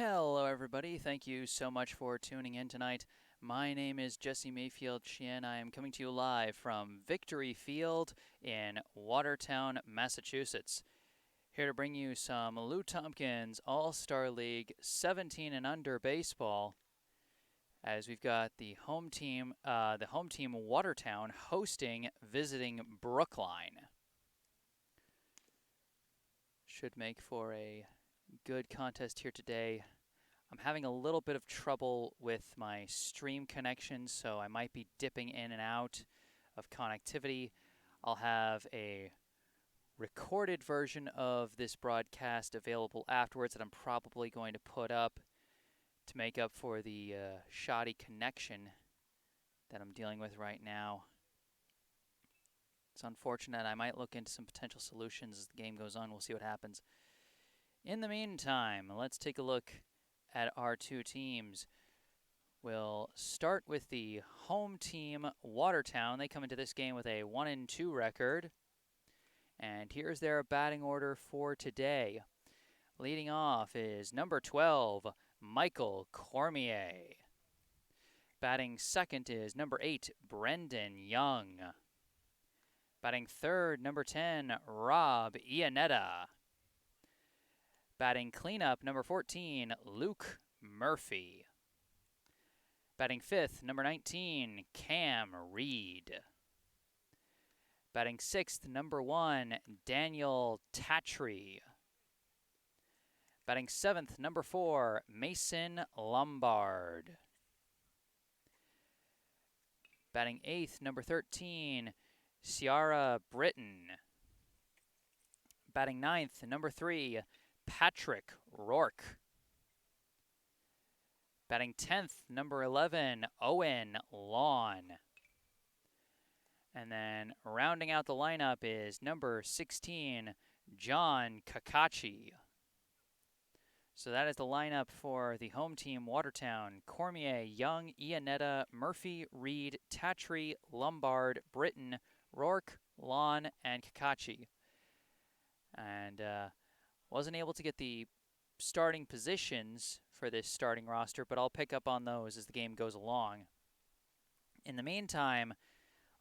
Hello, everybody. Thank you so much for tuning in tonight. My name is Jesse Mayfield-Sheehan. I am coming to you live from Victory Field in Watertown, Massachusetts. Here to bring you some Lou Tompkins All-Star League 17 and under baseball, as we've got the home team Watertown visiting Brookline. Should make for a good contest here today. I'm having a little bit of trouble with my stream connection, so I might be dipping in and out of connectivity. I'll have a recorded version of this broadcast available afterwards that I'm probably going to put up to make up for the shoddy connection that I'm dealing with right now. It's unfortunate. I might look into some potential solutions as the game goes on. We'll see what happens. In the meantime, let's take a look at our two teams. We'll start with the home team, Watertown. They come into this game with a 1-2 record. And here's their batting order for today. Leading off is number 12, Michael Cormier. Batting second is number 8, Brendan Young. Batting third, number 10, Rob Iannetta. Batting cleanup, number 14, Luke Murphy. Batting fifth, number 19, Cam Reed. Batting sixth, number 1, Daniel Tatry. Batting seventh, number 4, Mason Lombard. Batting eighth, number 13, Ciara Britton. Batting ninth, number 3, Patrick Rourke. Batting 10th, number 11, Owen Lawn. And then rounding out the lineup is number 16, John Kakachi. So that is the lineup for the home team, Watertown: Cormier, Young, Iannetta, Murphy, Reed, Tatry, Lombard, Britton, Rourke, Lawn, and Kakachi. And wasn't able to get the starting positions for this starting roster, but I'll pick up on those as the game goes along. In the meantime,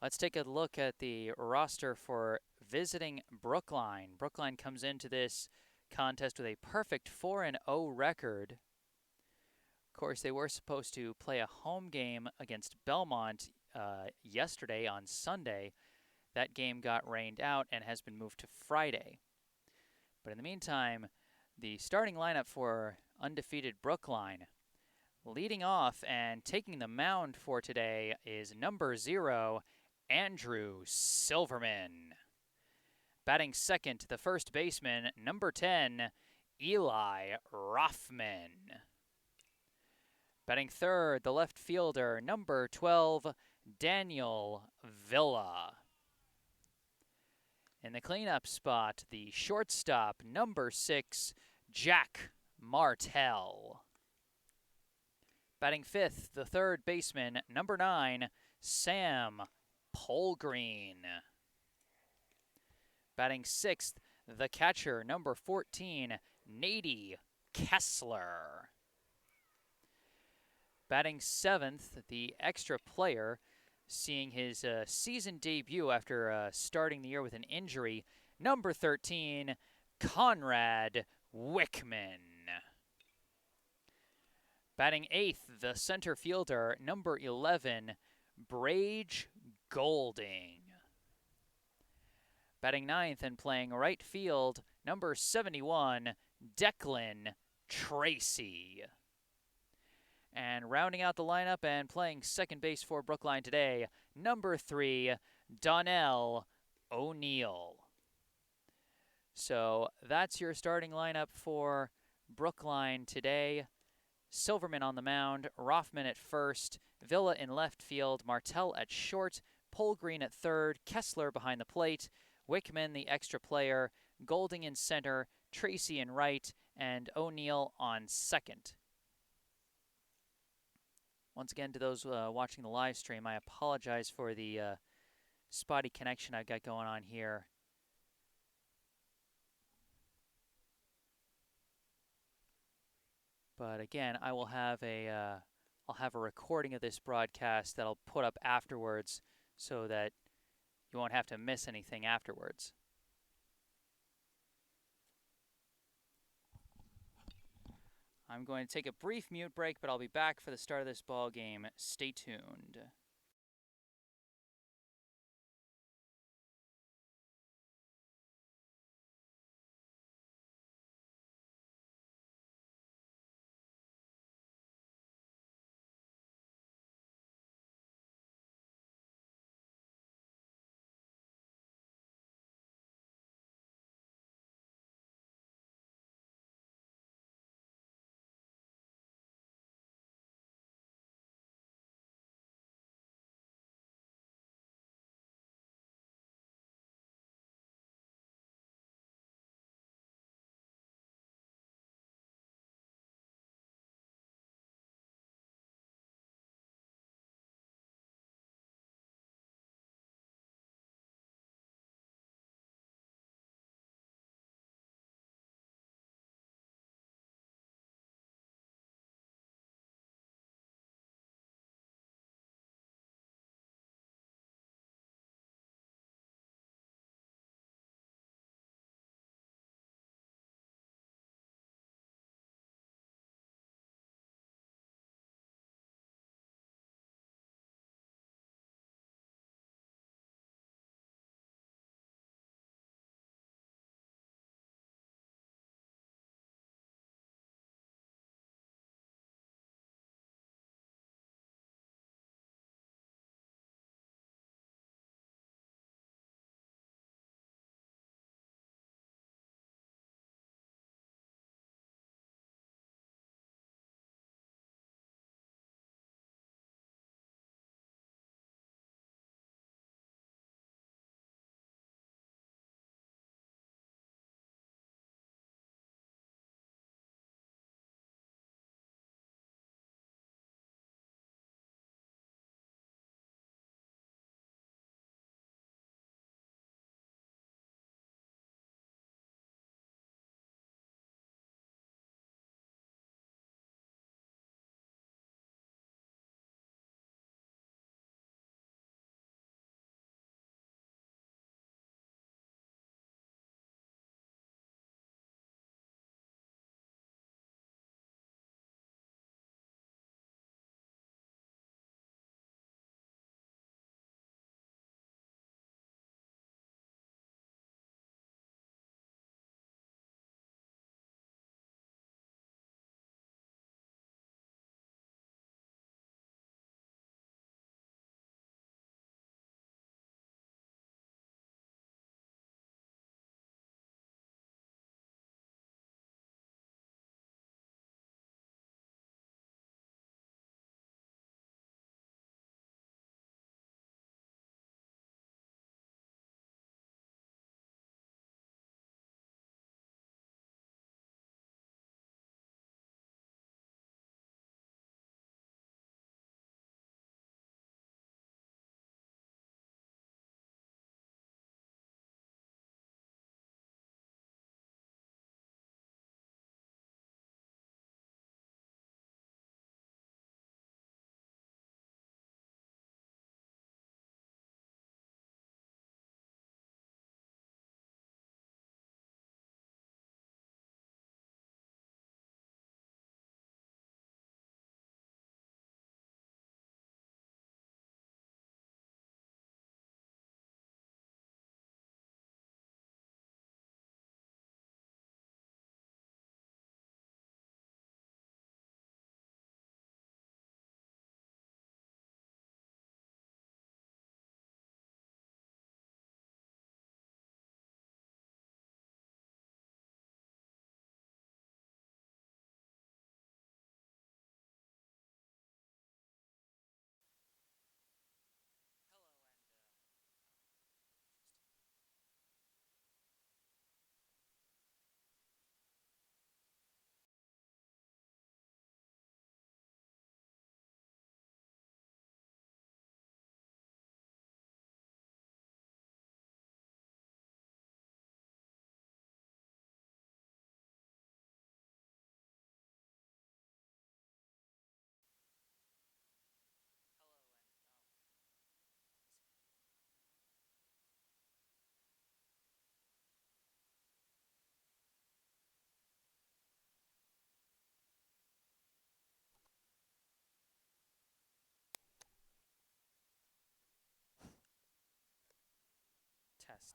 let's take a look at the roster for visiting Brookline. Brookline comes into this contest with a perfect 4-0 record. Of course, they were supposed to play a home game against Belmont yesterday on Sunday. That game got rained out and has been moved to Friday. But in the meantime, the starting lineup for undefeated Brookline, leading off and taking the mound for today, is number 0, Andrew Silverman. Batting second, the first baseman, number 10, Eli Rothman. Batting third, the left fielder, number 12, Daniel Villa. In the cleanup spot, the shortstop, number 6, Jack Martell. Batting fifth, the third baseman, number 9, Sam Polgreen. Batting sixth, the catcher, number 14, Nady Kessler. Batting seventh, the extra player, seeing his season debut after starting the year with an injury, number 13, Conrad Wickman. Batting eighth, the center fielder, number 11, Brage Golding. Batting ninth and playing right field, number 71, Declan Tracy. And rounding out the lineup and playing second base for Brookline today, number 3, Donnell O'Neill. So that's your starting lineup for Brookline today. Silverman on the mound, Rothman at first, Villa in left field, Martell at short, Polgreen at third, Kessler behind the plate, Wickman the extra player, Golding in center, Tracy in right, and O'Neill on second. Once again, to those watching the live stream, I apologize for the spotty connection I've got going on here. But again, I'll have a recording of this broadcast that I'll put up afterwards so that you won't have to miss anything afterwards. I'm going to take a brief mute break, but I'll be back for the start of this ball game. Stay tuned.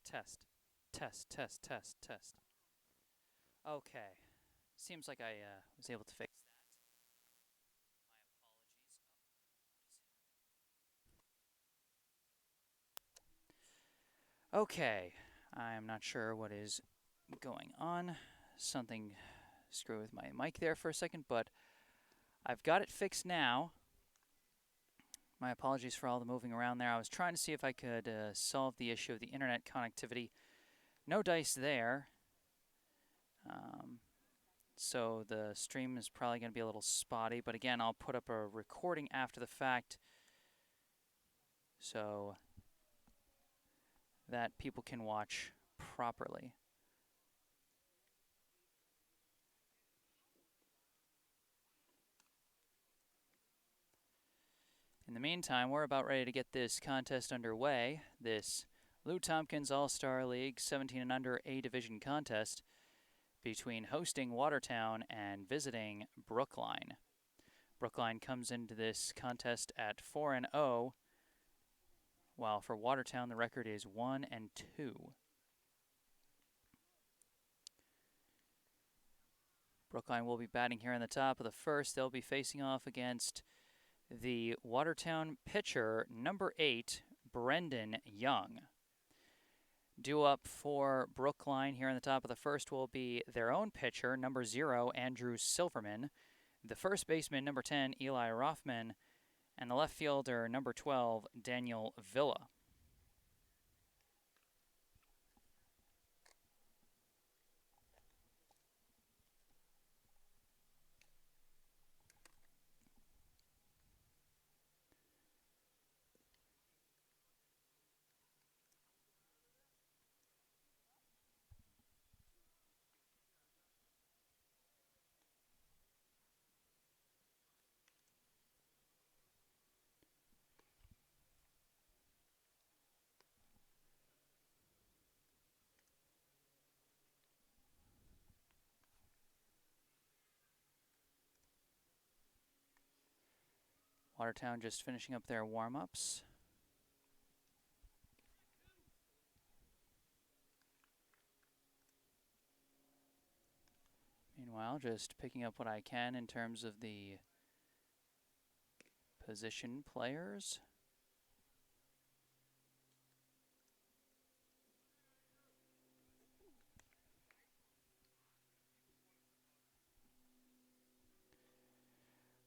Test. Okay. Seems like I was able to fix that. My apologies. Okay. I'm not sure what is going on. Something screw with my mic there for a second, but I've got it fixed now. My apologies for all the moving around there. I was trying to see if I could solve the issue of the internet connectivity. No dice there. So the stream is probably going to be a little spotty, but again, I'll put up a recording after the fact so that people can watch properly. In the meantime, we're about ready to get this contest underway. This Lou Tompkins All-Star League 17 and under A Division contest between hosting Watertown and visiting Brookline. Brookline comes into this contest at 4-0, while for Watertown the record is 1-2. Brookline will be batting here in the top of the first. They'll be facing off against the Watertown pitcher, number 8, Brendan Young. Due up for Brookline here in the top of the first will be their own pitcher, number 0, Andrew Silverman, the first baseman, number 10, Eli Rothman, and the left fielder, number 12, Daniel Villa. Watertown just finishing up their warm-ups. Meanwhile, just picking up what I can in terms of the position players.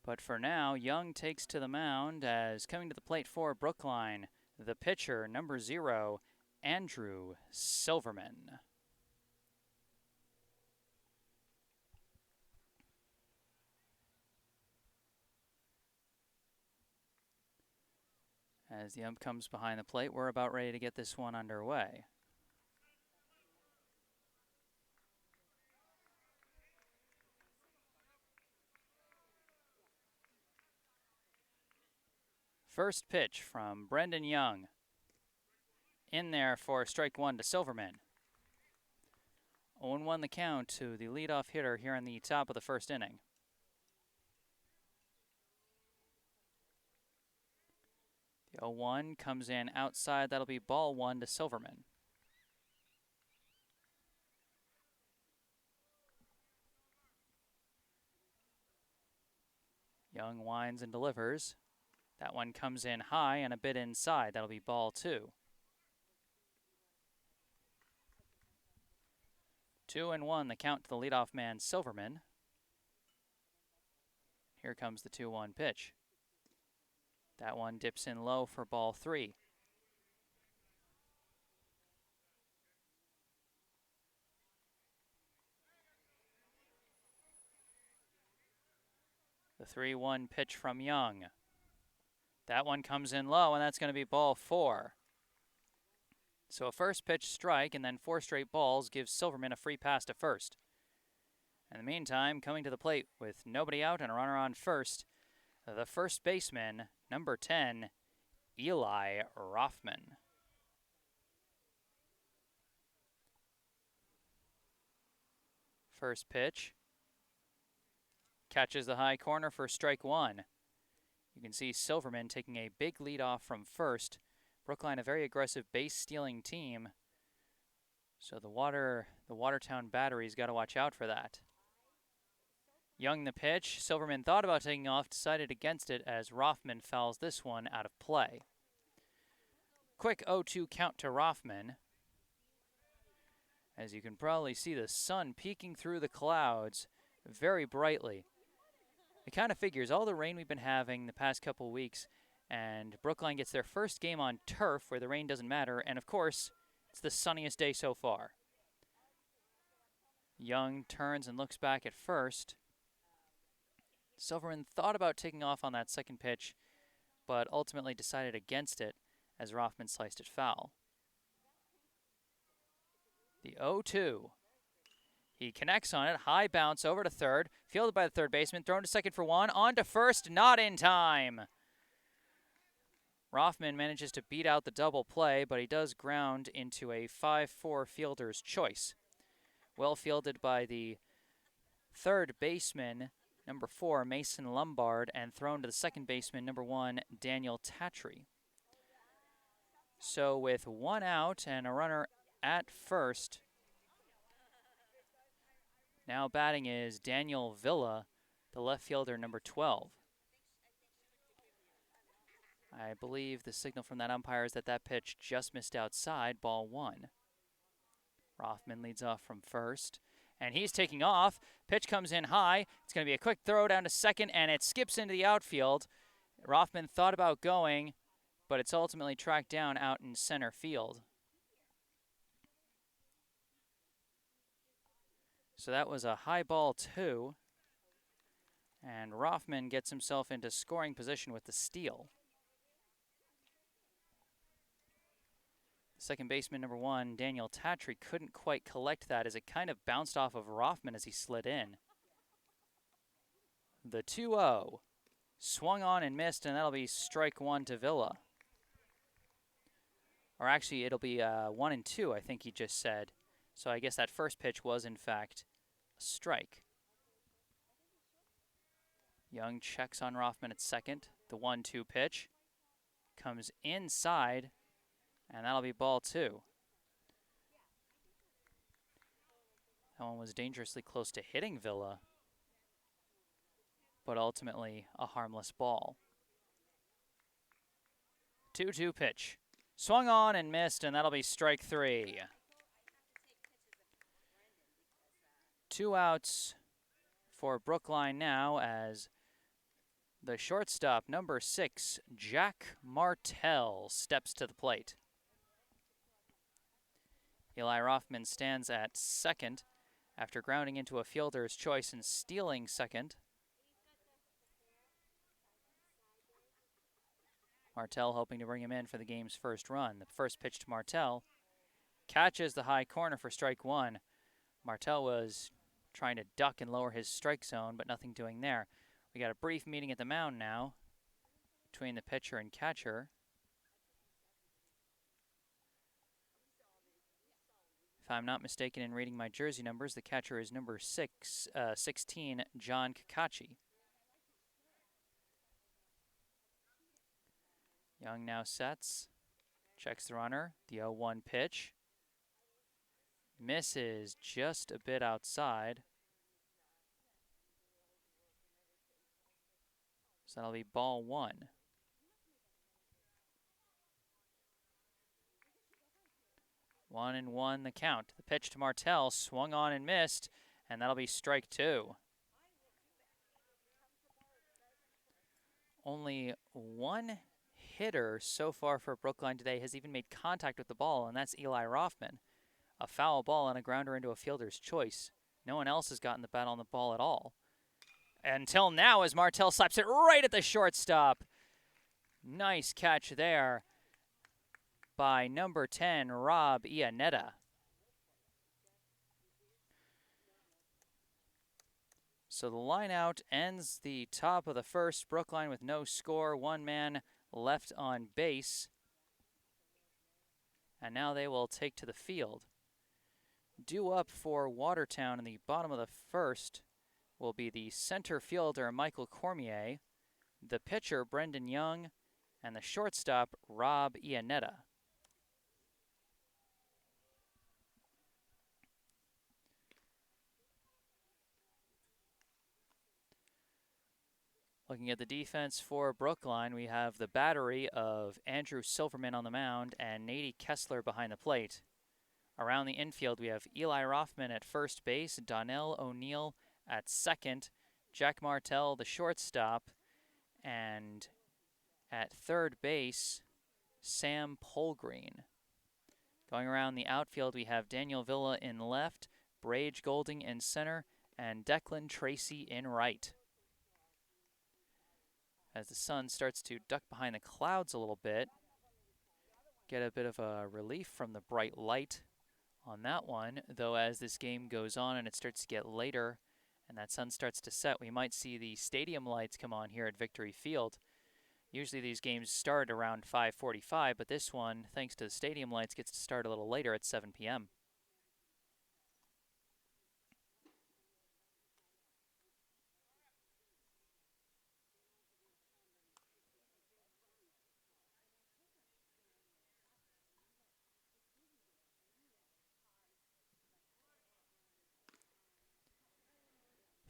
But for now, Young takes to the mound as coming to the plate for Brookline, the pitcher, number 0, Andrew Silverman. As the ump comes behind the plate, we're about ready to get this one underway. First pitch from Brendan Young. In there for strike 1 to Silverman. 0-1 the count to the leadoff hitter here in the top of the first inning. The 0-1 comes in outside. That'll be ball 1 to Silverman. Young winds and delivers. That one comes in high and a bit inside. That'll be ball 2. 2-1 the count to the leadoff man, Silverman. Here comes the 2-1 pitch. That one dips in low for ball 3. The 3-1 pitch from Young. That one comes in low, and that's going to be ball 4. So a first pitch strike and then 4 straight balls gives Silverman a free pass to first. In the meantime, coming to the plate with nobody out and a runner on first, the first baseman, number 10, Eli Rothman. First pitch. Catches the high corner for strike 1. You can see Silverman taking a big lead off from first. Brookline, a very aggressive base-stealing team. So the Watertown battery's got to watch out for that. Young the pitch. Silverman thought about taking off, decided against it as Rothman fouls this one out of play. Quick 0-2 count to Rothman. As you can probably see the sun peeking through the clouds very brightly. It kind of figures all the rain we've been having the past couple weeks, and Brookline gets their first game on turf where the rain doesn't matter, and of course, it's the sunniest day so far. Young turns and looks back at first. Silverman thought about taking off on that second pitch, but ultimately decided against it as Rothman sliced it foul. The 0-2. He connects on it, high bounce over to third, fielded by the third baseman, thrown to second for one, on to first, not in time. Rothman manages to beat out the double play, but he does ground into a 5-4 fielder's choice. Well fielded by the third baseman, number 4, Mason Lombard, and thrown to the second baseman, number 1, Daniel Tatry. So with one out and a runner at first, now batting is Daniel Villa, the left fielder, number 12. I believe the signal from that umpire is that that pitch just missed outside, ball 1. Rothman leads off from first, and he's taking off. Pitch comes in high. It's going to be a quick throw down to second, and it skips into the outfield. Rothman thought about going, but it's ultimately tracked down out in center field. So that was a high ball 2, and Rothman gets himself into scoring position with the steal. Second baseman, number 1, Daniel Tatry, couldn't quite collect that as it kind of bounced off of Rothman as he slid in. The 2-0. Swung on and missed, and that'll be strike 1 to Villa. Or actually, it'll be 1-2, I think he just said. So I guess that first pitch was, in fact, a strike. Young checks on Rothman at second. The 1-2 pitch comes inside, and that'll be ball 2. That one was dangerously close to hitting Villa, but ultimately a harmless ball. 2-2 pitch. Swung on and missed, and that'll be strike 3. 2 outs for Brookline now as the shortstop, number 6, Jack Martell, steps to the plate. Eli Rothman stands at second after grounding into a fielder's choice and stealing second. Martell hoping to bring him in for the game's first run. The first pitch to Martell catches the high corner for strike 1. Martell was trying to duck and lower his strike zone, but nothing doing there. We got a brief meeting at the mound now between the pitcher and catcher. If I'm not mistaken in reading my jersey numbers, the catcher is number 16, John Kakachi. Young now sets, checks the runner, the 0-1 pitch. Misses just a bit outside. So that'll be ball 1. 1-1 the count. The pitch to Martell swung on and missed, and that'll be strike 2. Only one hitter so far for Brookline today has even made contact with the ball, and that's Eli Rothman. A foul ball and a grounder into a fielder's choice. No one else has gotten the bat on the ball at all. Until now, as Martell slaps it right at the shortstop. Nice catch there by number 10, Rob Iannetta. So the line out ends the top of the first. Brookline with no score, one man left on base. And now they will take to the field. Due up for Watertown in the bottom of the first will be the center fielder, Michael Cormier, the pitcher, Brendan Young, and the shortstop, Rob Iannetta. Looking at the defense for Brookline, we have the battery of Andrew Silverman on the mound and Nady Kessler behind the plate. Around the infield, we have Eli Rothman at first base, Donnell O'Neill at second, Jack Martell, the shortstop, and at third base, Sam Polgreen. Going around the outfield, we have Daniel Villa in left, Brage Golding in center, and Declan Tracy in right. As the sun starts to duck behind the clouds a little bit, get a bit of a relief from the bright light on that one, though as this game goes on and it starts to get later and that sun starts to set, we might see the stadium lights come on here at Victory Field. Usually these games start around 5:45, but this one, thanks to the stadium lights, gets to start a little later at 7 p.m.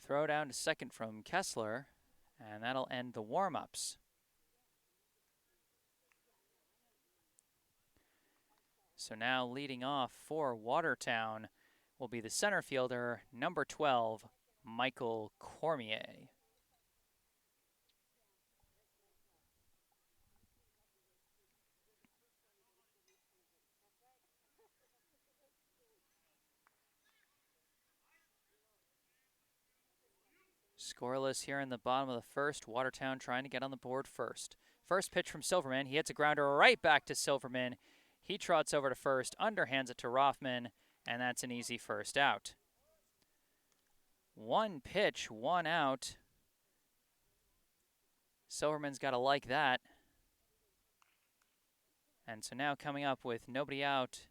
Throw down to second from Kessler, and that'll end the warm-ups. So now leading off for Watertown will be the center fielder, number 12, Michael Cormier. Scoreless here in the bottom of the first. Watertown trying to get on the board first. First pitch from Silverman. He hits a grounder right back to Silverman. He trots over to first, underhands it to Rothman, and that's an easy first out. One pitch, one out. Silverman's got to like that. And so now coming up with nobody out,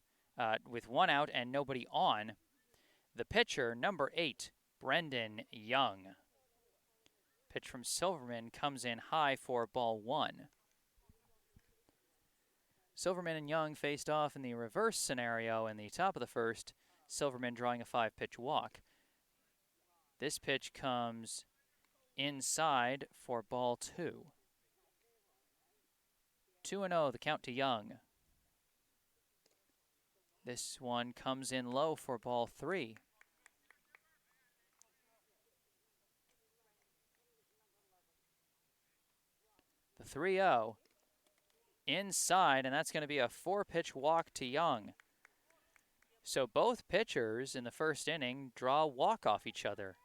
with one out and nobody on, the pitcher, number 8, Brendan Young. Pitch from Silverman comes in high for ball 1. Silverman and Young faced off in the reverse scenario in the top of the first, Silverman drawing a 5-pitch walk. This pitch comes inside for ball 2. 2-0, the count to Young. This one comes in low for ball 3. The 3-0 inside, and that's going to be a 4-pitch walk to Young. So both pitchers in the first inning draw a walk off each other.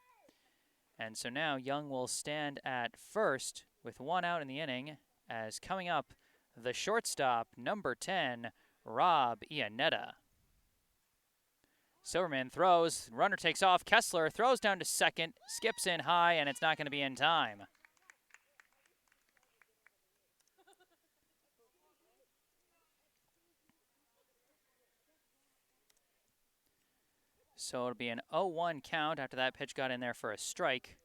And so now Young will stand at first with one out in the inning, as coming up, the shortstop, number 10, Rob Iannetta. Silverman throws, runner takes off, Kessler throws down to second, skips in high, and it's not going to be in time. So it'll be an 0-1 count after that pitch got in there for a strike.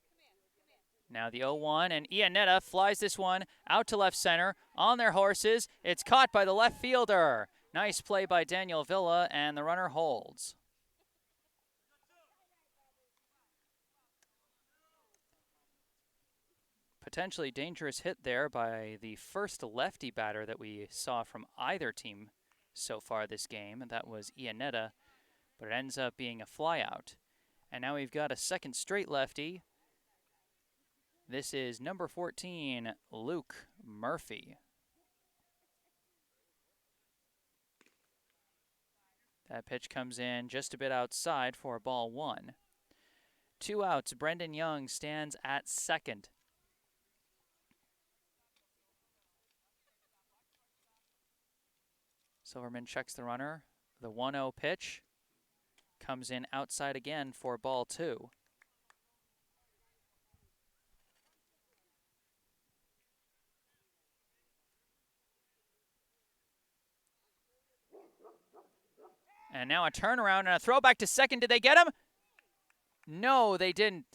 Now the 0-1, and Iannetta flies this one out to left center on their horses. It's caught by the left fielder. Nice play by Daniel Villa, and the runner holds. Potentially dangerous hit there by the first lefty batter that we saw from either team so far this game, and that was Iannetta. But it ends up being a flyout. And now we've got a second straight lefty. This is number 14, Luke Murphy. That pitch comes in just a bit outside for ball 1. 2 outs, Brendan Young stands at second. Silverman checks the runner. The 1-0 pitch comes in outside again for ball 2. And now a turnaround and a throw back to second. Did they get him? No, they didn't.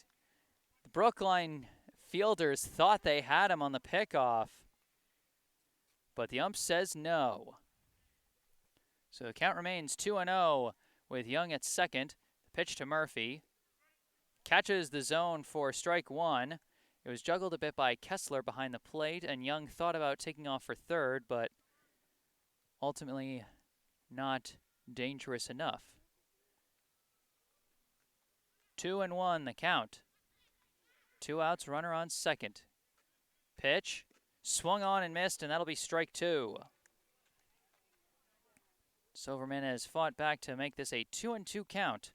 The Brookline fielders thought they had him on the pickoff, but the ump says no. So the count remains 2-0 with Young at second. The pitch to Murphy. Catches the zone for strike 1. It was juggled a bit by Kessler behind the plate, and Young thought about taking off for third, but ultimately not dangerous enough. 2-1 the count. 2 outs, runner on second. Pitch, swung on and missed, and that'll be strike 2. Silverman has fought back to make this a 2-2 count.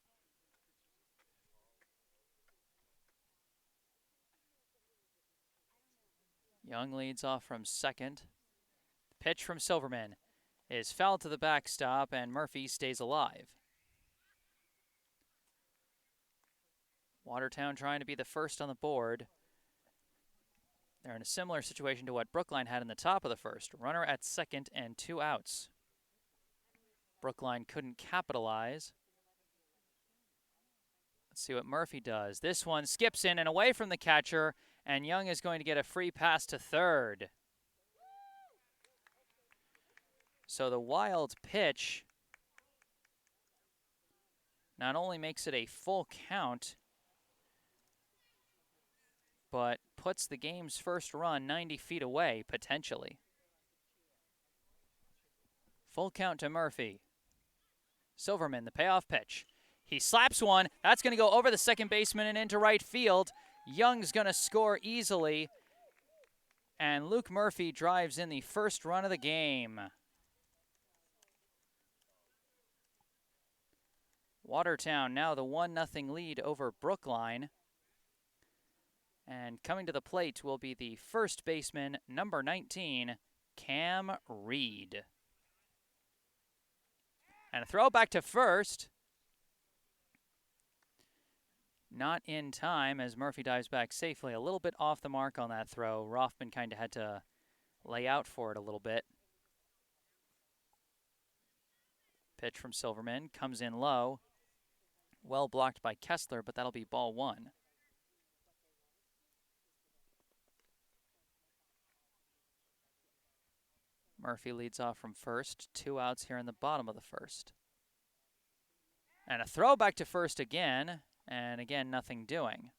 Young leads off from second. Pitch from Silverman is fouled to the backstop, and Murphy stays alive. Watertown trying to be the first on the board. They're in a similar situation to what Brookline had in the top of the first. Runner at second and 2 outs. Brookline couldn't capitalize. Let's see what Murphy does. This one skips in and away from the catcher, and Young is going to get a free pass to third. So the wild pitch not only makes it a full count, but puts the game's first run 90 feet away, potentially. Full count to Murphy. Silverman, the payoff pitch. He slaps one. That's going to go over the second baseman and into right field. Young's going to score easily. And Luke Murphy drives in the first run of the game. Watertown now the 1-0 lead over Brookline. And coming to the plate will be the first baseman, number 19, Cam Reed. And a throw back to first. Not in time as Murphy dives back safely. A little bit off the mark on that throw. Rothman kind of had to lay out for it a little bit. Pitch from Silverman comes in low. Well blocked by Kessler, but that'll be ball 1. Murphy leads off from first. 2 outs here in the bottom of the first. And a throw back to first again. And again, nothing doing.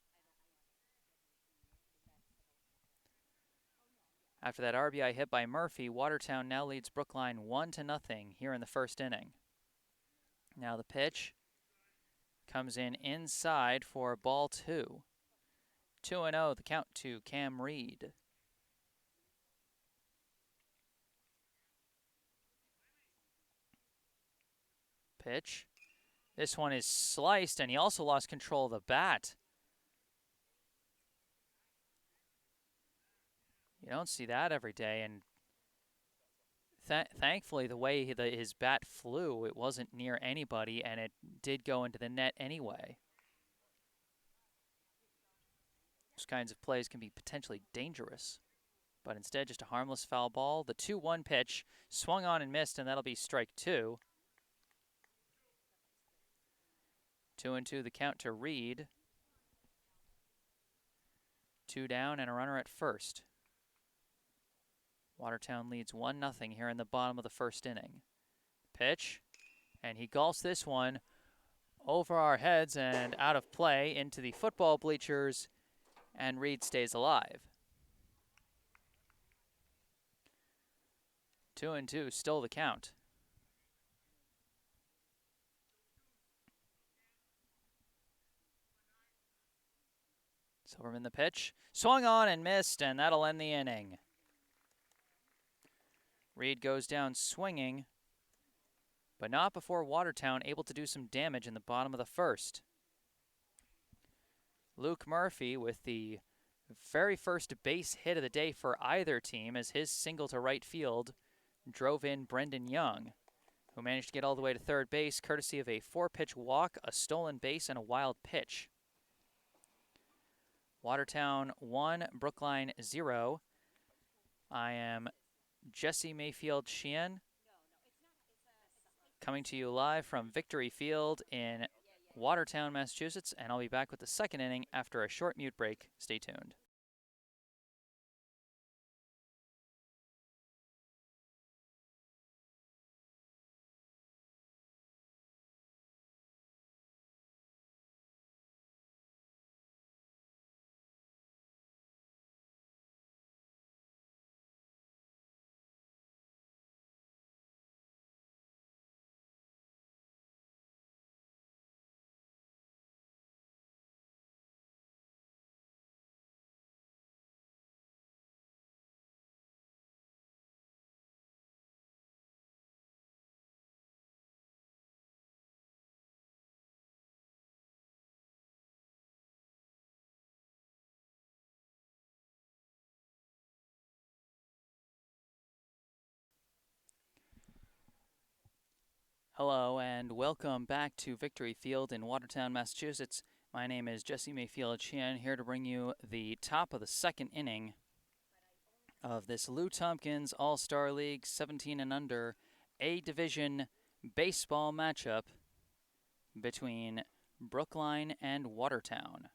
After that RBI hit by Murphy, Watertown now leads Brookline 1-0 here in the first inning. Now the pitch comes in inside for ball 2. 2-0 the count to Cam Reed. Pitch. This one is sliced, and he also lost control of the bat. You don't see that every day, and thankfully the way his bat flew, it wasn't near anybody, and it did go into the net anyway. Those kinds of plays can be potentially dangerous, but instead just a harmless foul ball. The 2-1 pitch swung on and missed, and that'll be strike 2. 2-2 the count to Reed. 2 down and a runner at first. Watertown leads 1-0 here in the bottom of the first inning. Pitch, and he golfs this one over our heads and out of play into the football bleachers, and Reed stays alive. 2-2 still the count. Silverman the pitch, swung on and missed, and that'll end the inning. Reed goes down swinging, but not before Watertown able to do some damage in the bottom of the first. Luke Murphy with the very first base hit of the day for either team as his single to right field drove in Brendan Young, who managed to get all the way to third base courtesy of a 4-pitch walk, a stolen base, and a wild pitch. Watertown 1, Brookline 0. I am Jesse Mayfield-Sheehan, coming to you live from Victory Field in Watertown, Massachusetts, and I'll be back with the second inning after a short mute break. Stay tuned. Hello and welcome back to Victory Field in Watertown, Massachusetts. My name is Jesse Mayfield-Sheehan, here to bring you the top of the second inning of this Lou Tompkins All-Star League 17 and under A-Division baseball matchup between Brookline and Watertown.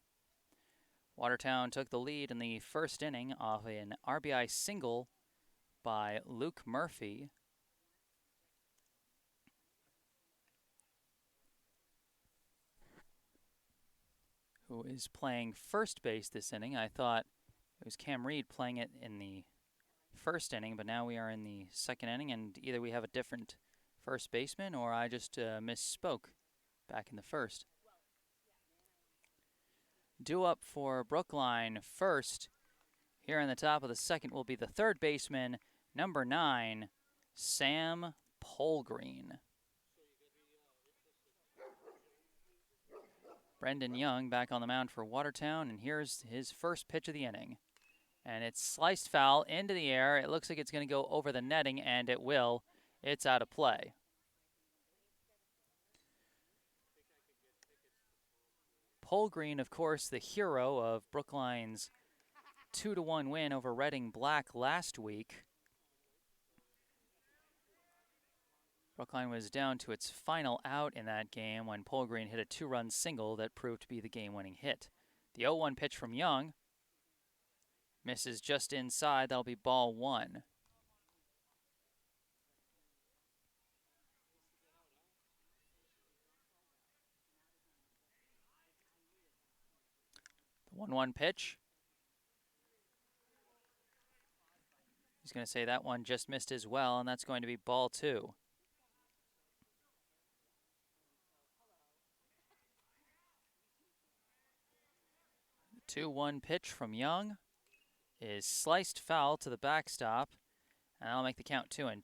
Watertown took the lead in the first inning off an RBI single by Luke Murphy. Who is playing first base this inning. I thought it was Cam Reed playing it in the first inning, but now we are in the second inning, and either we have a different first baseman or I just misspoke back in the first. Due up for Brookline first, here in the top of the second, will be the third baseman, number 9, Sam Polgreen. Brendan Young back on the mound for Watertown, and here's his first pitch of the inning. And it's sliced foul into the air. It looks like it's going to go over the netting, and it will. It's out of play. Polgreen, of course, the hero of Brookline's 2-1 win over Reading Black last week. Brookline was down to its final out in that game when Polgreen hit a 2-run single that proved to be the game-winning hit. The 0-1 pitch from Young misses just inside. That'll be ball 1. The 1-1 pitch. He's going to say that one just missed as well, and that's going to be ball 2. The 2-1 pitch from Young is sliced foul to the backstop, and that'll make the count 2-2.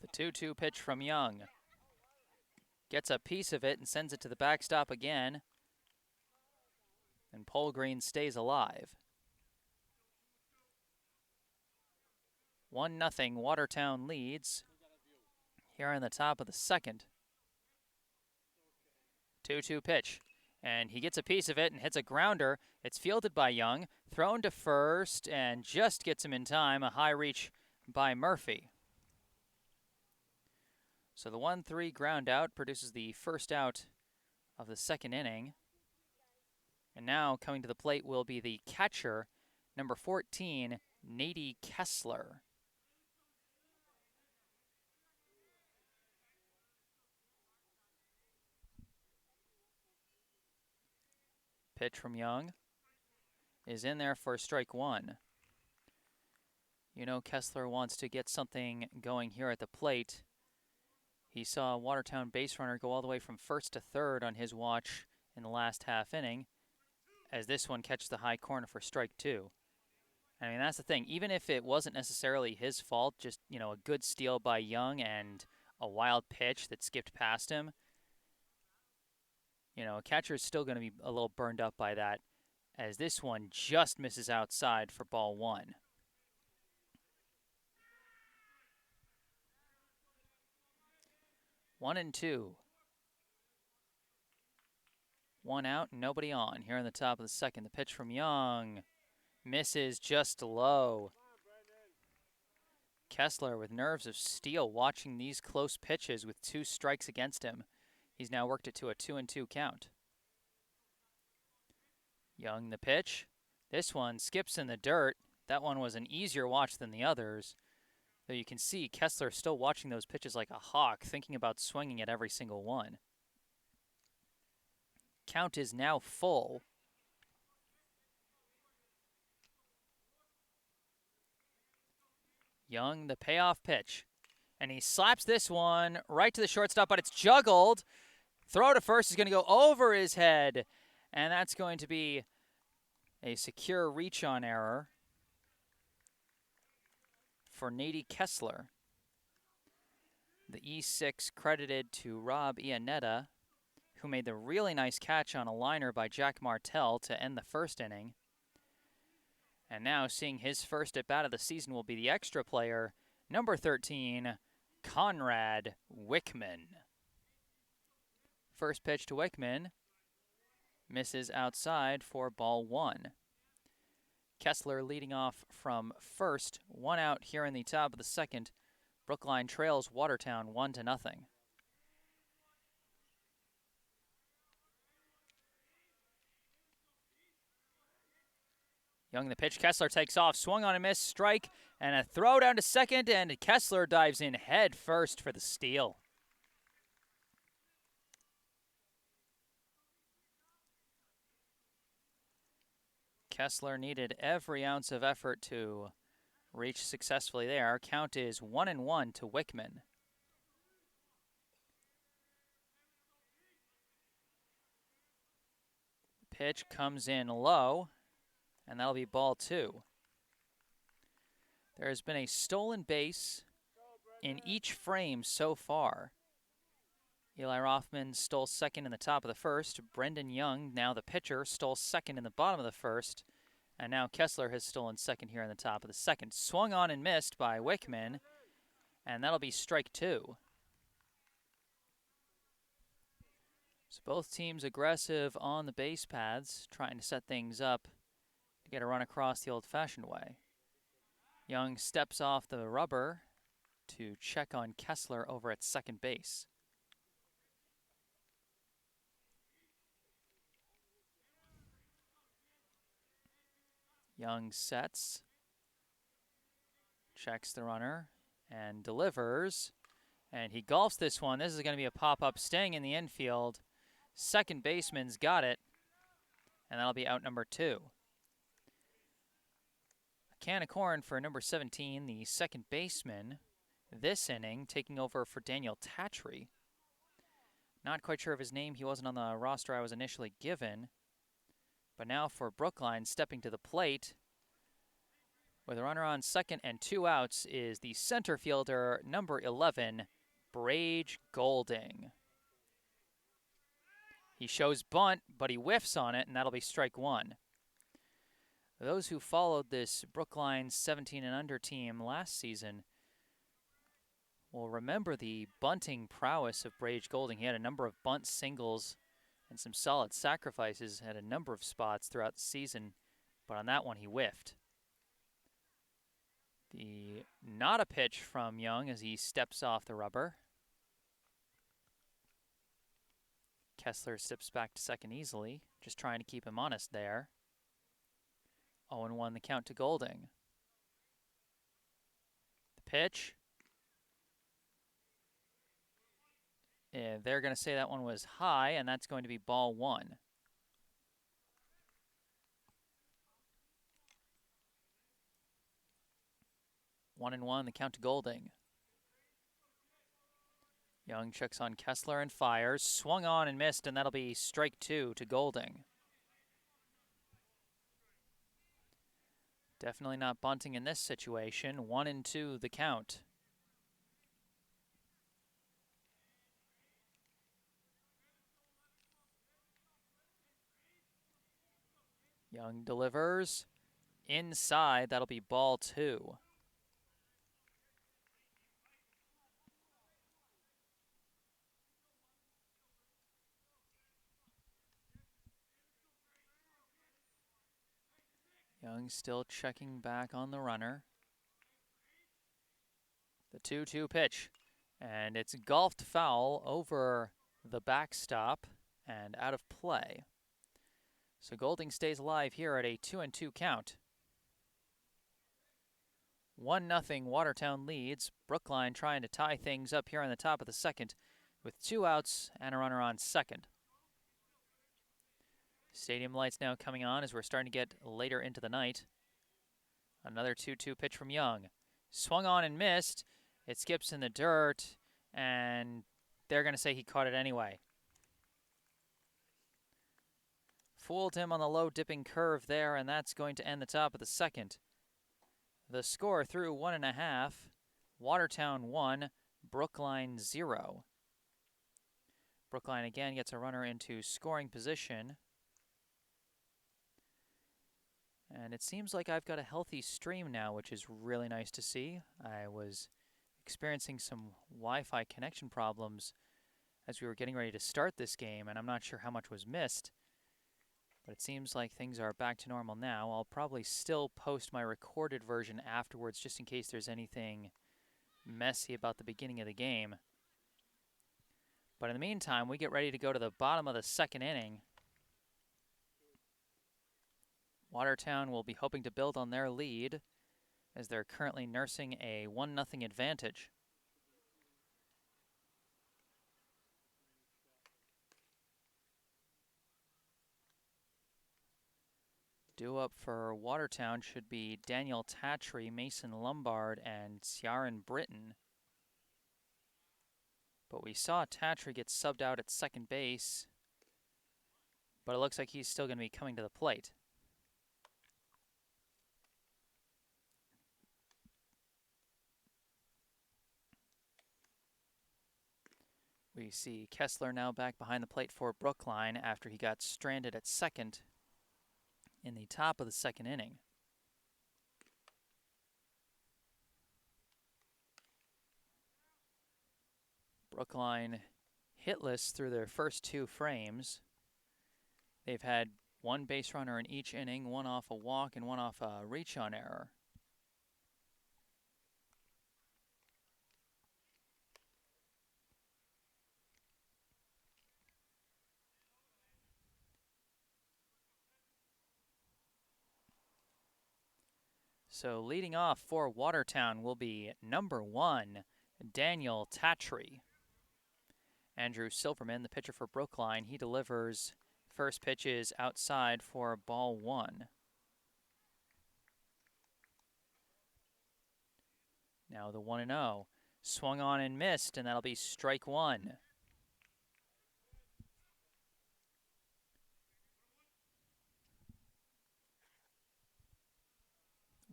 The 2-2 pitch from Young gets a piece of it and sends it to the backstop again, and Polgreen stays alive. 1-0 Watertown leads here in the top of the second. 2-2 pitch, and he gets a piece of it and hits a grounder. It's fielded by Young, thrown to first, and just gets him in time. A high reach by Murphy. So the 1-3 ground out produces the first out of the second inning. And now coming to the plate will be the catcher, number 14, Nady Kessler. Pitch from Young is in there for strike 1. You know Kessler wants to get something going here at the plate. He saw a Watertown base runner go all the way from first to third on his watch in the last half inning, as this one catches the high corner for strike 2. I mean, that's the thing. Even if it wasn't necessarily his fault, just, you know, a good steal by Young and a wild pitch that skipped past him, you know, a catcher is still going to be a little burned up by that, as this one just misses outside for ball 1. One and two. One out, nobody on here in the top of the second. The pitch from Young misses just low. Kessler with nerves of steel watching these close pitches with 2 strikes against him. He's now worked it to a 2-2 count. Young the pitch. This one skips in the dirt. That one was an easier watch than the others. Though you can see Kessler still watching those pitches like a hawk, thinking about swinging at every single one. Count is now full. Young, the payoff pitch. And he slaps this one right to the shortstop, but it's juggled. Throw to first is going to go over his head. And that's going to be a secure reach-on error for Nady Kessler. The E6 credited to Rob Iannetta, who made the really nice catch on a liner by Jack Martell to end the first inning. And now seeing his first at-bat of the season will be the extra player, number 13, Conrad Wickman. First pitch to Wickman, misses outside for ball 1. Kessler leading off from first, 1 out here in the top of the second. Brookline trails Watertown 1-0. Young the pitch, Kessler takes off, swung on a miss, strike, and a throw down to second, and Kessler dives in head first for the steal. Kessler needed every ounce of effort to reach successfully there. Our count is 1-1 to Wickman. Pitch comes in low, and that'll be ball 2. There has been a stolen base in each frame so far. Eli Rothman stole second in the top of the first. Brendan Young, now the pitcher, stole second in the bottom of the first. And now Kessler has stolen second here in the top of the second. Swung on and missed by Wickman, and that'll be strike 2. So both teams aggressive on the base paths, trying to set things up to get a run across the old-fashioned way. Young steps off the rubber to check on Kessler over at second base. Young sets, checks the runner, and delivers. And he golfs this one. This is going to be a pop-up staying in the infield. Second baseman's got it, and that'll be out number 2. A can of corn for number 17, the second baseman, this inning, taking over for Daniel Tatry. Not quite sure of his name. He wasn't on the roster I was initially given. But now for Brookline, stepping to the plate with a runner on second and 2 outs is the center fielder, number 11, Brage Golding. He shows bunt, but he whiffs on it, and that'll be strike 1. Those who followed this Brookline 17 and under team last season will remember the bunting prowess of Brage Golding. He had a number of bunt singles and some solid sacrifices at a number of spots throughout the season, but on that one he whiffed. Not a pitch from Young as he steps off the rubber. Kessler steps back to second easily, just trying to keep him honest there. 0-1 the count to Golding. The pitch. They're going to say that one was high, and that's going to be ball 1. One and one, the count to Golding. Young checks on Kessler and fires. Swung on and missed, and that'll be strike 2 to Golding. Definitely not bunting in this situation. 1-2 the count. Young delivers inside. That'll be ball 2. Young still checking back on the runner. The 2-2 pitch, and it's golfed foul over the backstop and out of play. So Golding stays alive here at a 2-2 count. 1-0 Watertown leads. Brookline trying to tie things up here on the top of the second with 2 outs and a runner on second. Stadium lights now coming on as we're starting to get later into the night. Another 2-2 pitch from Young. Swung on and missed. It skips in the dirt, and they're going to say he caught it anyway. Fooled him on the low dipping curve there, and that's going to end the top of the second. The score through 1.5, Watertown 1, Brookline 0. Brookline again gets a runner into scoring position. And it seems like I've got a healthy stream now, which is really nice to see. I was experiencing some Wi-Fi connection problems as we were getting ready to start this game, and I'm not sure how much was missed. But it seems like things are back to normal now. I'll probably still post my recorded version afterwards just in case there's anything messy about the beginning of the game. But in the meantime, we get ready to go to the bottom of the second inning. Watertown will be hoping to build on their lead as they're currently nursing a 1-0 advantage. Due up for Watertown should be Daniel Tatry, Mason Lombard, and Ciaran Britton. But we saw Tatry get subbed out at second base, but it looks like he's still going to be coming to the plate. We see Kessler now back behind the plate for Brookline after he got stranded at second in the top of the second inning. Brookline hitless through their first 2 frames. They've had 1 base runner in each inning, 1 off a walk and 1 off a reach-on error. So leading off for Watertown will be number 1, Daniel Tatry. Andrew Silverman, the pitcher for Brookline, he delivers. First pitch is outside for ball 1. Now the 1-0. Swung on and missed, and that'll be strike 1.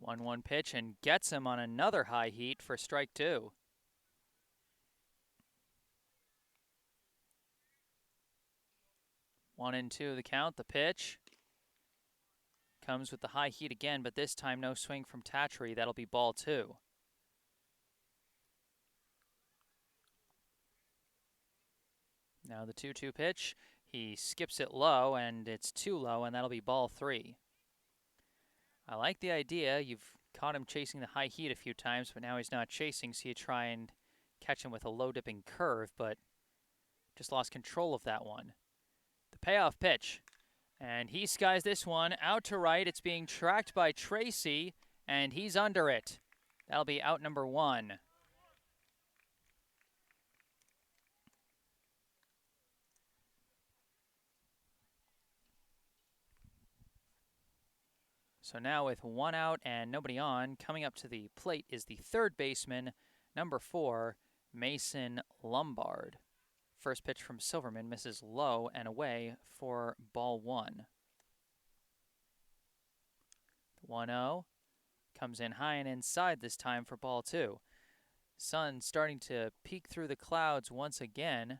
1-1 pitch and gets him on another high heat for strike 2. One and two the count. The pitch comes with the high heat again, but this time no swing from Tatry. That'll be ball 2. Now the 2-2 pitch. He skips it low, and it's too low, and that'll be ball 3. I like the idea. You've caught him chasing the high heat a few times, but now he's not chasing, so you try and catch him with a low-dipping curve, but just lost control of that one. The payoff pitch, and he skies this one out to right. It's being tracked by Tracy, and he's under it. That'll be out number 1. So now with 1 out and nobody on, coming up to the plate is the third baseman, number 4, Mason Lombard. First pitch from Silverman misses low and away for ball 1. The 1-0 comes in high and inside this time for ball 2. Sun starting to peek through the clouds once again,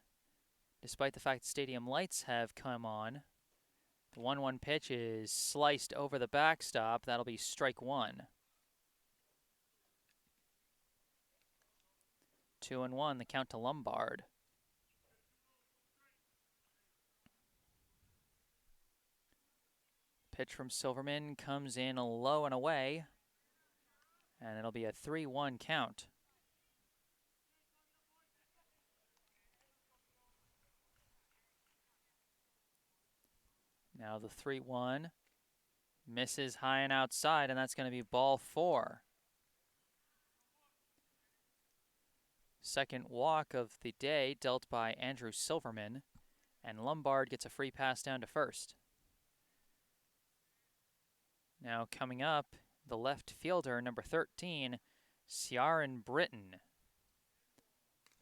despite the fact stadium lights have come on. The 1-1 pitch is sliced over the backstop. That'll be strike 1. 2-1, the count to Lombard. Pitch from Silverman comes in low and away, and it'll be a 3-1 count. Now the 3-1 misses high and outside, and that's going to be ball 4. Second walk of the day dealt by Andrew Silverman, and Lombard gets a free pass down to first. Now coming up, the left fielder, number 13, Ciaran Britton.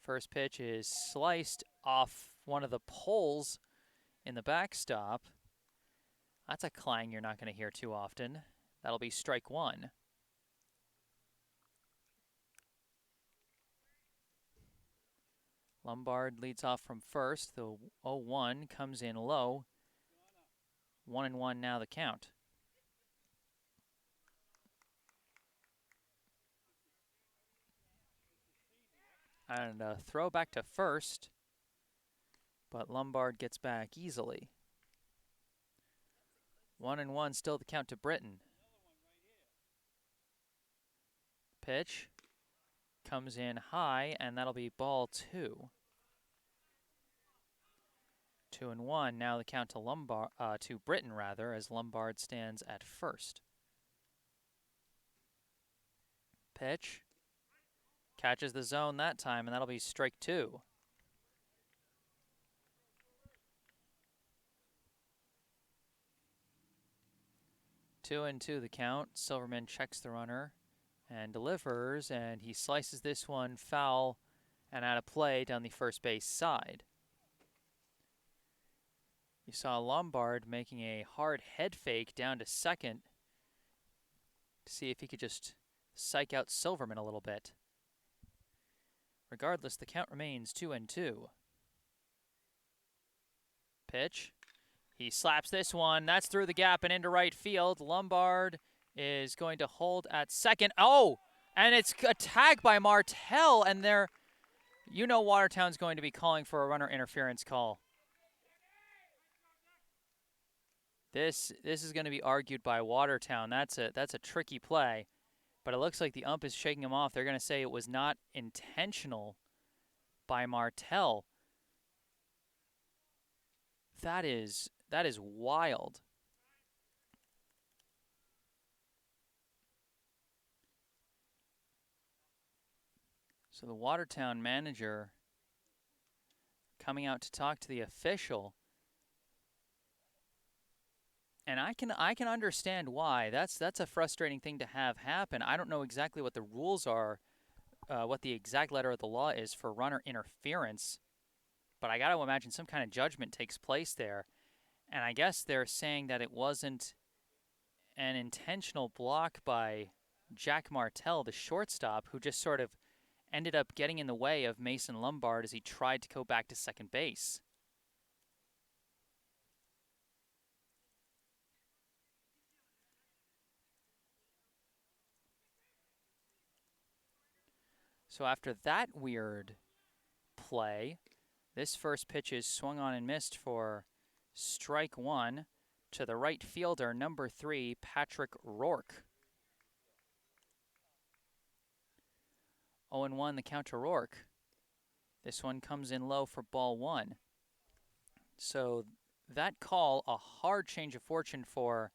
First pitch is sliced off one of the poles in the backstop. That's a clang you're not going to hear too often. That'll be strike 1. Lombard leads off from first. The 0-1 comes in low. 1-1 now the count. And a throw back to first, but Lombard gets back easily. 1-1 still the count to Britton. Pitch comes in high, and that'll be ball 2. 2-1 now the count to Lombard, to Britton rather, as Lombard stands at first. Pitch catches the zone that time, and that'll be strike 2. Two and two the count. Silverman checks the runner and delivers, and he slices this one foul and out of play down the first base side. You saw Lombard making a hard head fake down to second to see if he could just psych out Silverman a little bit. Regardless, the count remains 2-2. Pitch. He slaps this one. That's through the gap and into right field. Lombard is going to hold at second. Oh, and it's a tag by Martell, and there, you know, Watertown's going to be calling for a runner interference call. This is going to be argued by Watertown. That's a tricky play, but it looks like the ump is shaking him off. They're going to say it was not intentional by Martell. That is wild. So the Watertown manager coming out to talk to the official. And I can understand why. That's a frustrating thing to have happen. I don't know exactly what the rules are, what the exact letter of the law is for runner interference, but I got to imagine some kind of judgment takes place there. And I guess they're saying that it wasn't an intentional block by Jack Martell, the shortstop, who just sort of ended up getting in the way of Mason Lombard as he tried to go back to second base. So after that weird play, this first pitch is swung on and missed for strike 1 to the right fielder, number 3, Patrick Rourke. 0-1 the count to Rourke. This one comes in low for ball 1. So that call, a hard change of fortune for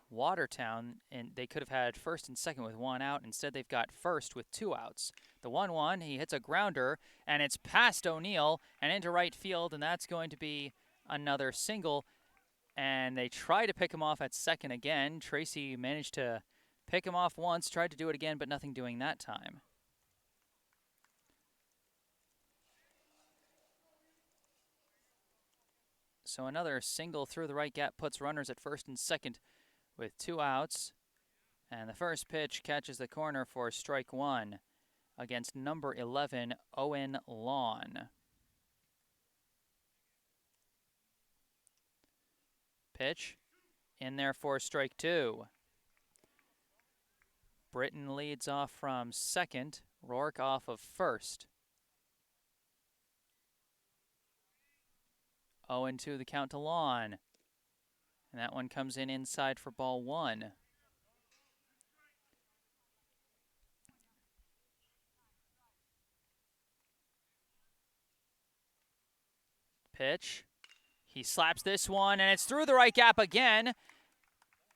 Watertown, and they could have had first and second with 1 out. Instead, they've got first with 2 outs. The 1-1, he hits a grounder, and it's past O'Neill and into right field, and that's going to be another single. And they try to pick him off at second again. Tracy managed to pick him off once, tried to do it again, but nothing doing that time. So another single through the right gap puts runners at first and second with 2 outs. And the first pitch catches the corner for strike 1 against number 11, Owen Lawn. Pitch in there for strike 2. Britton leads off from second, Rourke off of first. 0-2 the count to Lawn. And that one comes in inside for ball 1. Pitch. He slaps this one, and it's through the right gap again.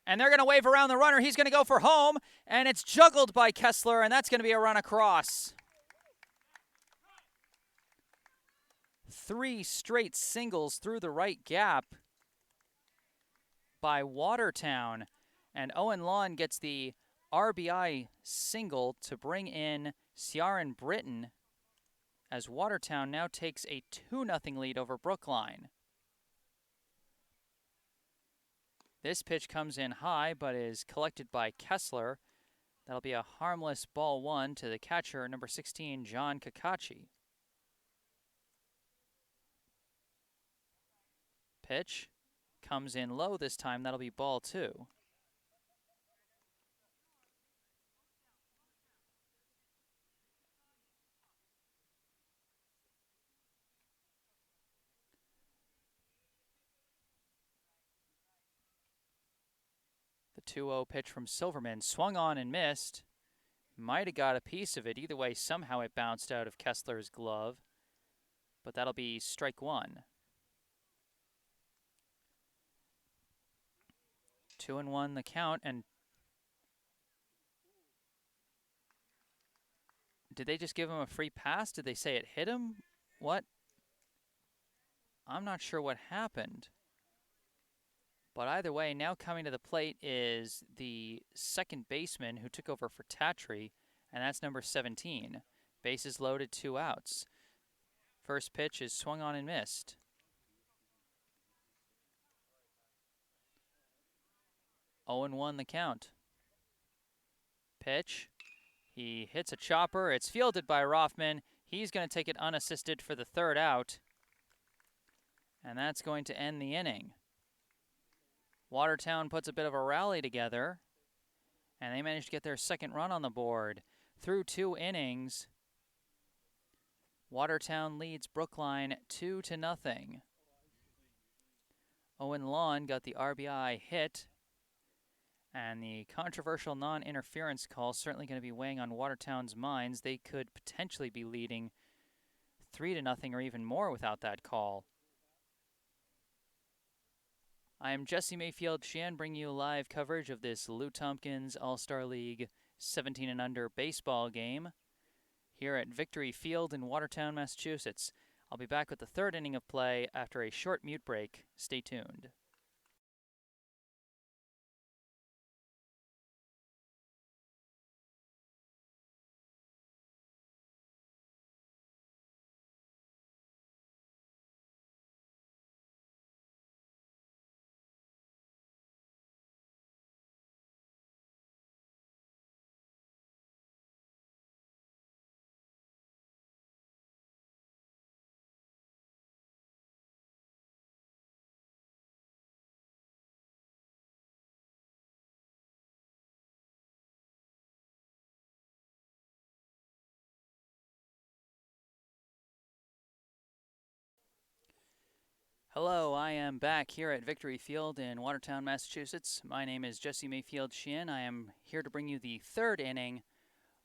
And they're going to wave around the runner. He's going to go for home, and it's juggled by Kessler, and that's going to be a run across. 3 straight singles through the right gap by Watertown. And Owen Lawn gets the RBI single to bring in Ciaran Britton as Watertown now takes a 2-0 lead over Brookline. This pitch comes in high but is collected by Kessler. That'll be a harmless ball 1 to the catcher, number 16, John Kakachi. pitch comes in low this time. That'll be ball 2. The 2-0 pitch from Silverman swung on and missed. Might have got a piece of it. Either way, somehow it bounced out of Kessler's glove. But that'll be strike 1. 2-1 the count. And did they just give him a free pass? Did they say it hit him? What? I'm not sure what happened. But either way, now coming to the plate is the second baseman who took over for Tatry, and that's number 17. Bases loaded, 2 outs. First pitch is swung on and missed. Oh and 1 the count. Pitch. He hits a chopper. It's fielded by Rothman. He's going to take it unassisted for the 3rd out. And that's going to end the inning. Watertown puts a bit of a rally together, and they managed to get their 2nd run on the board. Through 2 innings, Watertown leads Brookline 2-0. Owen Lawn got the RBI hit, and the controversial non-interference call certainly going to be weighing on Watertown's minds. They could potentially be leading 3-0 or even more without that call. I am Jesse Mayfield-Sheehan, bringing you live coverage of this Lou Tompkins All-Star League 17 and under baseball game here at Victory Field in Watertown, Massachusetts. I'll be back with the 3rd inning of play after a short mute break. Stay tuned. Hello, I am back here at Victory Field in Watertown, Massachusetts. My name is Jesse Mayfield-Sheehan. I am here to bring you the 3rd inning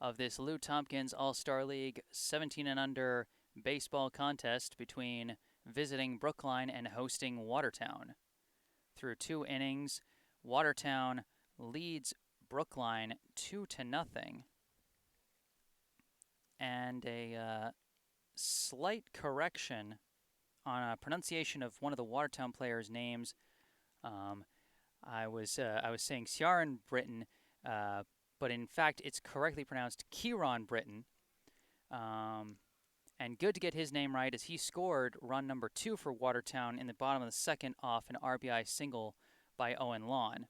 of this Lou Tompkins All-Star League 17 and under baseball contest between visiting Brookline and hosting Watertown. Through 2 innings, Watertown leads Brookline 2-0. And a slight correction on a pronunciation of one of the Watertown players' names. I was saying Ciaran Britton, but in fact it's correctly pronounced Kieran Britton. And good to get his name right as he scored run number 2 for Watertown in the bottom of the 2nd off an RBI single by Owen Lawn.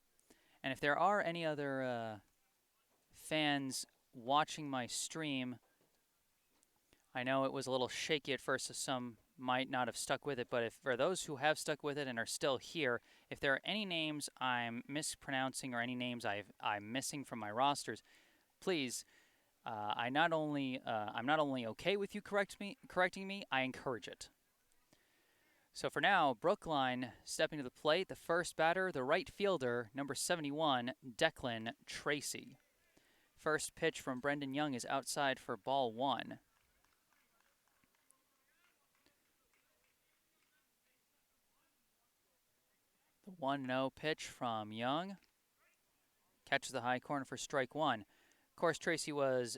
And if there are any other fans watching my stream, I know it was a little shaky at first, so some might not have stuck with it, but if for those who have stuck with it and are still here, if there are any names I'm mispronouncing or any names I'm missing from my rosters, please, I'm not only okay with you correcting me, I encourage it. So for now, Brookline stepping to the plate, the first batter, the right fielder, number 71, Declan Tracy. First pitch from Brendan Young is outside for ball 1. The 1-0 pitch from Young catches the high corner for strike 1. Of course, Tracy was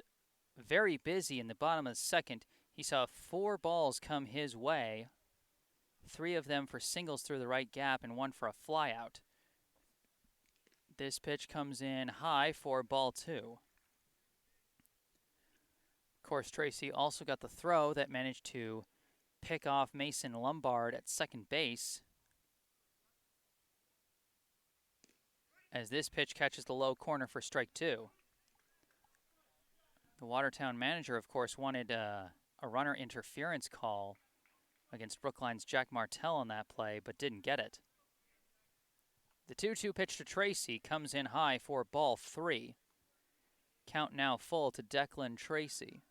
very busy in the bottom of the 2nd. He saw 4 balls come his way, 3 of them for singles through the right gap and 1 for a flyout. This pitch comes in high for ball 2. Of course, Tracy also got the throw that managed to pick off Mason Lombard at second base, as this pitch catches the low corner for strike 2. The Watertown manager, of course, wanted a runner interference call against Brookline's Jack Martell on that play, but didn't get it. The 2-2 pitch to Tracy comes in high for ball 3. Count now full to Declan Tracy.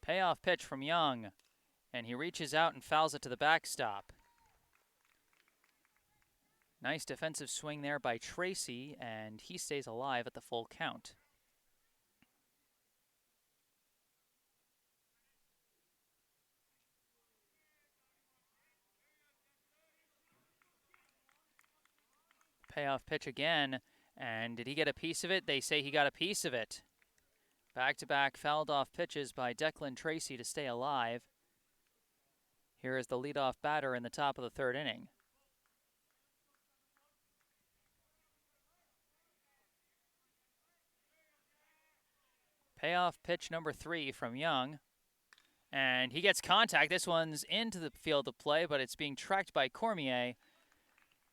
Payoff pitch from Young, and he reaches out and fouls it to the backstop. Nice defensive swing there by Tracy, and he stays alive at the full count. Payoff pitch again, and did he get a piece of it? They say he got a piece of it. Back-to-back fouled off pitches by Declan Tracy to stay alive. Here is the leadoff batter in the top of the 3rd inning. Payoff pitch number 3 from Young. And he gets contact. This one's into the field of play, but it's being tracked by Cormier.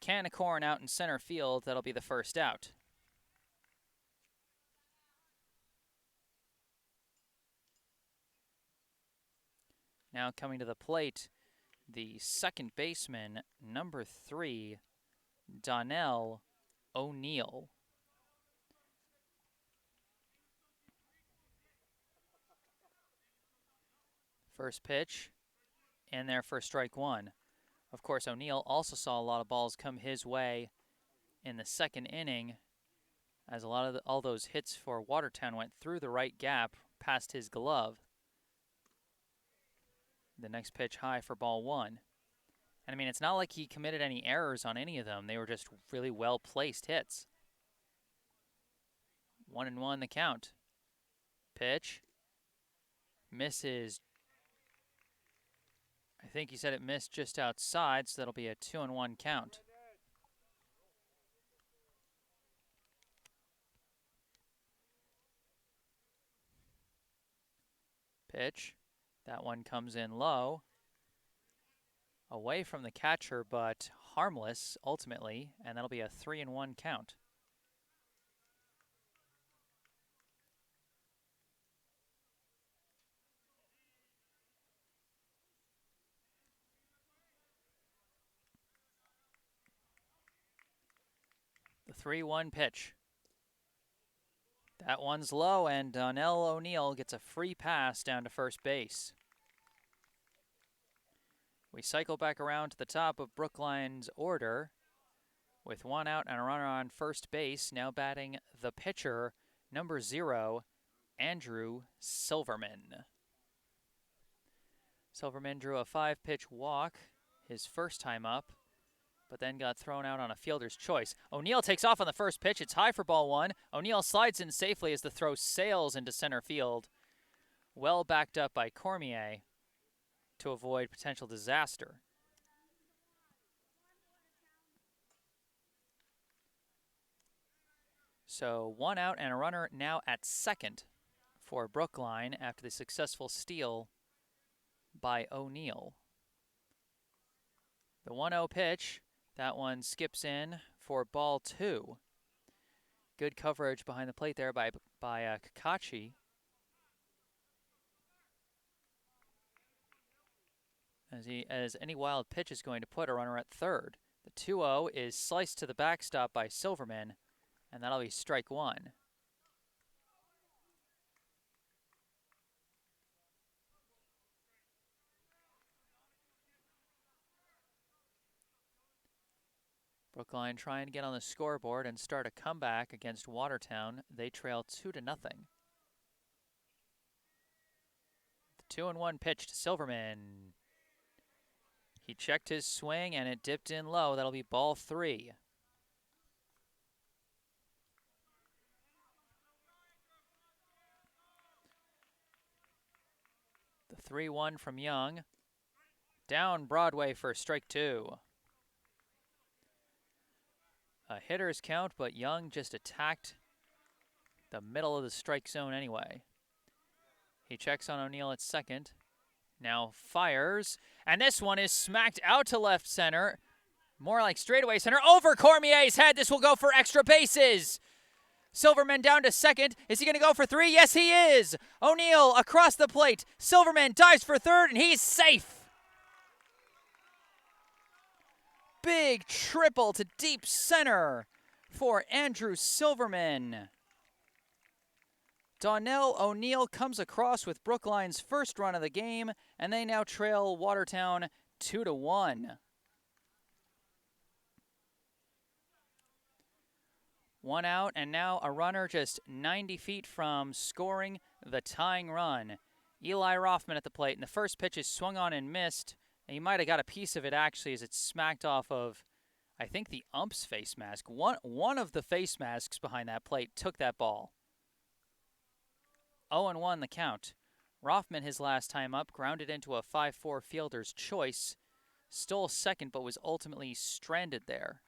Can of corn out in center field. That'll be the first out. Now coming to the plate, the second baseman, number 3, Donnell O'Neill. First pitch, in there for strike 1. Of course, O'Neill also saw a lot of balls come his way in the 2nd inning, as a lot of all those hits for Watertown went through the right gap past his glove. The next pitch high for ball 1. And I mean, it's not like he committed any errors on any of them. They were just really well-placed hits. 1-1 the count. Pitch. Misses. I think he said it missed just outside, so that'll be a 2-1 count. Pitch. That one comes in low. Away from the catcher, but harmless ultimately, and that'll be a 3-1 count. The 3-1 pitch. That one's low, and Donnell O'Neill gets a free pass down to first base. We cycle back around to the top of Brookline's order with 1 out and a runner on first base. Now batting the pitcher, number 0, Andrew Silverman. Silverman drew a 5-pitch walk his first time up, but then got thrown out on a fielder's choice. O'Neill takes off on the first pitch. It's high for ball 1. O'Neill slides in safely as the throw sails into center field. Well backed up by Cormier to avoid potential disaster. So 1 out and a runner now at second for Brookline after the successful steal by O'Neill. The 1-0 pitch. That one skips in for ball 2. Good coverage behind the plate there by Kakachi. As any wild pitch is going to put a runner at third. The 2-0 is sliced to the backstop by Silverman, and that'll be strike 1. Brookline trying to get on the scoreboard and start a comeback against Watertown. They trail 2-0. The 2-1 pitch to Silverman. He checked his swing and it dipped in low. That'll be ball 3. The 3-1 from Young. Down Broadway for strike 2. A hitter's count, but Young just attacked the middle of the strike zone anyway. He checks on O'Neill at second. Now fires, and this one is smacked out to left center. More like straightaway center over Cormier's head. This will go for extra bases. Silverman down to second. Is he going to go for 3? Yes, he is. O'Neill across the plate. Silverman dives for third, and he's safe. Big triple to deep center for Andrew Silverman. Donnell O'Neill comes across with Brookline's first run of the game, and they now trail Watertown 2-1. 1 out, and now a runner just 90 feet from scoring the tying run. Eli Rothman at the plate, and the first pitch is swung on and missed. And he might have got a piece of it, actually, as it smacked off of, I think, the ump's face mask. One of the face masks behind that plate took that ball. 0-1 the count. Rothman, his last time up, grounded into a 5-4 fielder's choice. Stole second, but was ultimately stranded there.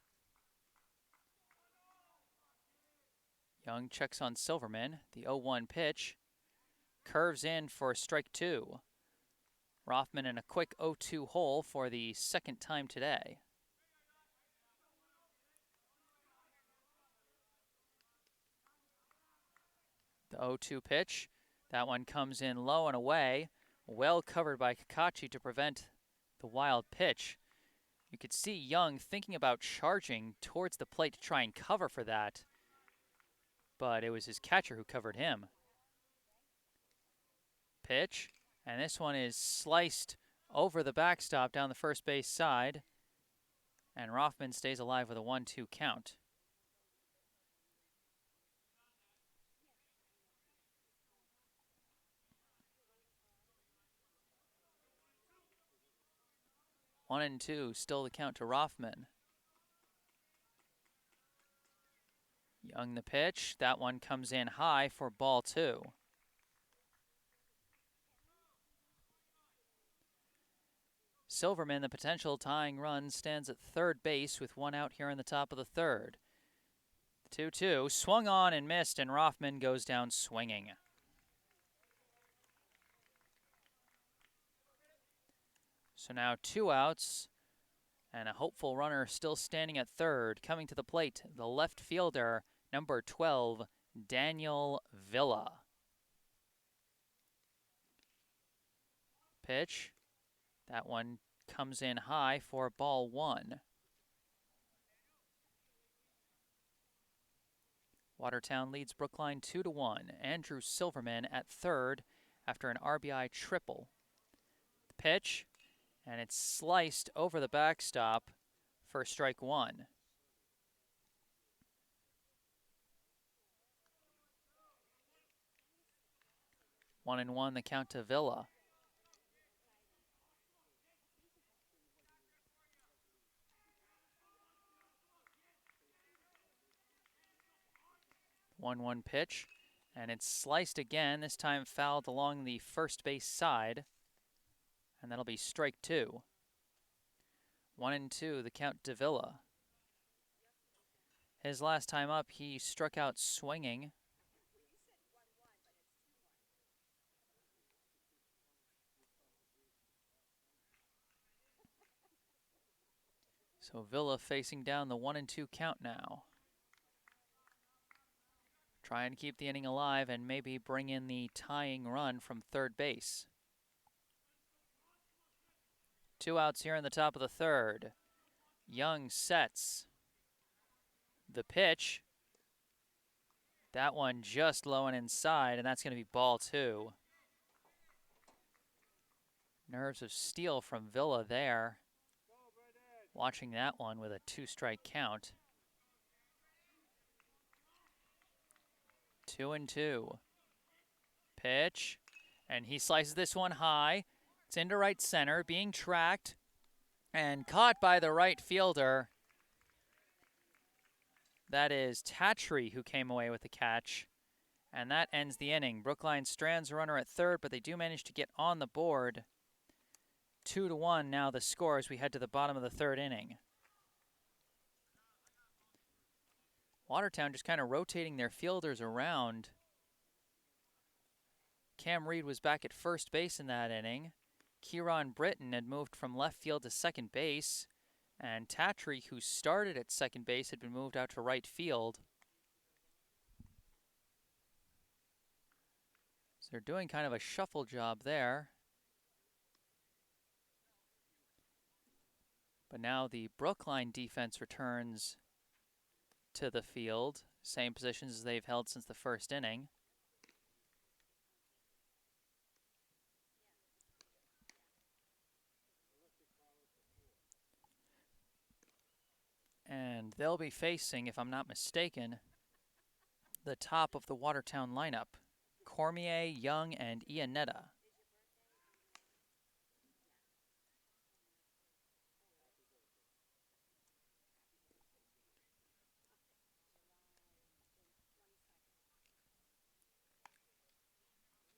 Young checks on Silverman. The 0-1 pitch. Curves in for strike 2. Rothman in a quick 0-2 hole for the second time today. The 0-2 pitch. That one comes in low and away. Well covered by Kakachi to prevent the wild pitch. You could see Young thinking about charging towards the plate to try and cover for that. But it was his catcher who covered him. Pitch. And this one is sliced over the backstop down the first base side. And Rothman stays alive with a 1-2 count. One and two, still the count to Rothman. Young the pitch. That one comes in high for ball 2. Silverman, the potential tying run, stands at third base with 1 out here in the top of the third. 2-2, swung on and missed, and Rothman goes down swinging. So now 2 outs, and a hopeful runner still standing at third. Coming to the plate, the left fielder, number 12, Daniel Villa. Pitch. That one comes in high for ball 1. Watertown leads Brookline 2-1. Andrew Silverman at third after an RBI triple. The pitch, and it's sliced over the backstop for strike 1. One and one the count to Villa. One pitch, and it's sliced again, this time fouled along the first base side, and that'll be strike 2. 1-2, the count to Villa. His last time up, he struck out swinging. So Villa facing down the 1-2 count now. Trying to keep the inning alive and maybe bring in the tying run from third base. 2 outs here in the top of the third. Young sets. The pitch. That one just low and inside, and that's going to be ball 2. Nerves of steel from Villa there. Watching that one with a 2-strike count. 2-2. Pitch. And he slices this one high. It's into right center, being tracked and caught by the right fielder. That is Tatry who came away with the catch. And that ends the inning. Brookline strands a runner at third, but they do manage to get on the board. 2-1 now the score as we head to the bottom of the third inning. Watertown just kind of rotating their fielders around. Cam Reed was back at first base in that inning. Kieran Britton had moved from left field to second base. And Tatry, who started at second base, had been moved out to right field. So they're doing kind of a shuffle job there. But now the Brookline defense returns to the field. Same positions as they've held since the first inning. And they'll be facing, if I'm not mistaken, the top of the Watertown lineup. Cormier, Young, and Iannetta.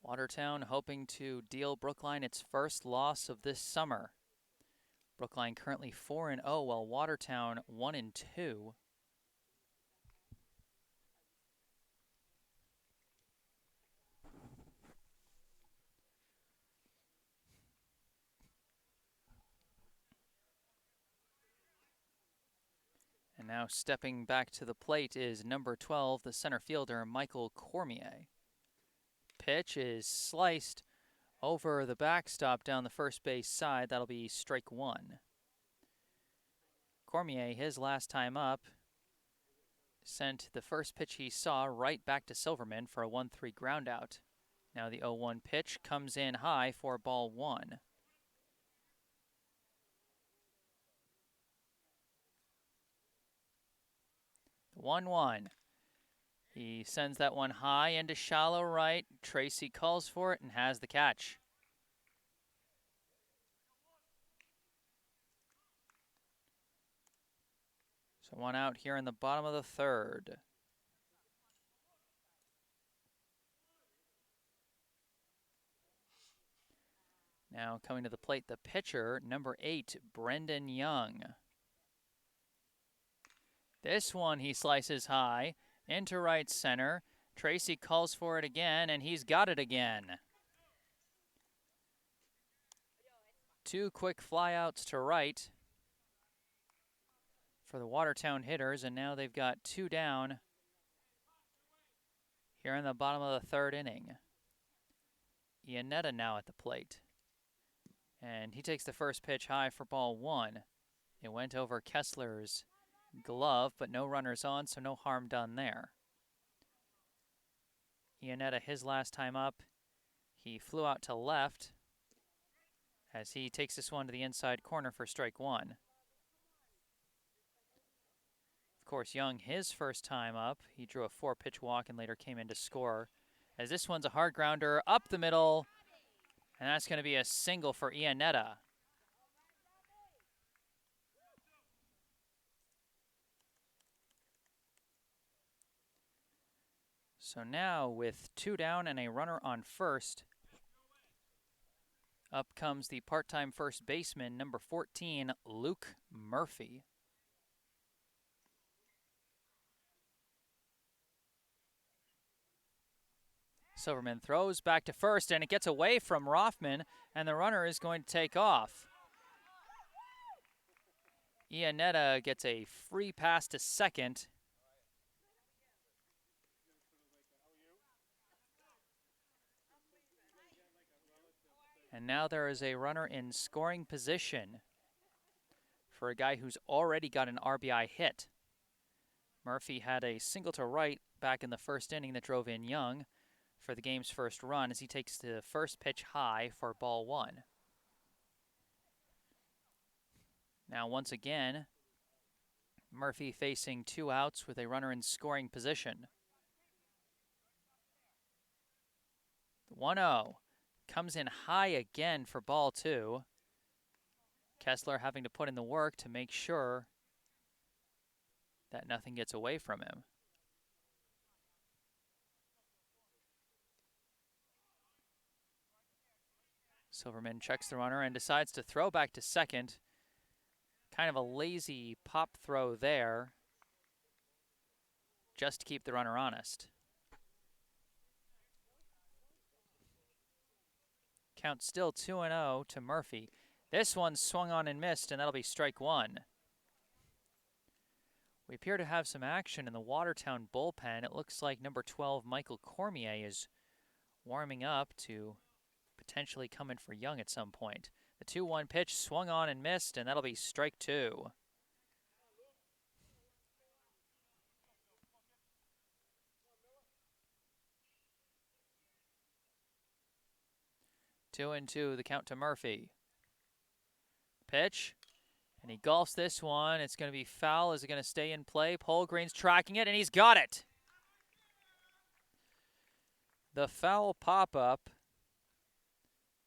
Watertown hoping to deal Brookline its first loss of this summer. Brookline currently 4-0, while Watertown 1-2. And now stepping back to the plate is number 12, the center fielder, Michael Cormier. Pitch is sliced over the backstop down the first base side. That'll be strike one. Cormier, his last time up, sent the first pitch he saw right back to Silverman for a 1-3 groundout. Now the 0-1 pitch comes in high for ball one. The 1-1. He sends that one high into shallow right. Tracy calls for it and has the catch. So one out here in the bottom of the third. Now coming to the plate, the pitcher, number 8, Brendan Young. This one he slices high into right center. Tracy calls for it again, and he's got it again. 2 quick flyouts to right for the Watertown hitters, and now they've got 2 down here in the bottom of the third inning. Iannetta now at the plate. And he takes the first pitch high for ball one. It went over Kessler's glove, but no runners on, so no harm done there. Iannetta, his last time up, he flew out to left as he takes this one to the inside corner for strike one. Of course, Young, his first time up, he drew a 4-pitch walk and later came in to score. As this one's a hard grounder up the middle, and that's going to be a single for Iannetta. So now with 2 down and a runner on first, up comes the part-time first baseman, number 14, Luke Murphy. Silverman throws back to first, and it gets away from Rothman, and the runner is going to take off. Iannetta gets a free pass to second. And now there is a runner in scoring position for a guy who's already got an RBI hit. Murphy had a single to right back in the first inning that drove in Young for the game's first run as he takes the first pitch high for ball one. Now once again, Murphy facing 2 outs with a runner in scoring position. The 1-0 comes in high again for ball two. Kessler having to put in the work to make sure that nothing gets away from him. Silverman checks the runner and decides to throw back to second. Kind of a lazy pop throw there, just to keep the runner honest. Count still 2-0 to Murphy. This one swung on and missed, and that'll be strike one. We appear to have some action in the Watertown bullpen. It looks like number 12, Michael Cormier, is warming up to potentially come in for Young at some point. The 2-1 pitch swung on and missed, and that'll be strike 2. Two and two, the count to Murphy. Pitch, and he golfs this one. It's going to be foul. Is it going to stay in play? Polgreen's tracking it, and he's got it. The foul pop-up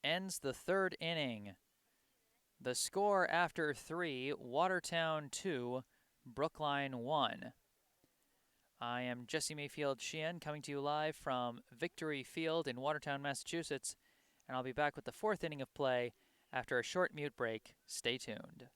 ends the third inning. The score after 3, Watertown 2, Brookline 1. I am Jesse Mayfield-Sheehan, coming to you live from Victory Field in Watertown, Massachusetts, and I'll be back with the 4th inning of play after a short mute break. Stay tuned.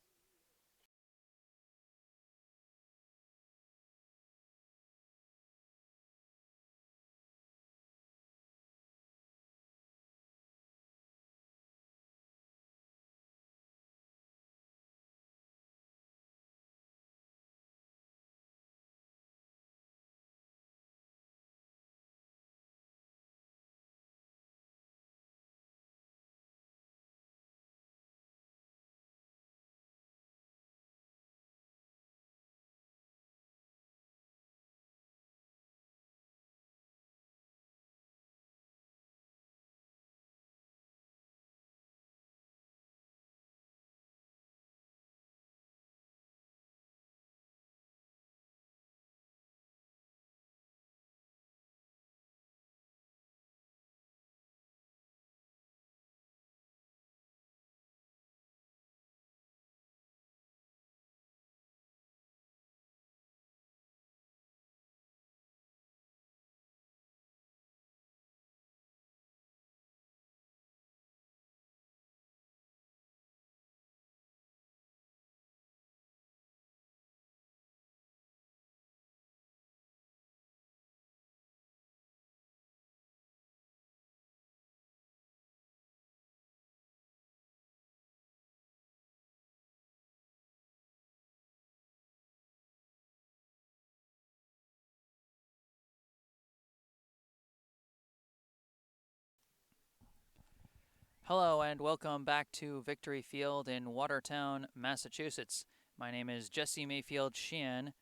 Hello and welcome back to Victory Field in Watertown, Massachusetts. My name is Jesse Mayfield-Sheehan,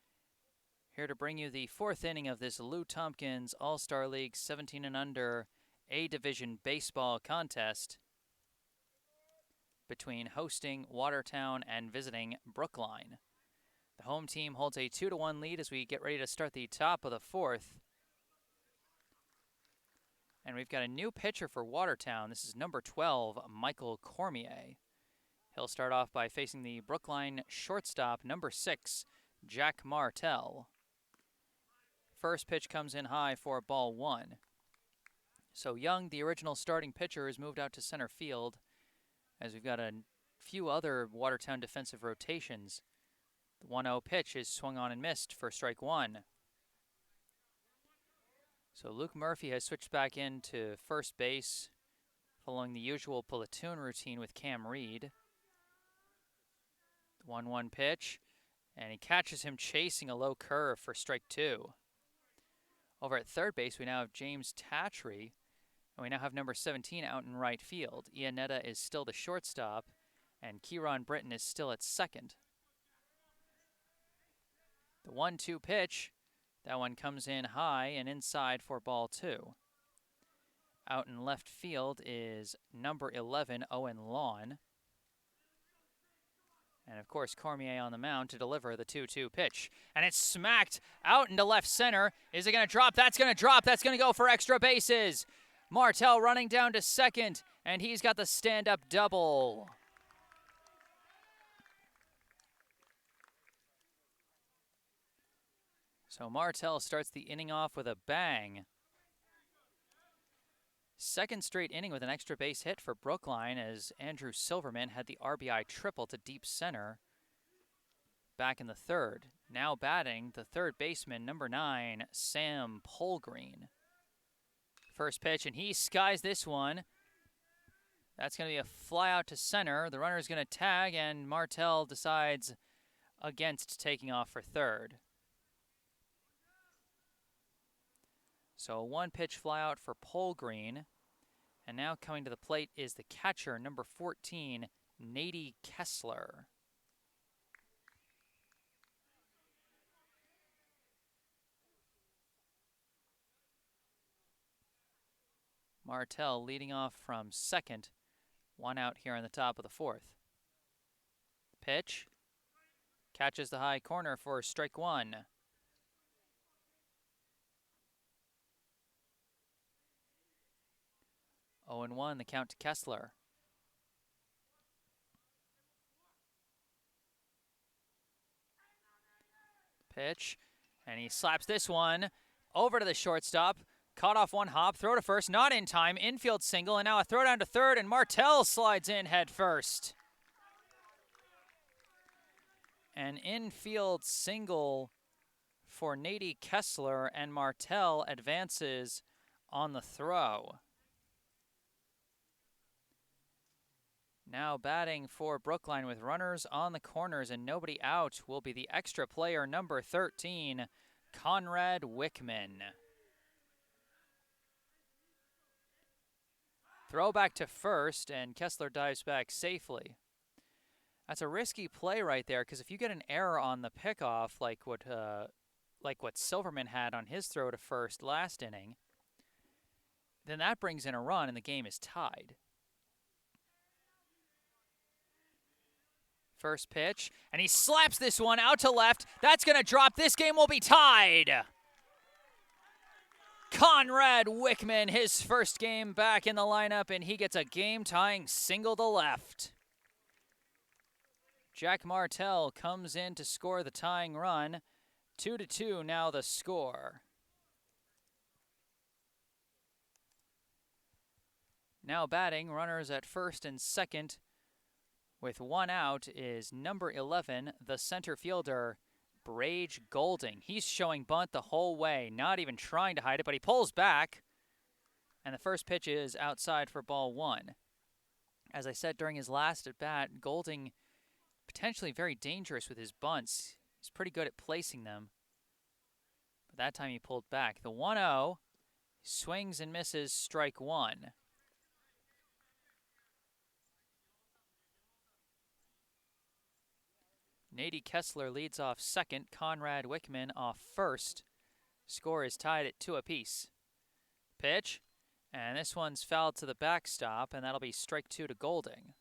here to bring you the 4th inning of this Lou Tompkins All-Star League 17 and under A-Division baseball contest between hosting Watertown and visiting Brookline. The home team holds a 2-1 lead as we get ready to start the top of the 4th. And we've got a new pitcher for Watertown. This is number 12, Michael Cormier. He'll start off by facing the Brookline shortstop, number 6, Jack Martell. First pitch comes in high for ball 1. So Young, the original starting pitcher, is moved out to center field, as we've got a few other Watertown defensive rotations. The 1-0 pitch is swung on and missed for strike 1. So Luke Murphy has switched back into first base, following the usual platoon routine with Cam Reed. 1-1 pitch, and he catches him chasing a low curve for strike 2. Over at third base, we now have James Tatry, and we now have number 17 out in right field. Iannetta is still the shortstop, and Kieron Britton is still at second. The 1-2 pitch, that one comes in high and inside for ball 2. Out in left field is number 11, Owen Lawn. And of course, Cormier on the mound to deliver the 2-2 pitch. And it's smacked out into left center. Is it going to drop? That's going to drop. That's going to go for extra bases. Martell running down to second, and he's got the stand-up double. So Martell starts the inning off with a bang. Second straight inning with an extra base hit for Brookline, as Andrew Silverman had the RBI triple to deep center back in the third. Now batting, the third baseman, number 9, Sam Polgreen. First pitch, and he skies this one. That's going to be a fly out to center. The runner is going to tag, and Martell decides against taking off for third. So a 1-pitch fly out for Polgreen. And now coming to the plate is the catcher, number 14, Nady Kessler. Martell leading off from second. 1 out here in the top of the 4th. Pitch. Catches the high corner for strike 1. 0-1, the count to Kessler. Pitch, and he slaps this one over to the shortstop. Caught off one hop, throw to first, not in time, infield single, and now a throw down to third, and Martell slides in head first. An infield single for Nady Kessler, and Martell advances on the throw. Now batting for Brookline with runners on the corners and nobody out will be the extra player, number 13, Conrad Wickman. Throw back to first, and Kessler dives back safely. That's a risky play right there, because if you get an error on the pickoff, like what Silverman had on his throw to first last inning, then that brings in a run and the game is tied. First pitch, and he slaps this one out to left. That's going to drop. This game will be tied. Conrad Wickman, his first game back in the lineup, and he gets a game-tying single to left. Jack Martell comes in to score the tying run. 2-2 now the score. Now batting, runners at first and second. With 1 out is number 11, the center fielder, Brage Golding. He's showing bunt the whole way, not even trying to hide it, but he pulls back. And the first pitch is outside for ball 1. As I said during his last at bat, Golding potentially very dangerous with his bunts. He's pretty good at placing them. But that time he pulled back. The 1-0, swings and misses, strike 1. Nady Kessler leads off second, Conrad Wickman off first. Score is tied at 2 apiece. Pitch, and this one's fouled to the backstop, and that'll be strike 2 to Golding.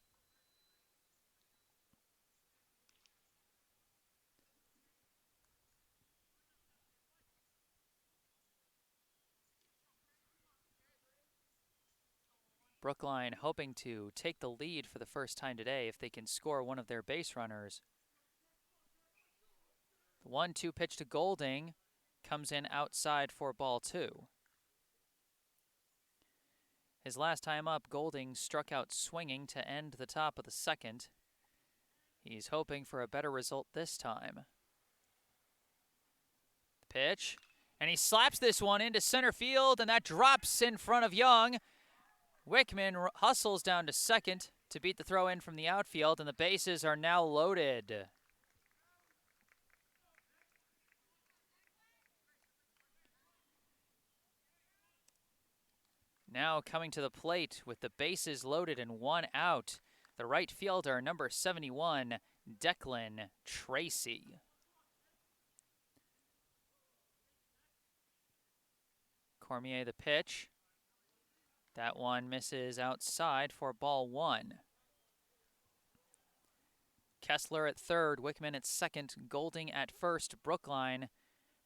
Brookline hoping to take the lead for the first time today if they can score one of their base runners. The 1-2 pitch to Golding comes in outside for ball 2. His last time up, Golding struck out swinging to end the top of the second. He's hoping for a better result this time. Pitch, and he slaps this one into center field, and that drops in front of Young. Wickman hustles down to second to beat the throw in from the outfield, and the bases are now loaded. Now coming to the plate with the bases loaded and 1 out, the right fielder, number 71, Declan Tracy. Cormier the pitch. That one misses outside for ball 1. Kessler at third, Wickman at second, Golding at first. Brookline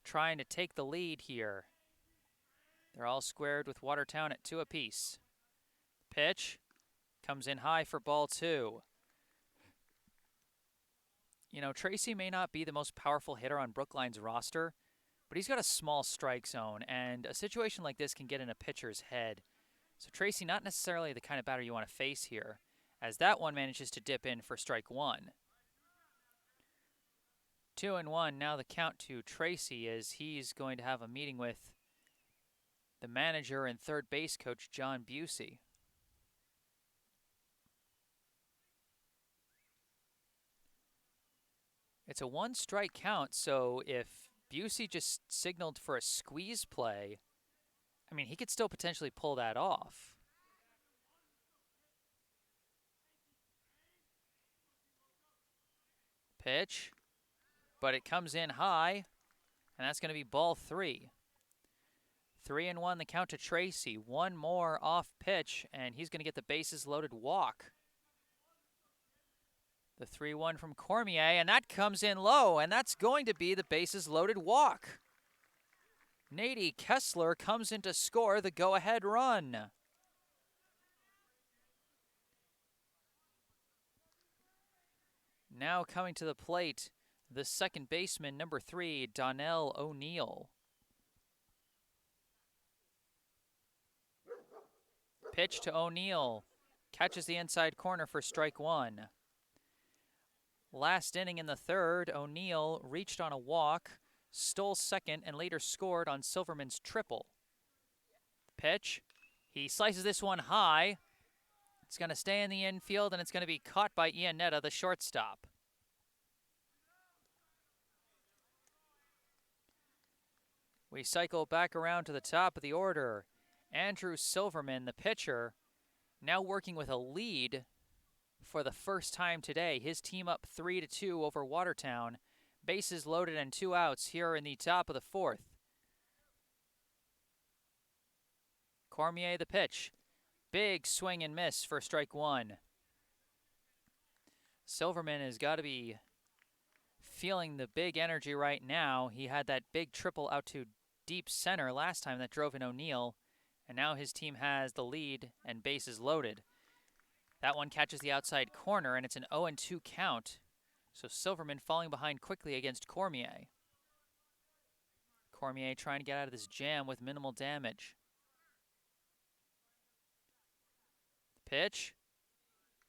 trying to take the lead here. They're all squared with Watertown at 2 apiece. Pitch comes in high for ball 2. You know, Tracy may not be the most powerful hitter on Brookline's roster, but he's got a small strike zone, and a situation like this can get in a pitcher's head. So Tracy, not necessarily the kind of batter you want to face here, as that one manages to dip in for strike 1. 2-1, now the count to Tracy as he's going to have a meeting with the manager and third base coach, John Busey. It's a 1-strike count, so if Busey just signaled for a squeeze play, I mean, he could still potentially pull that off. Pitch, but it comes in high, and that's going to be ball 3. 3-1 the count to Tracy. One more off pitch, and he's going to get the bases loaded walk. The 3-1 from Cormier, and that comes in low, and that's going to be the bases loaded walk. Nady Kessler comes in to score the go-ahead run. Now coming to the plate, the second baseman, number 3, Donnell O'Neill. Pitch to O'Neill. Catches the inside corner for strike 1. Last inning in the third, O'Neill reached on a walk, stole second, and later scored on Silverman's triple. Pitch. He slices this one high. It's going to stay in the infield, and it's going to be caught by Iannetta, the shortstop. We cycle back around to the top of the order. Andrew Silverman, the pitcher, now working with a lead for the first time today. His team up 3-2 over Watertown. Bases loaded and 2 outs here in the top of the 4th. Cormier, the pitch. Big swing and miss for strike 1. Silverman has got to be feeling the big energy right now. He had that big triple out to deep center last time that drove in O'Neill, and now his team has the lead and bases loaded. That one catches the outside corner, and it's an 0-2 count. So Silverman falling behind quickly against Cormier. Cormier trying to get out of this jam with minimal damage. Pitch.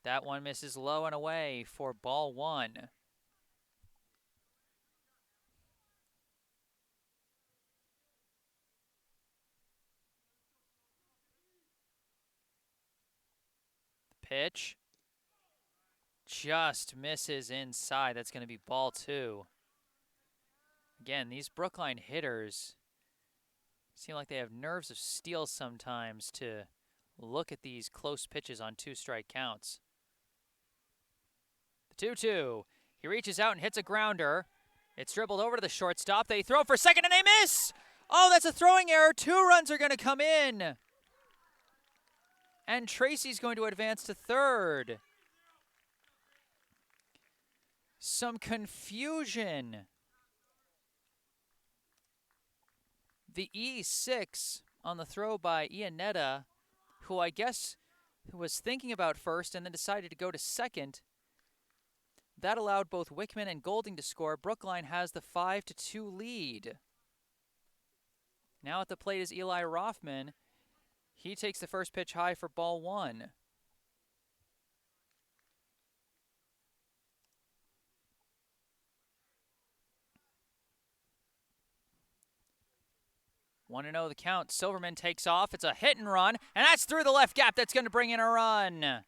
That one misses low and away for ball 1. Pitch. Just misses inside. That's going to be ball 2. Again, these Brookline hitters seem like they have nerves of steel sometimes to look at these close pitches on 2-strike counts. The 2-2. He reaches out and hits a grounder. It's dribbled over to the shortstop. They throw for second and they miss! Oh, that's a throwing error. 2 runs are going to come in. And Tracy's going to advance to third. Some confusion. The E6 on the throw by Iannetta, who I guess was thinking about first and then decided to go to second. That allowed both Wickman and Golding to score. Brookline has the 5-2 lead. Now at the plate is Eli Rothman. He takes the first pitch high for ball 1. One to know the count. Silverman takes off. It's a hit and run, and that's through the left gap. That's going to bring in a run.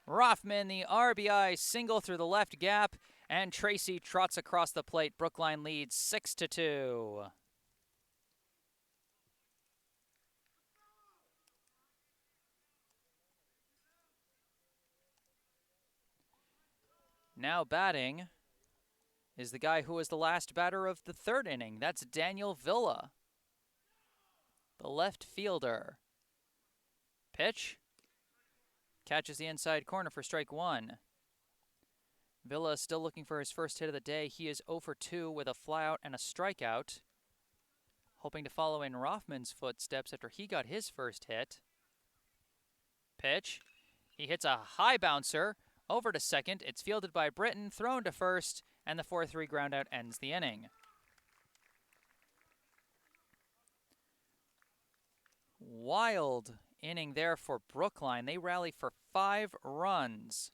Rothman, the RBI single through the left gap, and Tracy trots across the plate. Brookline leads 6-2. Now batting is the guy who was the last batter of the third inning. That's Daniel Villa, the left fielder. Pitch. Catches the inside corner for strike 1. Villa still looking for his first hit of the day. He is 0 for 2 with a flyout and a strikeout. Hoping to follow in Rothman's footsteps after he got his first hit. Pitch. He hits a high bouncer over to second. It's fielded by Britton, thrown to first, and the 4-3 groundout ends the inning. Wild inning there for Brookline. They rally for 5 runs.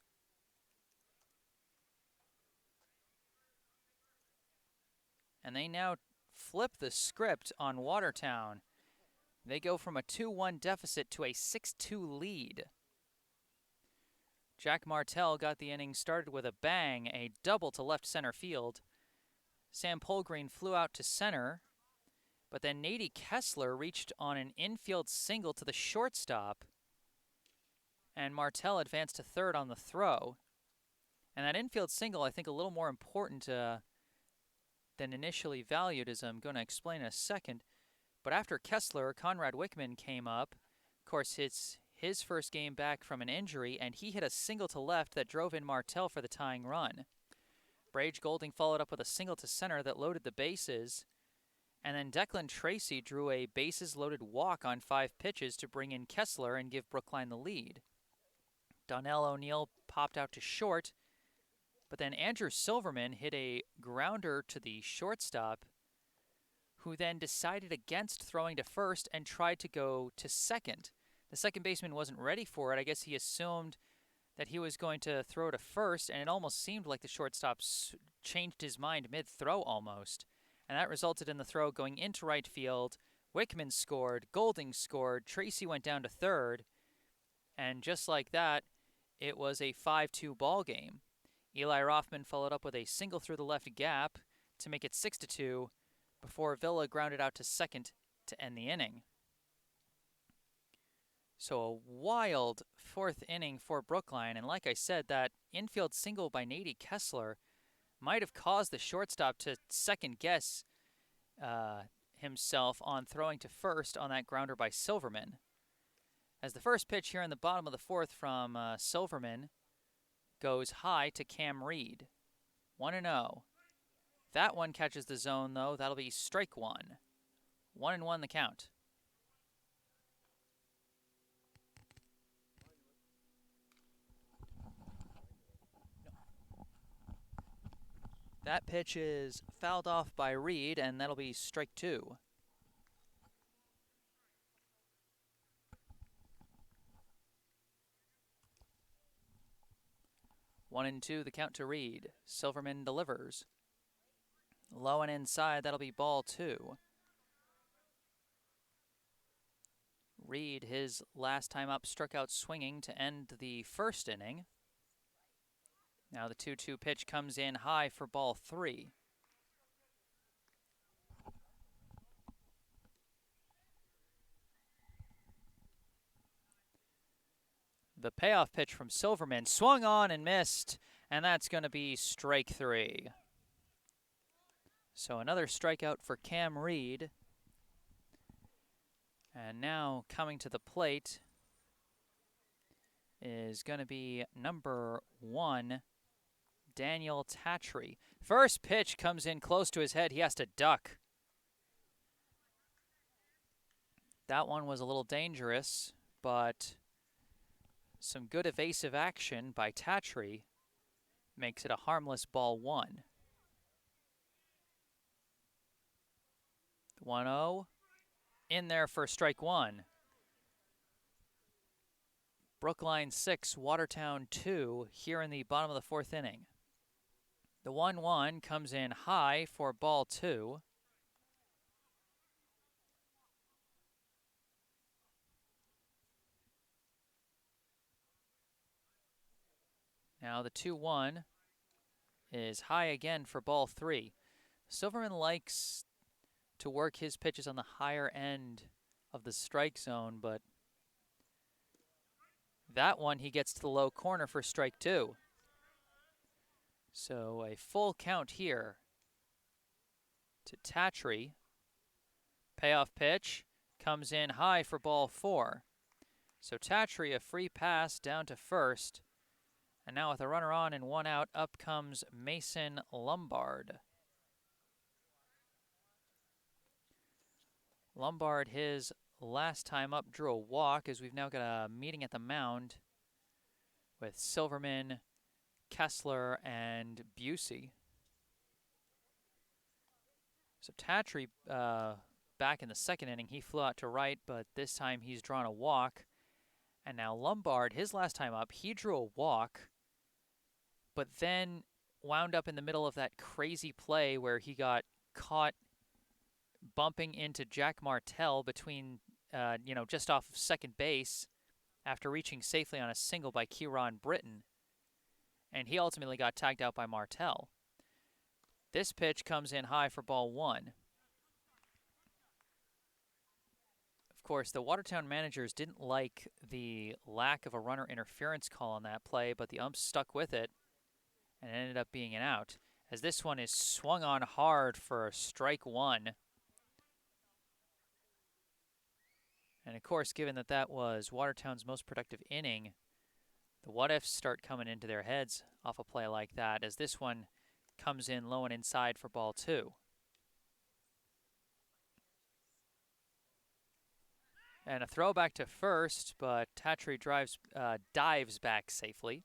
And they now flip the script on Watertown. They go from a 2-1 deficit to a 6-2 lead. Jack Martell got the inning started with a bang, a double to left center field. Sam Polgreen flew out to center, but then Nady Kessler reached on an infield single to the shortstop, and Martell advanced to third on the throw. And that infield single, I think, a little more important than initially valued, as I'm going to explain in a second. But after Kessler, Conrad Wickman came up. Of course, it's his first game back from an injury, and he hit a single to left that drove in Martell for the tying run. Brage Golding followed up with a single to center that loaded the bases. And then Declan Tracy drew a bases-loaded walk on 5 pitches to bring in Kessler and give Brookline the lead. Donnell O'Neill popped out to short, but then Andrew Silverman hit a grounder to the shortstop, who then decided against throwing to first and tried to go to second. The second baseman wasn't ready for it. I guess he assumed that he was going to throw to first, and it almost seemed like the shortstop changed his mind mid-throw almost. And that resulted in the throw going into right field. Wickman scored, Golding scored, Tracy went down to third, and just like that, it was a 5-2 ball game. Eli Rothman followed up with a single through the left gap to make it 6-2 before Villa grounded out to second to end the inning. So a wild 4th inning for Brookline, and like I said, that infield single by Nady Kessler might have caused the shortstop to second-guess himself on throwing to first on that grounder by Silverman. As the first pitch here in the bottom of the 4th from Silverman goes high to Cam Reed. 1-0. That one catches the zone, though. That'll be strike 1. 1-1 the count. That pitch is fouled off by Reed, and that'll be strike 2. One and two, the count to Reed. Silverman delivers. Low and inside, that'll be ball 2. Reed, his last time up, struck out swinging to end the 1st inning. Now the 2-2 pitch comes in high for ball 3. The payoff pitch from Silverman swung on and missed, and that's going to be strike 3. So another strikeout for Cam Reed. And now coming to the plate is going to be number 1, Daniel Tatry. First pitch comes in close to his head. He has to duck. That one was a little dangerous, but some good evasive action by Tatry makes it a harmless ball 1. 1-0 in there for strike 1. Brookline 6, Watertown 2 here in the bottom of the 4th inning. The 1-1 comes in high for ball 2. Now the 2-1 is high again for ball 3. Silverman likes to work his pitches on the higher end of the strike zone, but that one he gets to the low corner for strike 2. So a full count here to Tatry. Payoff pitch comes in high for ball 4. So Tatry, a free pass down to first. And now with a runner on and 1 out, up comes Mason Lombard. Lombard, his last time up, drew a walk, as we've now got a meeting at the mound with Silverman, Kessler, and Busey. So Tatry, back in the 2nd inning, he flew out to right, but this time he's drawn a walk. And now Lombard, his last time up, he drew a walk, but then wound up in the middle of that crazy play where he got caught bumping into Jack Martell between, just off of second base after reaching safely on a single by Kieran Britton. And he ultimately got tagged out by Martell. This pitch comes in high for ball 1. Of course, the Watertown managers didn't like the lack of a runner interference call on that play, but the umps stuck with it. and it ended up being an out, as this one is swung on hard for strike one. And of course, given that that was Watertown's most productive inning, the what-ifs start coming into their heads off a play like that, as this one comes in low and inside for ball two. And a throw back to first, but Tatry dives back safely.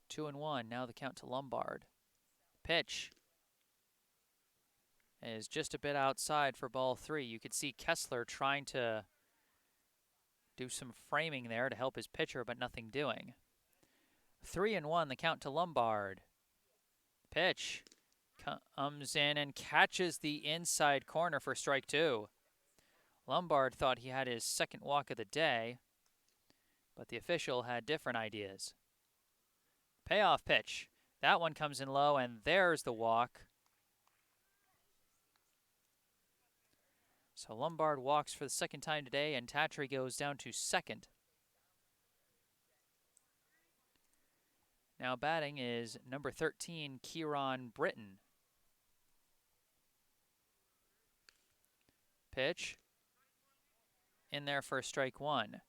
2-1, now the count to Lombard. Pitch is just a bit outside for ball three. You could see Kessler trying to do some framing there to help his pitcher, but nothing doing. 3-1, the count to Lombard. Pitch comes in and catches the inside corner for strike two. Lombard thought he had his second walk of the day, but the official had different ideas. Payoff pitch. That one comes in low, and there's the walk. So Lombard walks for the second time today, and Tatry goes down to second. Now batting is number 13, Kieran Britton. Pitch. In there for strike one.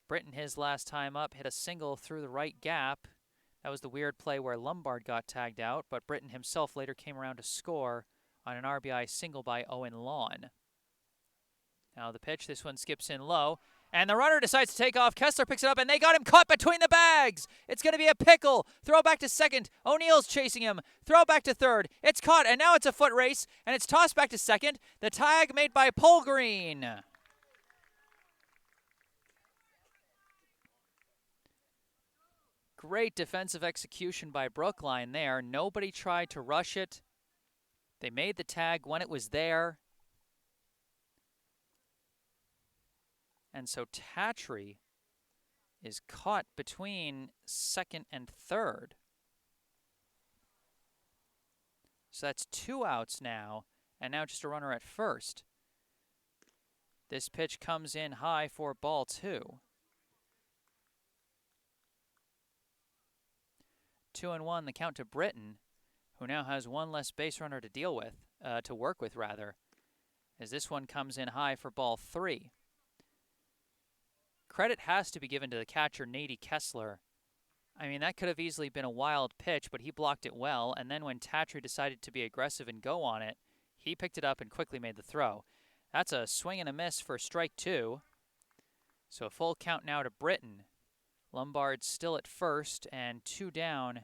Britton, his last time up, hit a single through the right gap. That was the weird play where Lombard got tagged out, but Britton himself later came around to score on an RBI single by Owen Lawn. Now the pitch, this one skips in low, and the runner decides to take off. Kessler picks it up, and they got him caught between the bags. It's going to be a pickle. Throw back to second. O'Neill's chasing him. Throw back to third. It's caught, and now it's a foot race, and it's tossed back to second. The tag made by Polgreen. Great defensive execution by Brookline there. Nobody tried to rush it. They made the tag when it was there. And so Tatry is caught between second and third. So that's 2 outs now, and now just a runner at first. This pitch comes in high for ball two. 2-1, the count to Britton, who now has one less base runner to work with, as this one comes in high for ball three. Credit has to be given to the catcher, Nady Kessler. I mean, that could have easily been a wild pitch, but he blocked it well, and then when Tatry decided to be aggressive and go on it, he picked it up and quickly made the throw. That's a swing and a miss for strike two. So a full count now to Britton. Lombard's still at first, and 2 down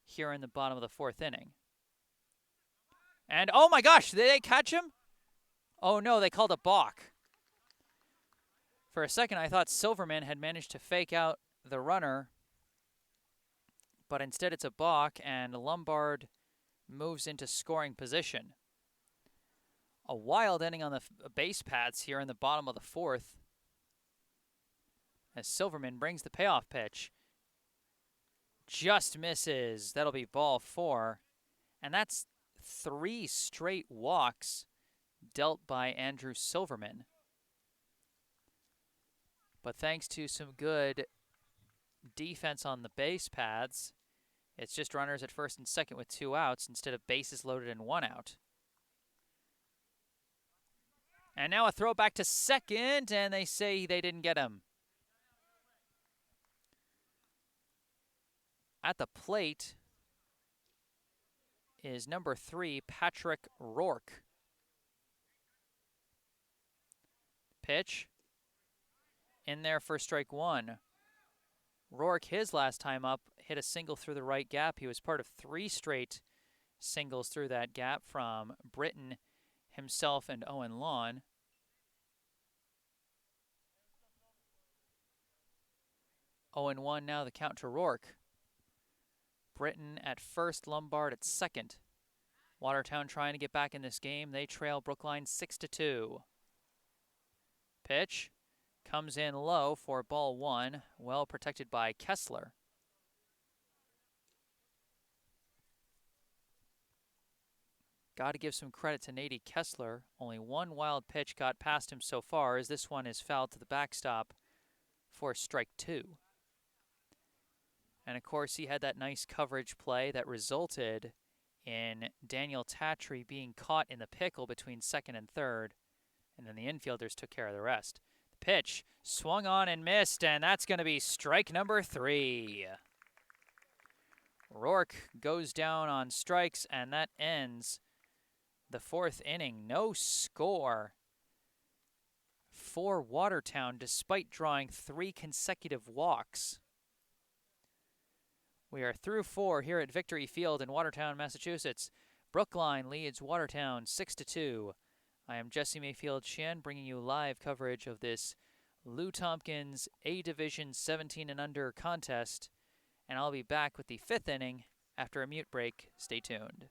here in the bottom of the fourth inning. And, oh my gosh, did they catch him? Oh no, they called a balk. For a second, I thought Silverman had managed to fake out the runner, but instead it's a balk, and Lombard moves into scoring position. A wild inning on the base paths here in the bottom of the fourth, as Silverman brings the payoff pitch. Just misses. That'll be ball four. And that's 3 straight walks dealt by Andrew Silverman. But thanks to some good defense on the base paths, it's just runners at first and second with 2 outs instead of bases loaded and 1 out. And now a throw back to second, and they say they didn't get him. At the plate is number 3, Patrick Rourke. Pitch. In there for strike one. Rourke, his last time up, hit a single through the right gap. He was part of 3 straight singles through that gap from Britton, himself, and Owen Lawn. Owen 1 now, the count to Rourke. Britton at first, Lombard at second. Watertown trying to get back in this game. They trail Brookline 6-2. Pitch comes in low for ball one, well protected by Kessler. Got to give some credit to Nady Kessler. Only 1 wild pitch got past him so far, as this one is fouled to the backstop for strike 2. And of course, he had that nice coverage play that resulted in Daniel Tatry being caught in the pickle between second and third, and then the infielders took care of the rest. The pitch swung on and missed, and that's going to be strike number 3. Rourke goes down on strikes, and that ends the 4th inning. No score for Watertown, despite drawing 3 consecutive walks. We are through 4 here at Victory Field in Watertown, Massachusetts. Brookline leads Watertown 6-2. I am Jesse Mayfield-Sheehan, bringing you live coverage of this Lou Tompkins A Division 17 and under contest, and I'll be back with the 5th inning after a mute break. Stay tuned.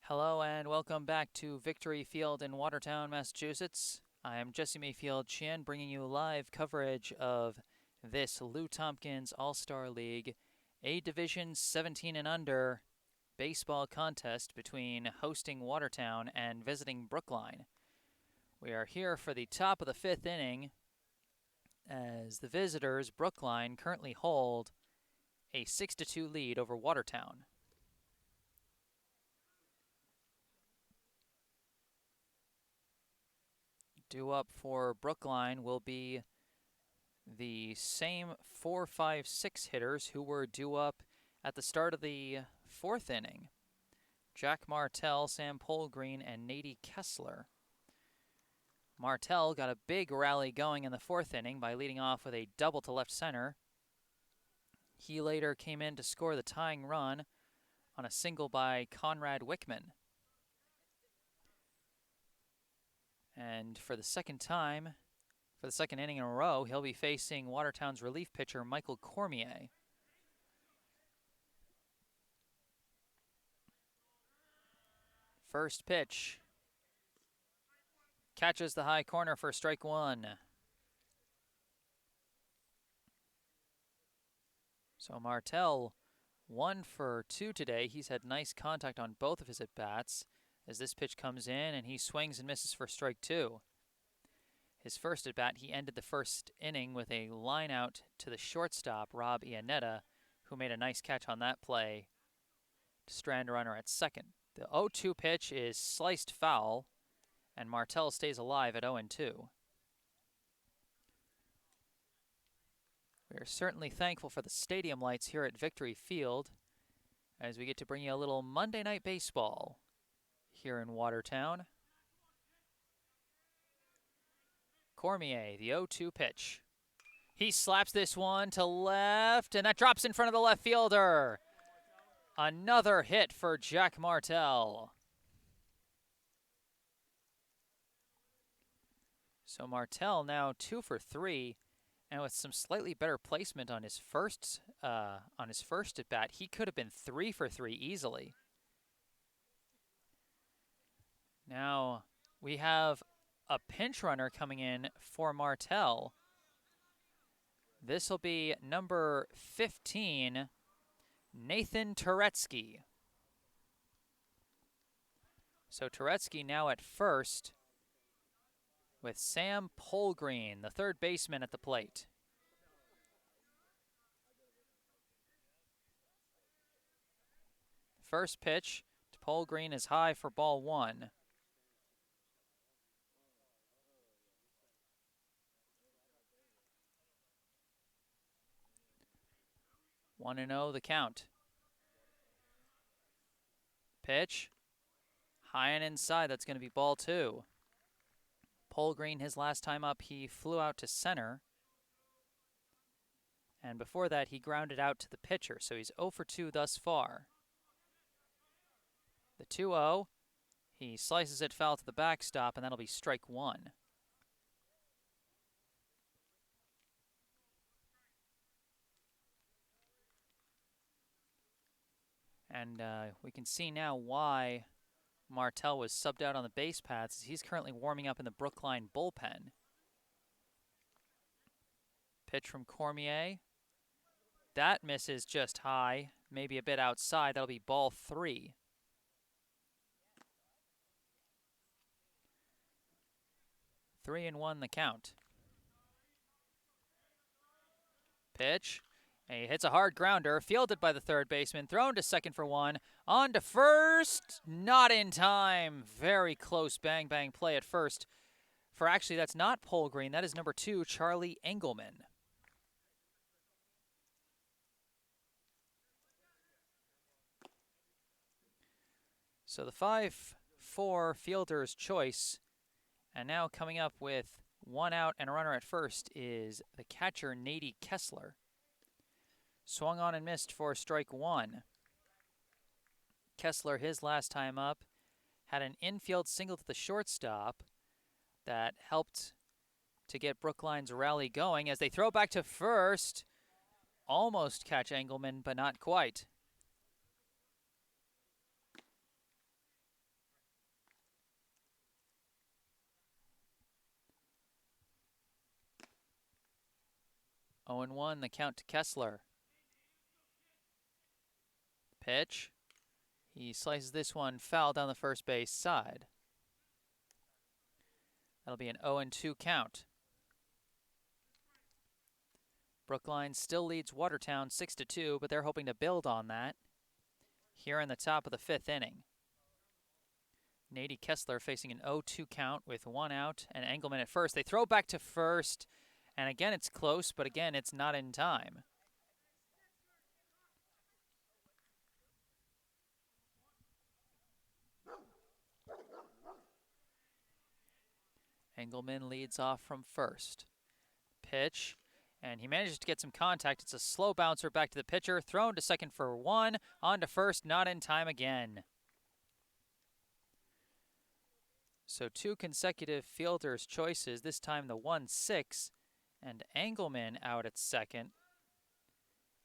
Hello and welcome back to Victory Field in Watertown, Massachusetts. I am Jesse Mayfield-Sheehan, bringing you live coverage of this Lou Tompkins All-Star League A Division 17 and under baseball contest between hosting Watertown and visiting Brookline. We are here for the top of the 5th inning as the visitors, Brookline, currently hold a 6-2 lead over Watertown. Due up for Brookline will be the same 4, 5, 6 hitters who were due up at the start of the 4th inning. Jack Martell, Sam Polgreen, and Nady Kessler. Martell got a big rally going in the 4th inning by leading off with a double to left center. He later came in to score the tying run on a single by Conrad Wickman. And for the second inning in a row, he'll be facing Watertown's relief pitcher, Michael Cormier. First pitch. Catches the high corner for strike 1. So Martell 1 for 2 today. He's had nice contact on both of his at-bats as this pitch comes in and he swings and misses for strike 2. His first at-bat, he ended the 1st inning with a line out to the shortstop, Rob Iannetta, who made a nice catch on that play to strand a runner at second. The 0-2 pitch is sliced foul, and Martell stays alive at 0-2. We are certainly thankful for the stadium lights here at Victory Field as we get to bring you a little Monday Night Baseball here in Watertown. Cormier, the 0-2 pitch. He slaps this one to left, and that drops in front of the left fielder. Another hit for Jack Martell. So Martell now 2 for 3, and with some slightly better placement on his first at bat, he could have been 3 for 3 easily. Now we have a pinch runner coming in for Martell. This will be number 15, Nathan Turetsky. So Turetsky now at first with Sam Polgreen, the third baseman, at the plate. First pitch to Polgreen is high for ball one. 1-0 the count. Pitch. High and inside. That's going to be ball two. Polgreen, his last time up, he flew out to center. And before that, he grounded out to the pitcher. So he's 0 for 2 thus far. The 2-0. He slices it foul to the backstop, and that'll be strike one. And we can see now why Martel was subbed out on the base paths. He's currently warming up in the Brookline bullpen. Pitch from Cormier. That misses just high, maybe a bit outside. That'll be ball three. Three and one the count. Pitch. And he hits a hard grounder, fielded by the third baseman, thrown to second for one, on to first, not in time. Very close bang-bang play at first. For actually, that's not Polgreen, that is number 2, Charlie Engelman. So the 5-4 fielder's choice, and now coming up with one out and a runner at first is the catcher, Nady Kessler. Swung on and missed for strike one. Kessler, his last time up, had an infield single to the shortstop that helped to get Brookline's rally going as they throw back to first. Almost catch Engelman, but not quite. Oh and 1 the count to Kessler. Pitch. He slices this one foul down the first base side. That'll be an 0-2 count. Brookline still leads Watertown 6-2, but they're hoping to build on that here in the top of the 5th inning. Nady Kessler facing an 0-2 count with one out and Engelman at first. They throw back to first, and again it's close, but again it's not in time. Engelman leads off from first. Pitch, and he manages to get some contact. It's a slow bouncer back to the pitcher, thrown to second for one, on to first, not in time again. So 2 consecutive fielders' choices, this time the 1-6, and Engelman out at second.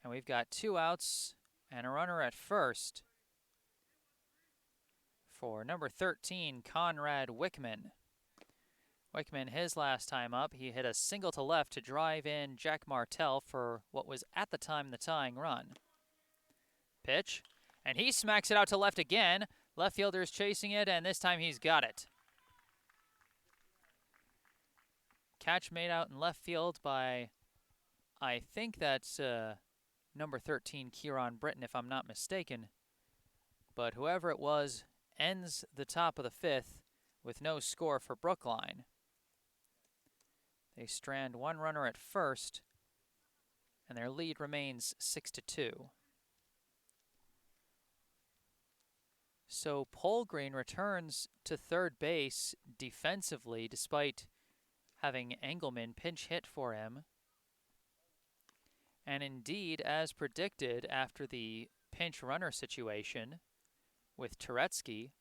And we've got 2 outs and a runner at first for number 13, Conrad Wickman. Wickman, his last time up, he hit a single to left to drive in Jack Martel for what was at the time the tying run. Pitch, and he smacks it out to left again. Left fielder's chasing it, and this time he's got it. Catch made out in left field by, I think that's number 13, Kieran Britton, if I'm not mistaken. But whoever it was ends the top of the 5th with no score for Brookline. They strand one runner at first, and their lead remains 6-2. So Polgreen returns to third base defensively despite having Engelman pinch hit for him. And indeed, as predicted after the pinch runner situation with Turetsky,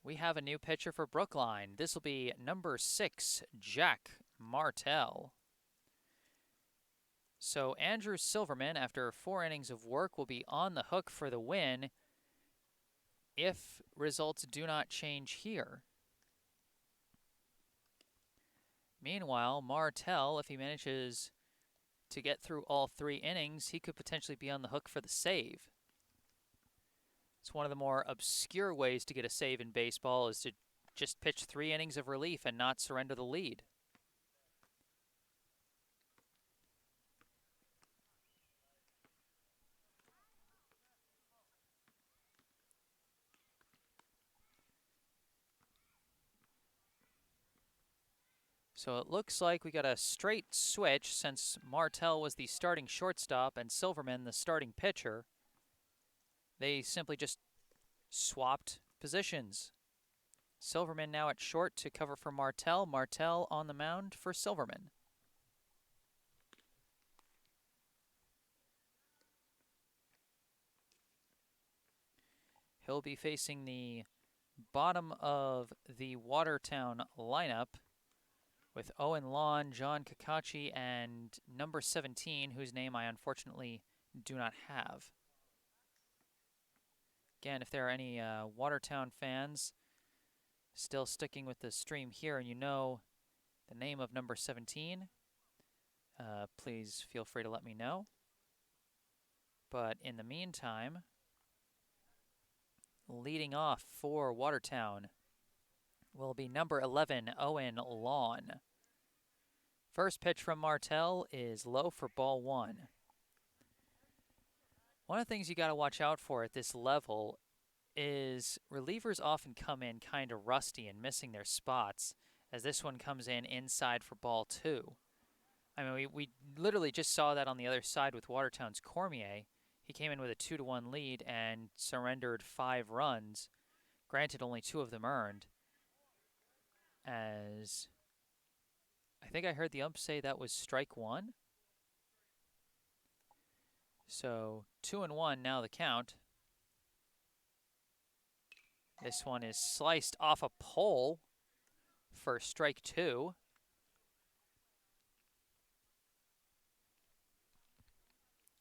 we have a new pitcher for Brookline. This will be number 6, Jack Martel. So Andrew Silverman, after 4 innings of work, will be on the hook for the win if results do not change here. Meanwhile, Martel, if he manages to get through all 3 innings, he could potentially be on the hook for the save. It's one of the more obscure ways to get a save in baseball is to just pitch 3 innings of relief and not surrender the lead. So it looks like we got a straight switch since Martell was the starting shortstop and Silverman the starting pitcher. They simply just swapped positions. Silverman now at short to cover for Martell. Martell on the mound for Silverman. He'll be facing the bottom of the Watertown lineup with Owen Lawn, John Kakachi, and number 17, whose name I unfortunately do not have. Again, if there are any Watertown fans still sticking with the stream here and you know the name of number 17, please feel free to let me know. But in the meantime, leading off for Watertown will be number 11, Owen Lawn. First pitch from Martell is low for ball 1. One of the things you got to watch out for at this level is relievers often come in kind of rusty and missing their spots, as this one comes in inside for ball 2. I mean, we literally just saw that on the other side with Watertown's Cormier. He came in with a 2-1 lead and surrendered 5 runs. Granted, only 2 of them earned. As I think I heard the ump say that was strike 1. So 2-1 now the count. This one is sliced off a pole for strike 2.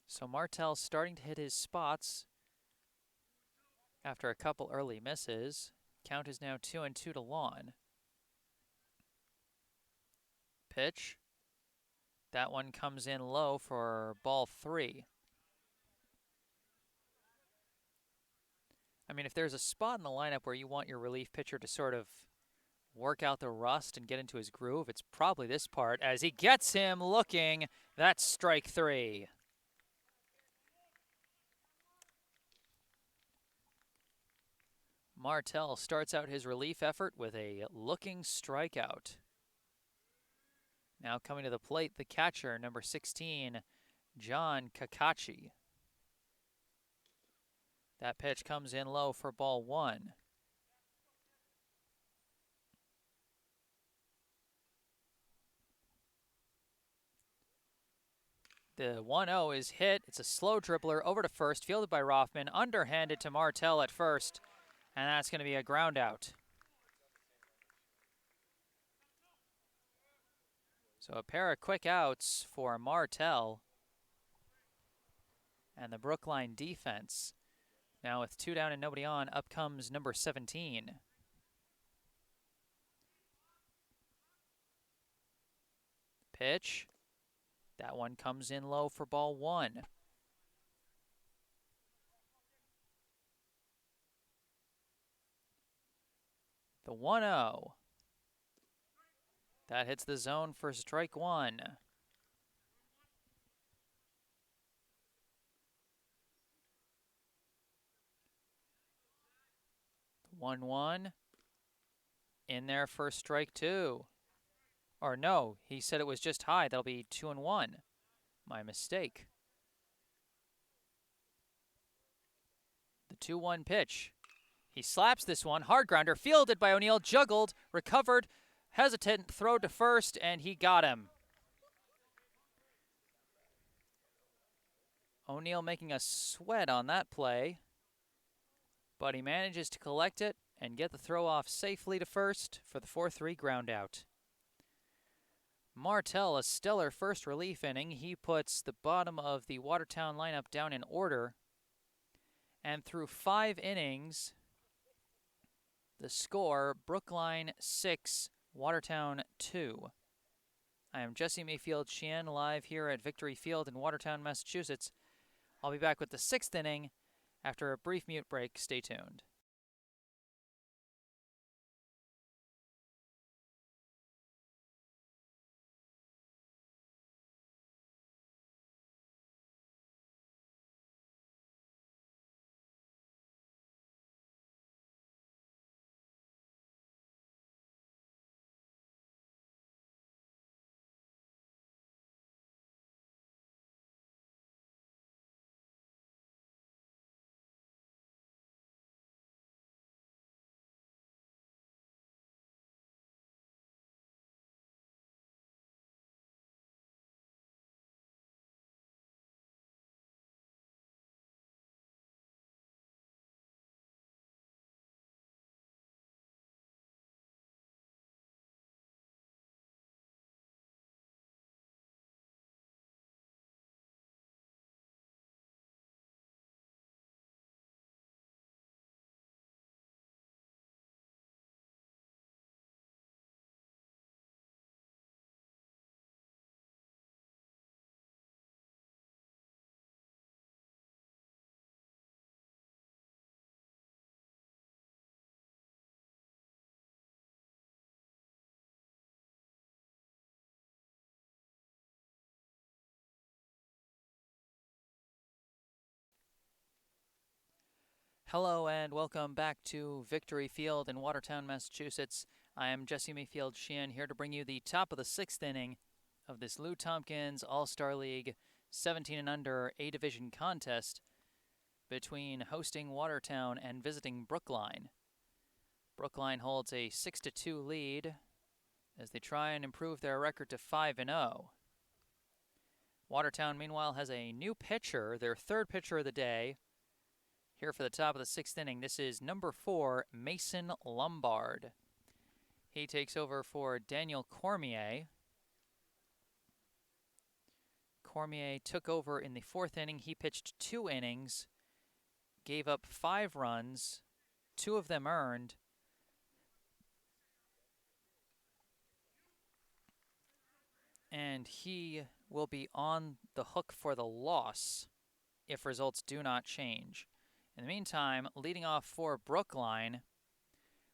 So Martell starting to hit his spots after a couple early misses. Count is now 2-2 to Lawn. Pitch. That one comes in low for ball 3. I mean, if there's a spot in the lineup where you want your relief pitcher to sort of work out the rust and get into his groove, it's probably this part as he gets him looking. That's strike 3. Martell starts out his relief effort with a looking strikeout. Now coming to the plate, the catcher, number 16, John Kakachi. That pitch comes in low for ball 1. The 1-0 is hit. It's a slow dribbler over to first, fielded by Rothman, underhanded to Martell at first, and that's going to be a ground out. So a pair of quick outs for Martell and the Brookline defense. Now with 2 down and nobody on, up comes number 17. Pitch. That one comes in low for ball 1. The 1-0. That hits the zone for strike 1. 1-1. In there for strike 2. Or no, he said it was just high. That'll be 2-1. My mistake. The 2-1 pitch. He slaps this one. Hard grounder. Fielded by O'Neill. Juggled. Recovered. Hesitant. Throw to first. And he got him. O'Neill making a sweat on that play. But he manages to collect it and get the throw off safely to first for the 4-3 ground out. Martell, a stellar first relief inning. He puts the bottom of the Watertown lineup down in order. And through 5 innings, the score, Brookline 6, Watertown 2. I am Jesse Mayfield-Sheehan, live here at Victory Field in Watertown, Massachusetts. I'll be back with the 6th inning After a brief mute break, stay tuned. Hello and welcome back to Victory Field in Watertown, Massachusetts. I am Jesse Mayfield-Sheehan here to bring you the top of the 6th inning of this Lou Tompkins All-Star League 17 and under A-Division contest between hosting Watertown and visiting Brookline. Brookline holds a 6-2 lead as they try and improve their record to 5-0. Watertown, meanwhile, has a new pitcher, their third pitcher of the day. Here for the top of the 6th inning, this is number 4, Mason Lombard. He takes over for Daniel Cormier. Cormier took over in the 4th inning. He pitched 2 innings, gave up 5 runs, 2 of them earned. And he will be on the hook for the loss if results do not change. In the meantime, leading off for Brookline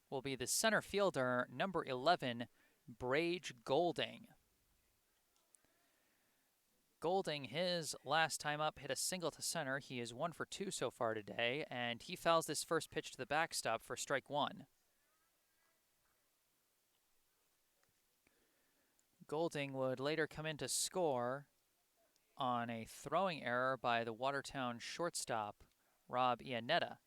will be the center fielder, number 11, Brage Golding. Golding, his last time up, hit a single to center. He is 1 for 2 so far today, and he fouls this first pitch to the backstop for strike 1. Golding would later come in to score on a throwing error by the Watertown shortstop, Rob Iannetta.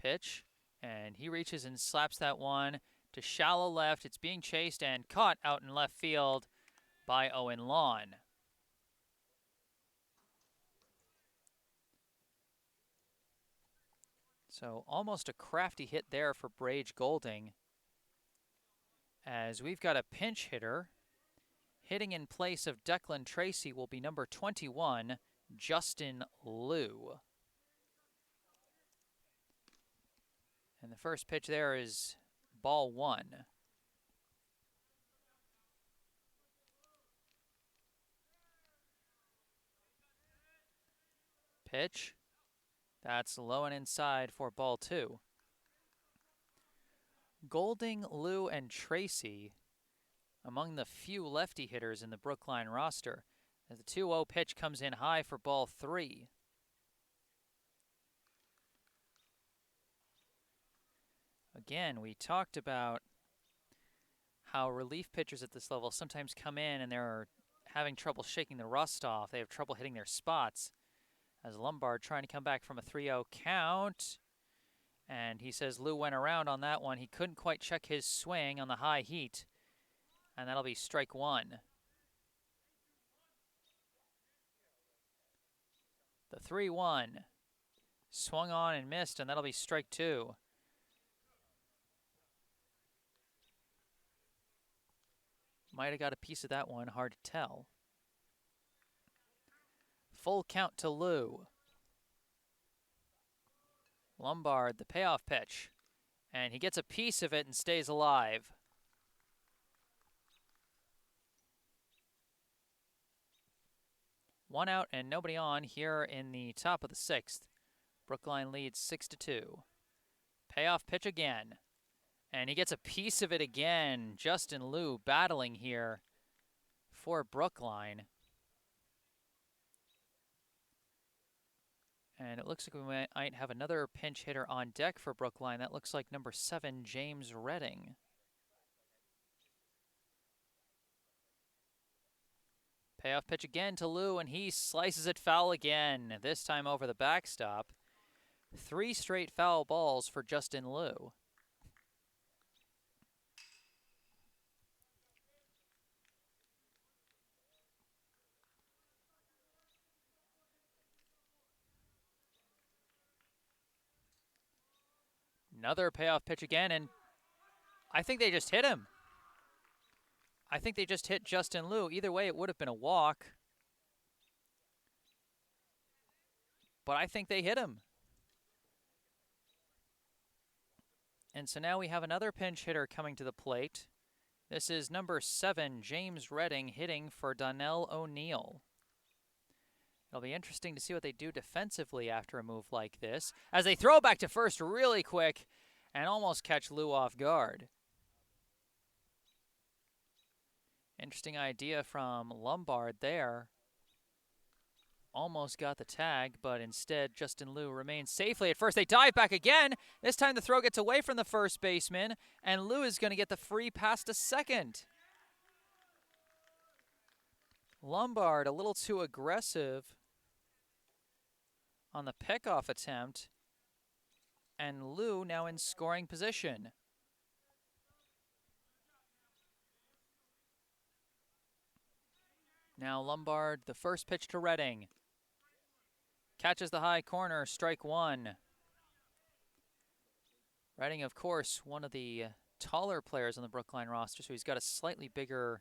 Pitch, and he reaches and slaps that one to shallow left. It's being chased and caught out in left field by Owen Lawn. So almost a crafty hit there for Brage Golding, as we've got a pinch hitter. Hitting in place of Declan Tracy will be number 21, Justin Liu. And the first pitch there is ball 1. Pitch. That's low and inside for ball 2. Golding, Liu, and Tracy among the few lefty hitters in the Brookline roster, as the 2-0 pitch comes in high for ball 3. Again, we talked about how relief pitchers at this level sometimes come in and they're having trouble shaking the rust off. They have trouble hitting their spots. As Lombard trying to come back from a 3-0 count. And he says Liu went around on that one. He couldn't quite check his swing on the high heat. And that'll be strike 1. The 3-1. Swung on and missed, and that'll be strike 2. Might have got a piece of that one, hard to tell. Full count to Liu. Lombard, the payoff pitch. And he gets a piece of it and stays alive. 1 out and nobody on here in the top of the 6th. Brookline leads 6-2. Payoff pitch again. And he gets a piece of it again. Justin Liu battling here for Brookline. And it looks like we might have another pinch hitter on deck for Brookline. That looks like number 7, James Redding. Payoff pitch again to Liu, and he slices it foul again, this time over the backstop. 3 straight foul balls for Justin Liu. Another payoff pitch again, and I think they just hit him. I think they just hit Justin Liu. Either way, it would have been a walk. But I think they hit him. And so now we have another pinch hitter coming to the plate. This is number 7, James Redding, hitting for Donnell O'Neill. It'll be interesting to see what they do defensively after a move like this, as they throw back to first really quick and almost catch Liu off guard. Interesting idea from Lombard there. Almost got the tag, but instead Justin Liu remains safely at first. They dive back again. This time the throw gets away from the first baseman, and Liu is going to get the free pass to second. Lombard a little too aggressive on the pickoff attempt, and Liu now in scoring position. Now Lombard, the first pitch to Redding. Catches the high corner, strike 1. Redding, of course, one of the taller players on the Brookline roster, so he's got a slightly bigger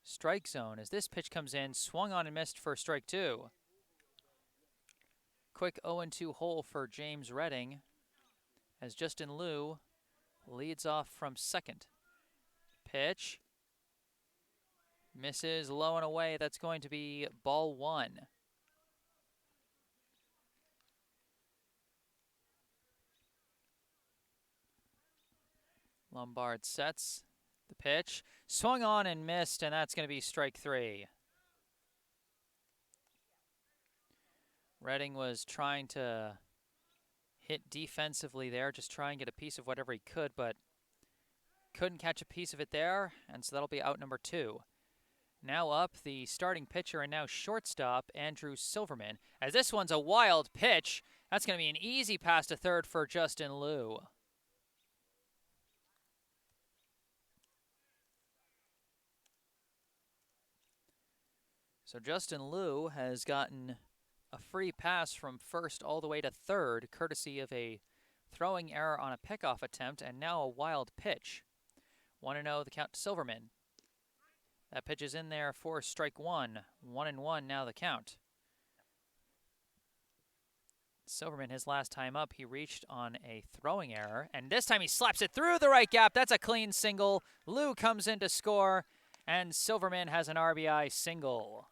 strike zone. As this pitch comes in, swung on and missed for strike 2. Quick 0-2 hole for James Redding, as Justin Liu leads off from second. Pitch. Misses low and away. That's going to be ball 1. Lombard sets the pitch. Swung on and missed, and that's going to be strike 3. Redding was trying to hit defensively there, just try and get a piece of whatever he could, but couldn't catch a piece of it there, and so that'll be out number 2. Now up, the starting pitcher and now shortstop, Andrew Silverman. As this one's a wild pitch, that's going to be an easy pass to third for Justin Liu. So Justin Liu has gotten a free pass from first all the way to third, courtesy of a throwing error on a pickoff attempt, and now a wild pitch. 1-0 the count to Silverman. That pitch is in there for strike 1. 1-1 now the count. Silverman, his last time up, he reached on a throwing error, and this time he slaps it through the right gap. That's a clean single. Liu comes in to score, and Silverman has an RBI single.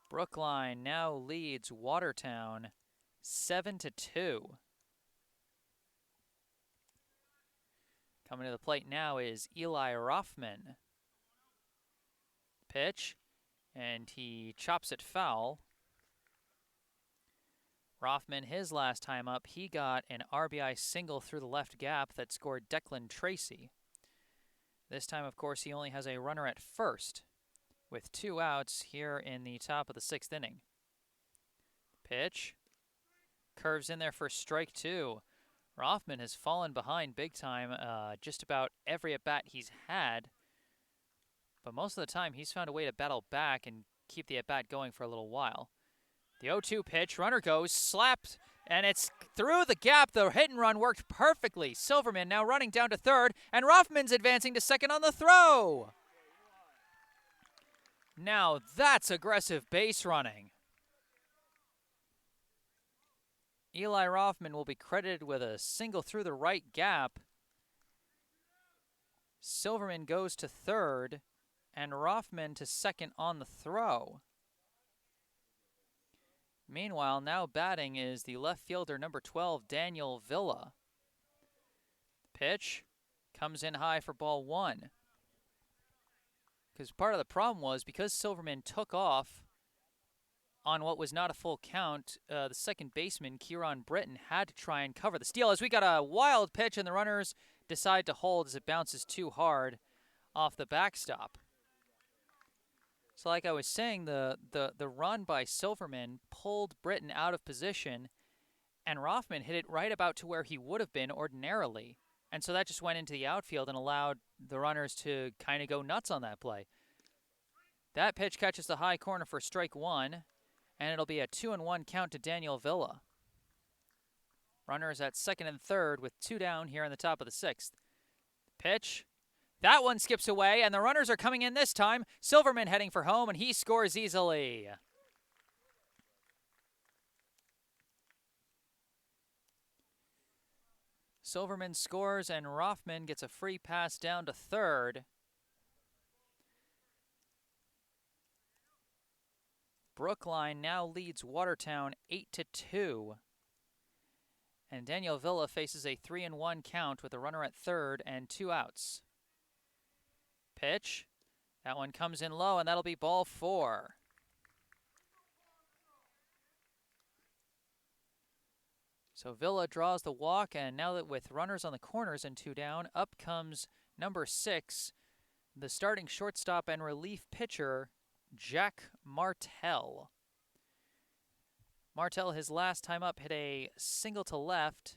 Brookline now leads Watertown 7-2. Coming to the plate now is Eli Rothman. Pitch, and he chops it foul. Rothman, his last time up, he got an RBI single through the left gap that scored Declan Tracy. This time, of course, he only has a runner at first, with 2 outs here in the top of the 6th inning. Pitch, curves in there for strike 2. Rothman has fallen behind big time just about every at-bat he's had. But most of the time, he's found a way to battle back and keep the at-bat going for a little while. The 0-2 pitch, runner goes, slapped, and it's through the gap. The hit and run worked perfectly. Silverman now running down to third, and Rothman's advancing to second on the throw. Now that's aggressive base running. Eli Rothman will be credited with a single through the right gap. Silverman goes to third, and Rothman to second on the throw. Meanwhile, now batting is the left fielder, number 12, Daniel Villa. Pitch comes in high for ball one. Because part of the problem was because Silverman took off on what was not a full count, the second baseman, Kieran Britton, had to try and cover the steal as we got a wild pitch and the runners decide to hold as it bounces too hard off the backstop. So like I was saying, the run by Silverman pulled Britton out of position, and Rothman hit it right about to where he would have been ordinarily. And so that just went into the outfield and allowed the runners to kind of go nuts on that play. That pitch catches the high corner for strike one, and it'll be a 2-1 count to Daniel Villa. Runners at second and third with two down here in the top of the sixth. Pitch. That one skips away, and the runners are coming in this time. Silverman heading for home, and he scores easily. Silverman scores, and Rothman gets a free pass down to third. Brookline now leads Watertown 8-2. And Daniel Villa faces a 3-1 count with a runner at third and two outs. Pitch. That one comes in low, and that'll be ball four. So Villa draws the walk, and now that with runners on the corners and two down, up comes number 6, the starting shortstop and relief pitcher, Jack Martell. Martell, his last time up, hit a single to left.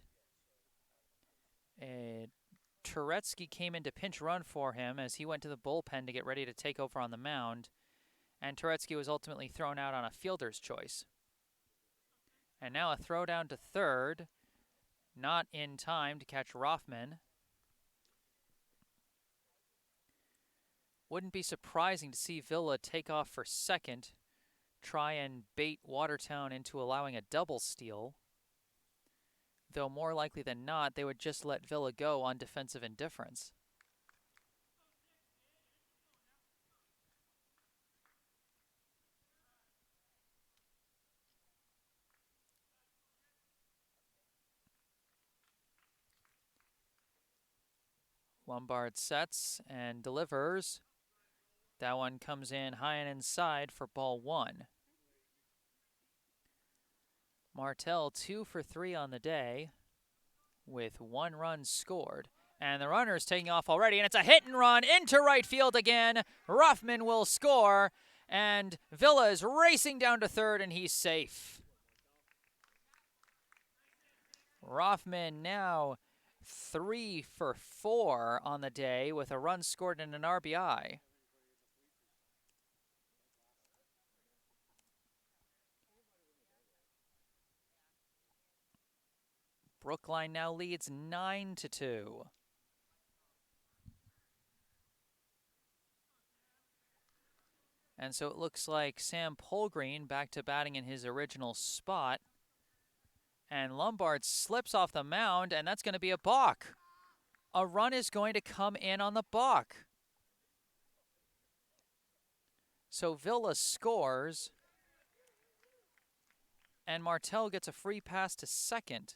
Turetsky came in to pinch run for him as he went to the bullpen to get ready to take over on the mound, and Turetsky was ultimately thrown out on a fielder's choice. And now a throw down to third, not in time to catch Rothman. Wouldn't be surprising to see Villa take off for second, try and bait Watertown into allowing a double steal, though more likely than not, they would just let Villa go on defensive indifference. Lombard sets and delivers. That one comes in high and inside for ball one. Martell 2 for 3 on the day with 1 run scored. And the runner's taking off already, and it's a hit and run into right field again. Rothman will score, and Villa is racing down to third, and he's safe. Rothman now 3 for 4 on the day with a run scored and an RBI. Brookline now leads 9-2. And so it looks like Sam Polgreen back to batting in his original spot. And Lombard slips off the mound, and that's going to be a balk. A run is going to come in on the balk. So Villa scores, and Martell gets a free pass to second.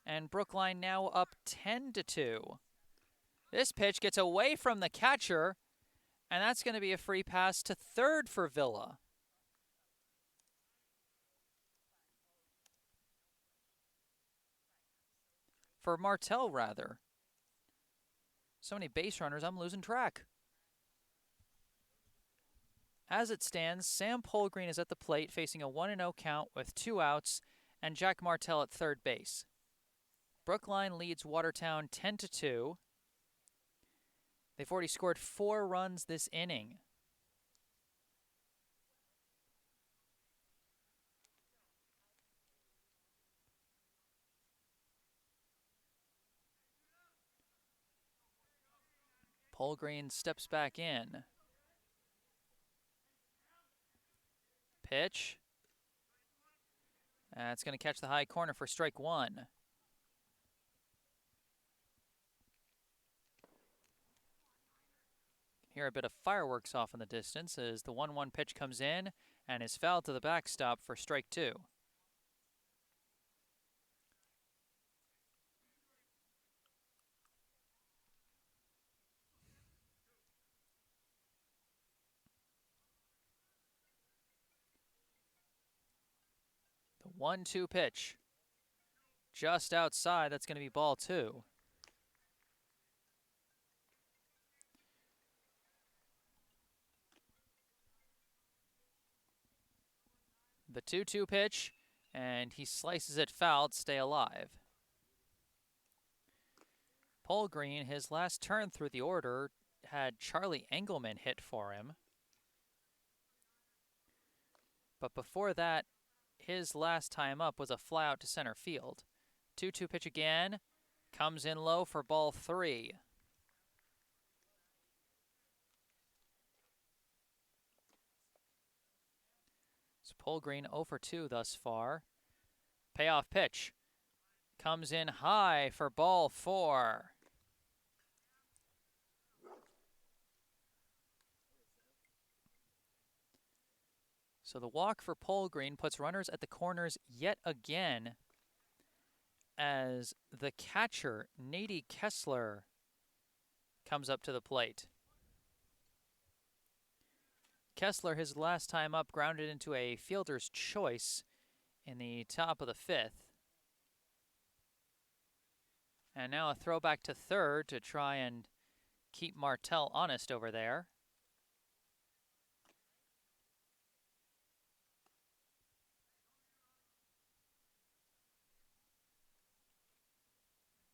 And Brookline now up 10-2. This pitch gets away from the catcher, and that's going to be a free pass to third for Villa. For Martell, rather. So many base runners, I'm losing track. As it stands, Sam Polgreen is at the plate facing a 1-0 count with 2 outs, and Jack Martell at third base. Brookline leads Watertown 10-2. They've already scored 4 runs this inning. Polgreen steps back in. Pitch. It's going to catch the high corner for strike one. Hear a bit of fireworks off in the distance as the 1-1 pitch comes in and is fouled to the backstop for strike 2. The 1-2 pitch. Just outside, that's going to be ball 2. The 2-2 pitch, and he slices it foul to stay alive. Polgreen, his last turn through the order, had Charlie Engelman hit for him. But before that, his last time up was a fly out to center field. 2-2 pitch again, comes in low for ball 3. So Polgreen 0 for 2 thus far. Payoff pitch comes in high for ball 4. So the walk for Polgreen puts runners at the corners yet again as the catcher, Nady Kessler, comes up to the plate. Kessler, his last time up, grounded into a fielder's choice in the top of the 5th. And now a throwback to third to try and keep Martell honest over there.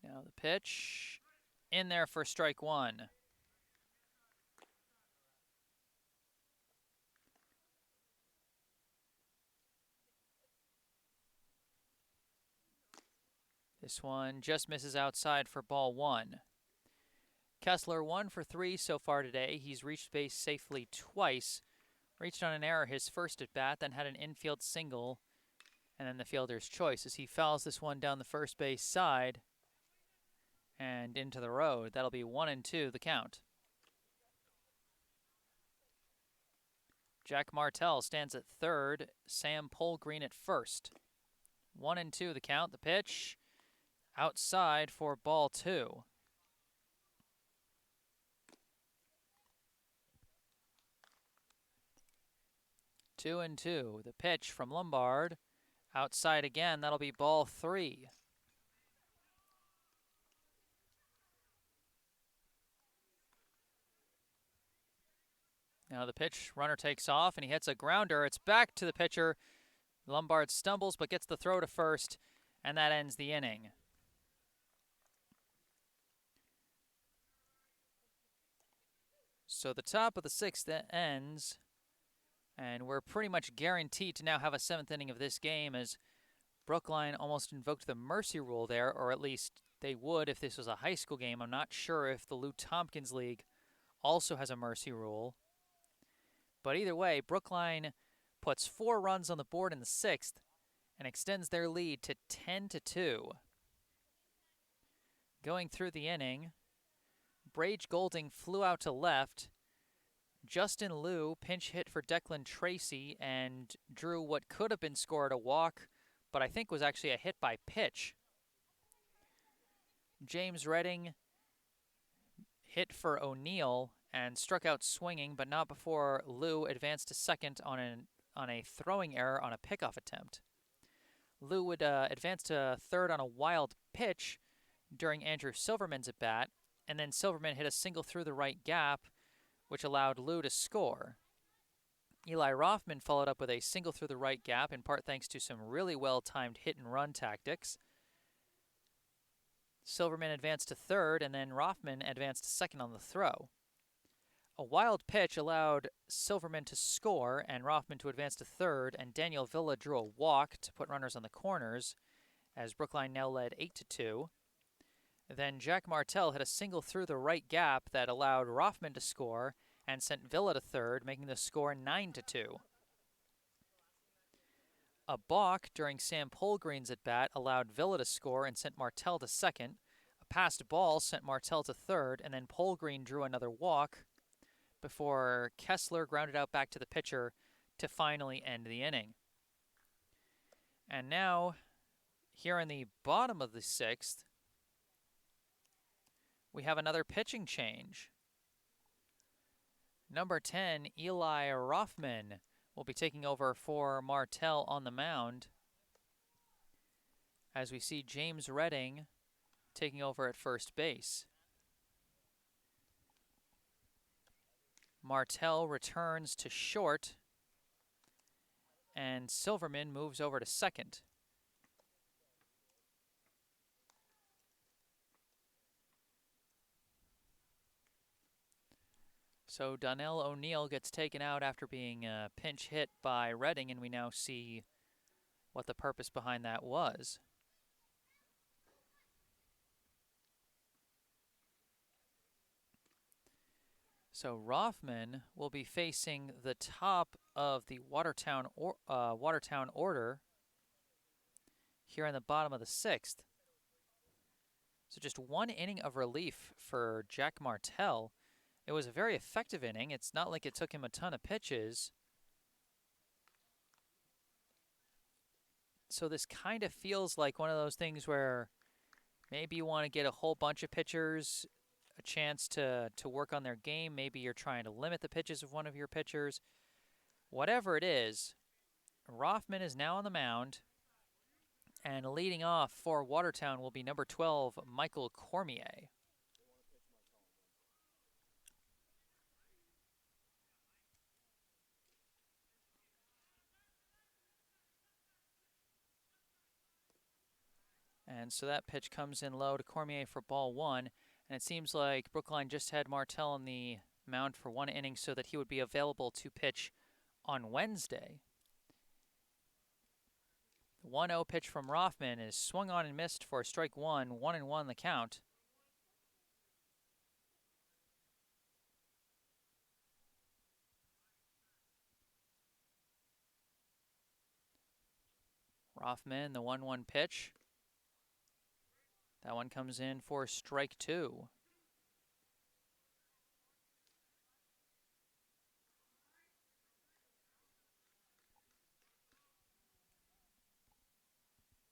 Now the pitch in there for strike 1. This one just misses outside for ball 1. Kessler 1 for 3 so far today. He's reached base safely twice. Reached on an error his first at bat, then had an infield single, and then the fielder's choice as he fouls this one down the first base side and into the road. That'll be 1-2 the count. Jack Martell stands at third. Sam Polgreen at first. 1-2 the count. The pitch outside for ball 2. Two and two. The pitch from Lombard. Outside again. That'll be ball 3. Now the pitch. Runner takes off and he hits a grounder. It's back to the pitcher. Lombard stumbles but gets the throw to first, and that ends the inning. So the top of the 6th ends, and we're pretty much guaranteed to now have a 7th inning of this game as Brookline almost invoked the mercy rule there, or at least they would if this was a high school game. I'm not sure if the Lou Tompkins League also has a mercy rule. But either way, Brookline puts 4 runs on the board in the 6th and extends their lead to 10-2. Going through the inning, Brage Golding flew out to left. Justin Liu pinch hit for Declan Tracy and drew what could have been scored a walk, but I think was actually a hit by pitch. James Redding hit for O'Neill and struck out swinging, but not before Liu advanced to second on a throwing error on a pickoff attempt. Liu would advance to third on a wild pitch during Andrew Silverman's at-bat, and then Silverman hit a single through the right gap, which allowed Liu to score. Eli Rothman followed up with a single through the right gap, in part thanks to some really well-timed hit-and-run tactics. Silverman advanced to third, and then Rothman advanced to second on the throw. A wild pitch allowed Silverman to score and Rothman to advance to third, and Daniel Villa drew a walk to put runners on the corners, as Brookline now led 8-2. Then Jack Martell hit a single through the right gap that allowed Rothman to score and sent Villa to third, making the score 9-2. A balk during Sam Polgreen's at-bat allowed Villa to score and sent Martell to second. A passed ball sent Martell to third, and then Polgreen drew another walk, before Kessler grounded out back to the pitcher to finally end the inning. And now, here in the bottom of the 6th, we have another pitching change. Number 10, Eli Rothman, will be taking over for Martell on the mound, as we see James Redding taking over at first base. Martell returns to short, and Silverman moves over to second. So Donnell O'Neill gets taken out after being pinch hit by Redding, and we now see what the purpose behind that was. So Rothman will be facing the top of the Watertown order here in the bottom of the 6th. So just one inning of relief for Jack Martell. It was a very effective inning. It's not like it took him a ton of pitches. So this kind of feels like one of those things where maybe you want to get a whole bunch of pitchers a chance to work on their game. Maybe you're trying to limit the pitches of one of your pitchers. Whatever it is, Rothman is now on the mound, and leading off for Watertown will be number 12, Michael Cormier. And so that pitch comes in low to Cormier for ball 1. And it seems like Brookline just had Martell on the mound for 1 inning so that he would be available to pitch on Wednesday. The 1-0 pitch from Rothman is swung on and missed for strike 1, 1-1 the count. Rothman, the 1-1 pitch. That one comes in for strike 2.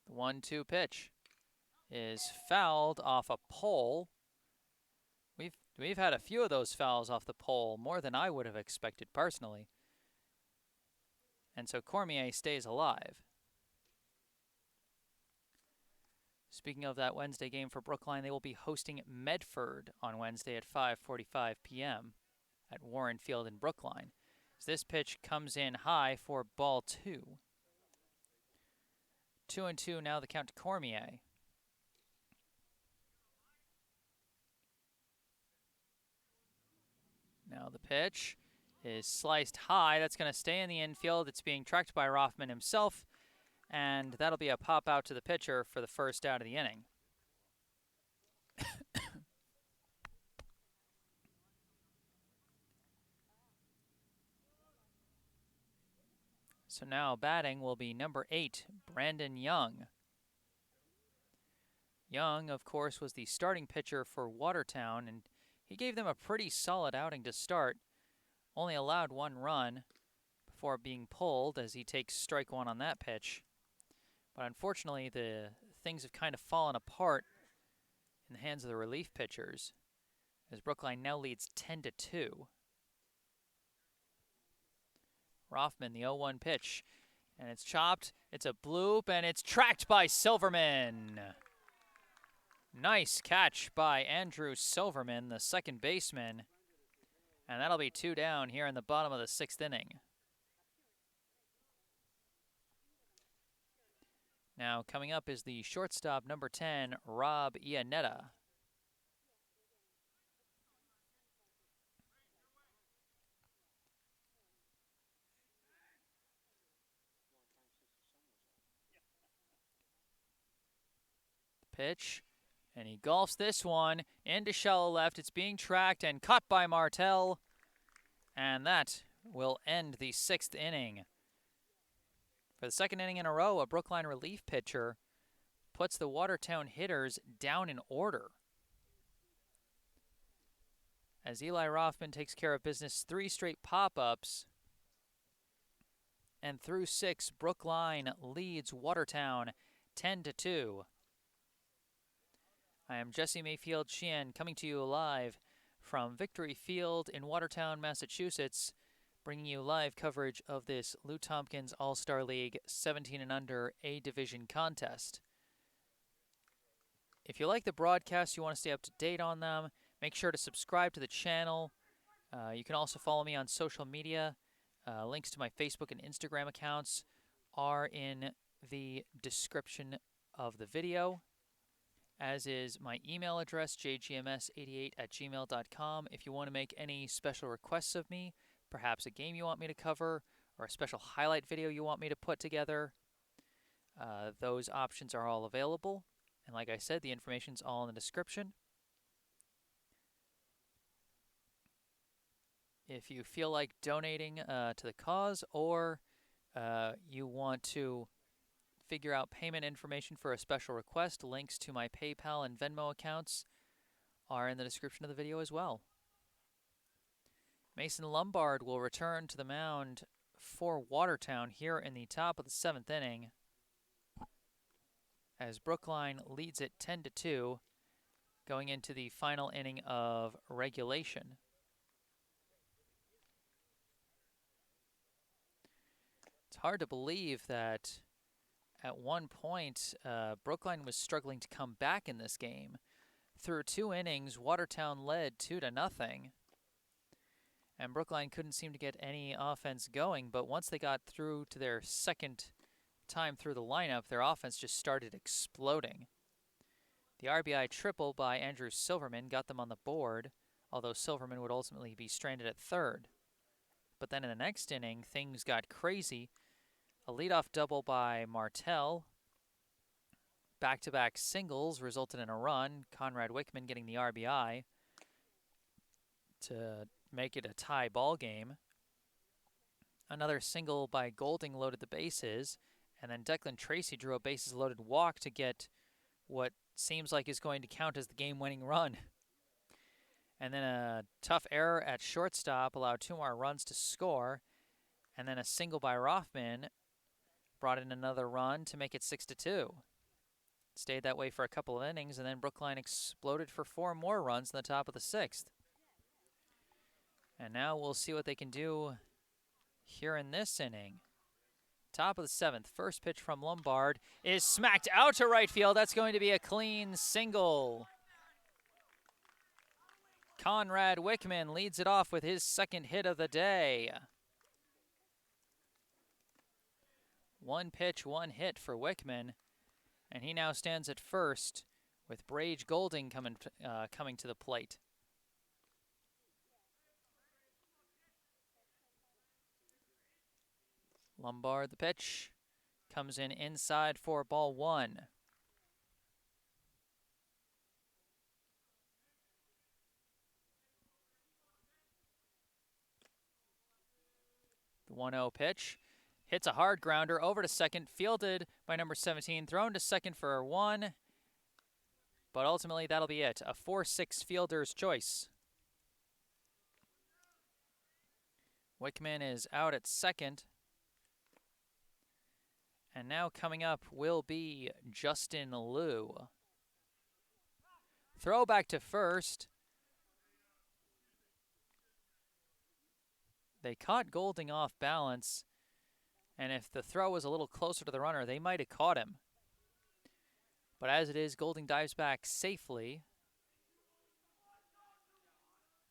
The 1-2 pitch is fouled off a pole. We've had a few of those fouls off the pole, more than I would have expected personally. And so Cormier stays alive. Speaking of that Wednesday game for Brookline, they will be hosting Medford on Wednesday at 5:45 p.m. at Warren Field in Brookline. So this pitch comes in high for ball 2. 2-2 now the count to Cormier. Now the pitch is sliced high. That's going to stay in the infield. It's being tracked by Rothman himself. And that'll be a pop out to the pitcher for the first out of the inning. So now batting will be number 8, Brandon Young. Young, of course, was the starting pitcher for Watertown, and he gave them a pretty solid outing to start. Only allowed 1 run before being pulled as he takes strike 1 on that pitch. But unfortunately, the things have kind of fallen apart in the hands of the relief pitchers, as Brookline now leads 10-2. Rothman, the 0-1 pitch, and it's chopped. It's a bloop, and it's tracked by Silverman. Nice catch by Andrew Silverman, the second baseman. And that'll be 2 down here in the bottom of the 6th inning. Now coming up is the shortstop, number 10, Rob Iannetta. Pitch, and he golfs this one into shallow left. It's being tracked and caught by Martell, and that will end the 6th inning. For the 2nd inning in a row, a Brookline relief pitcher puts the Watertown hitters down in order. as Eli Rothman takes care of business, 3 straight pop-ups. And through 6, Brookline leads Watertown 10-2. I am Jesse Mayfield-Sheehan coming to you live from Victory Field in Watertown, Massachusetts, bringing you live coverage of this Lou Tompkins All-Star League 17 and under A Division contest. If you like the broadcasts, you want to stay up to date on them, make sure to subscribe to the channel. You can also follow me on social media. Links to my Facebook and Instagram accounts are in the description of the video, as is my email address, jgms88@gmail.com. If you want to make any special requests of me, perhaps a game you want me to cover, or a special highlight video you want me to put together, those options are all available. And like I said, the information's all in the description. If you feel like donating to the cause, or you want to figure out payment information for a special request, links to my PayPal and Venmo accounts are in the description of the video as well. Mason Lombard will return to the mound for Watertown here in the top of the 7th inning, as Brookline leads it 10-2 going into the final inning of regulation. It's hard to believe that at one point Brookline was struggling to come back in this game. Through 2 innings, Watertown led 2-0, and Brookline couldn't seem to get any offense going, but once they got through to their second time through the lineup, their offense just started exploding. The RBI triple by Andrew Silverman got them on the board, although Silverman would ultimately be stranded at third. But then in the next inning, things got crazy. A leadoff double by Martell. Back-to-back singles resulted in a run, Conrad Wickman getting the RBI to make it a tie ball game. Another single by Golding loaded the bases, and then Declan Tracy drew a bases-loaded walk to get what seems like is going to count as the game-winning run. And then a tough error at shortstop allowed 2 more runs to score, and then a single by Rothman brought in another run to make it 6-2. Stayed that way for a couple of innings, and then Brookline exploded for 4 more runs in the top of the 6th. And now we'll see what they can do here in this inning. Top of the 7th, first pitch from Lombard is smacked out to right field. That's going to be a clean single. Conrad Wickman leads it off with his 2nd hit of the day. 1 pitch, 1 hit for Wickman, and he now stands at first with Brage Golding coming to the plate. Lombard, the pitch, comes in inside for ball 1. The 1-0 pitch hits a hard grounder over to second, fielded by number 17, thrown to second for 1, but ultimately that'll be it. A 4-6 fielder's choice. Wickman is out at second. And now coming up will be Justin Liu. Throw back to first. They caught Golding off balance, and if the throw was a little closer to the runner, they might have caught him. But as it is, Golding dives back safely.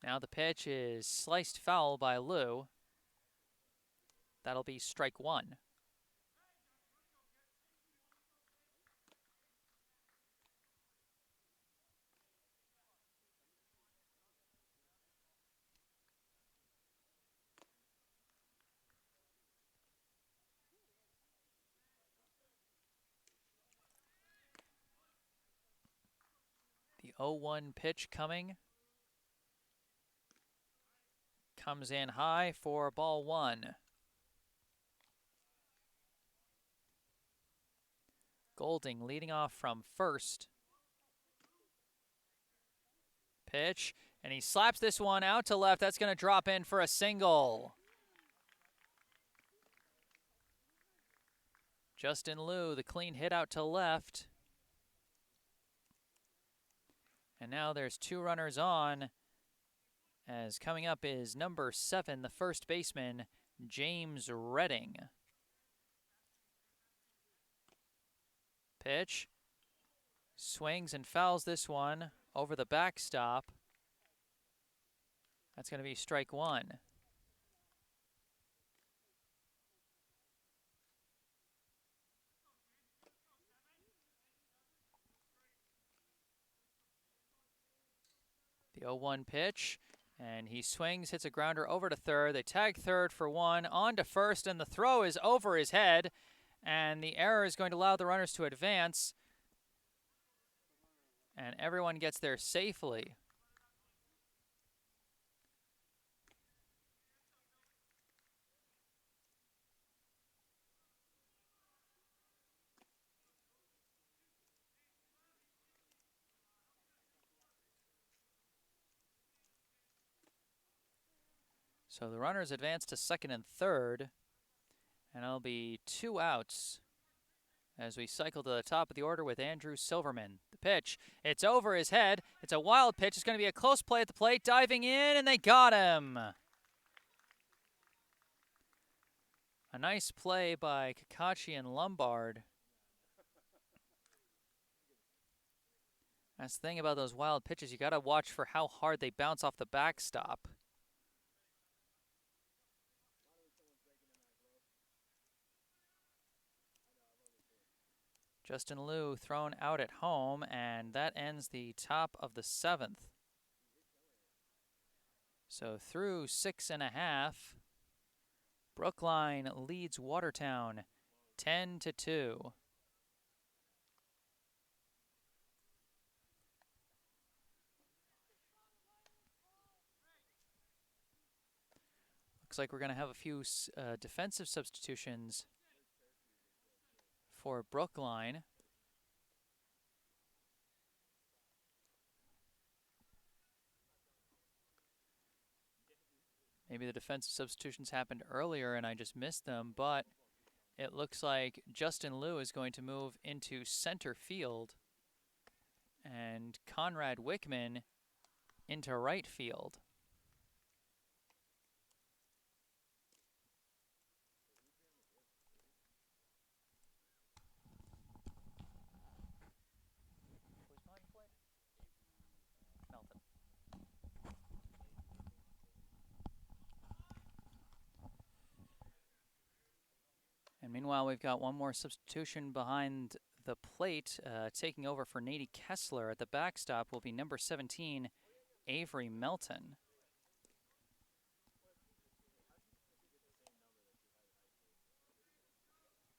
Now the pitch is sliced foul by Liu. That'll be strike 1. The 0-1 pitch coming. Comes in high for ball 1. Golding leading off from first. Pitch, And he slaps this one out to left. That's going to drop in for a single. Justin Liu, the clean hit out to left. And now there's 2 runners on, as coming up is number 7, the first baseman, James Redding. Pitch. Swings and fouls this one over the backstop. That's going to be strike 1. The 0-1 pitch, and he swings, hits a grounder over to third. They tag third for 1, on to first, and the throw is over his head, and the error is going to allow the runners to advance, and everyone gets there safely. So the runners advance to second and third, and it'll be 2 outs as we cycle to the top of the order with Andrew Silverman. The pitch, it's over his head. It's a wild pitch. It's going to be a close play at the plate, diving in, and they got him. A nice play by Kakachi and Lombard. That's the thing about those wild pitches. You got to watch for how hard they bounce off the backstop. Justin Liu thrown out at home, and that ends the top of the 7th. So through 6.5, Brookline leads Watertown 10-2. Looks like we're going to have a few defensive substitutions for Brookline. Maybe the defensive substitutions happened earlier and I just missed them, but it looks like Justin Liu is going to move into center field and Conrad Wickman into right field. And meanwhile, we've got one more substitution behind the plate. Taking over for Nady Kessler at the backstop will be number 17, Avery Melton.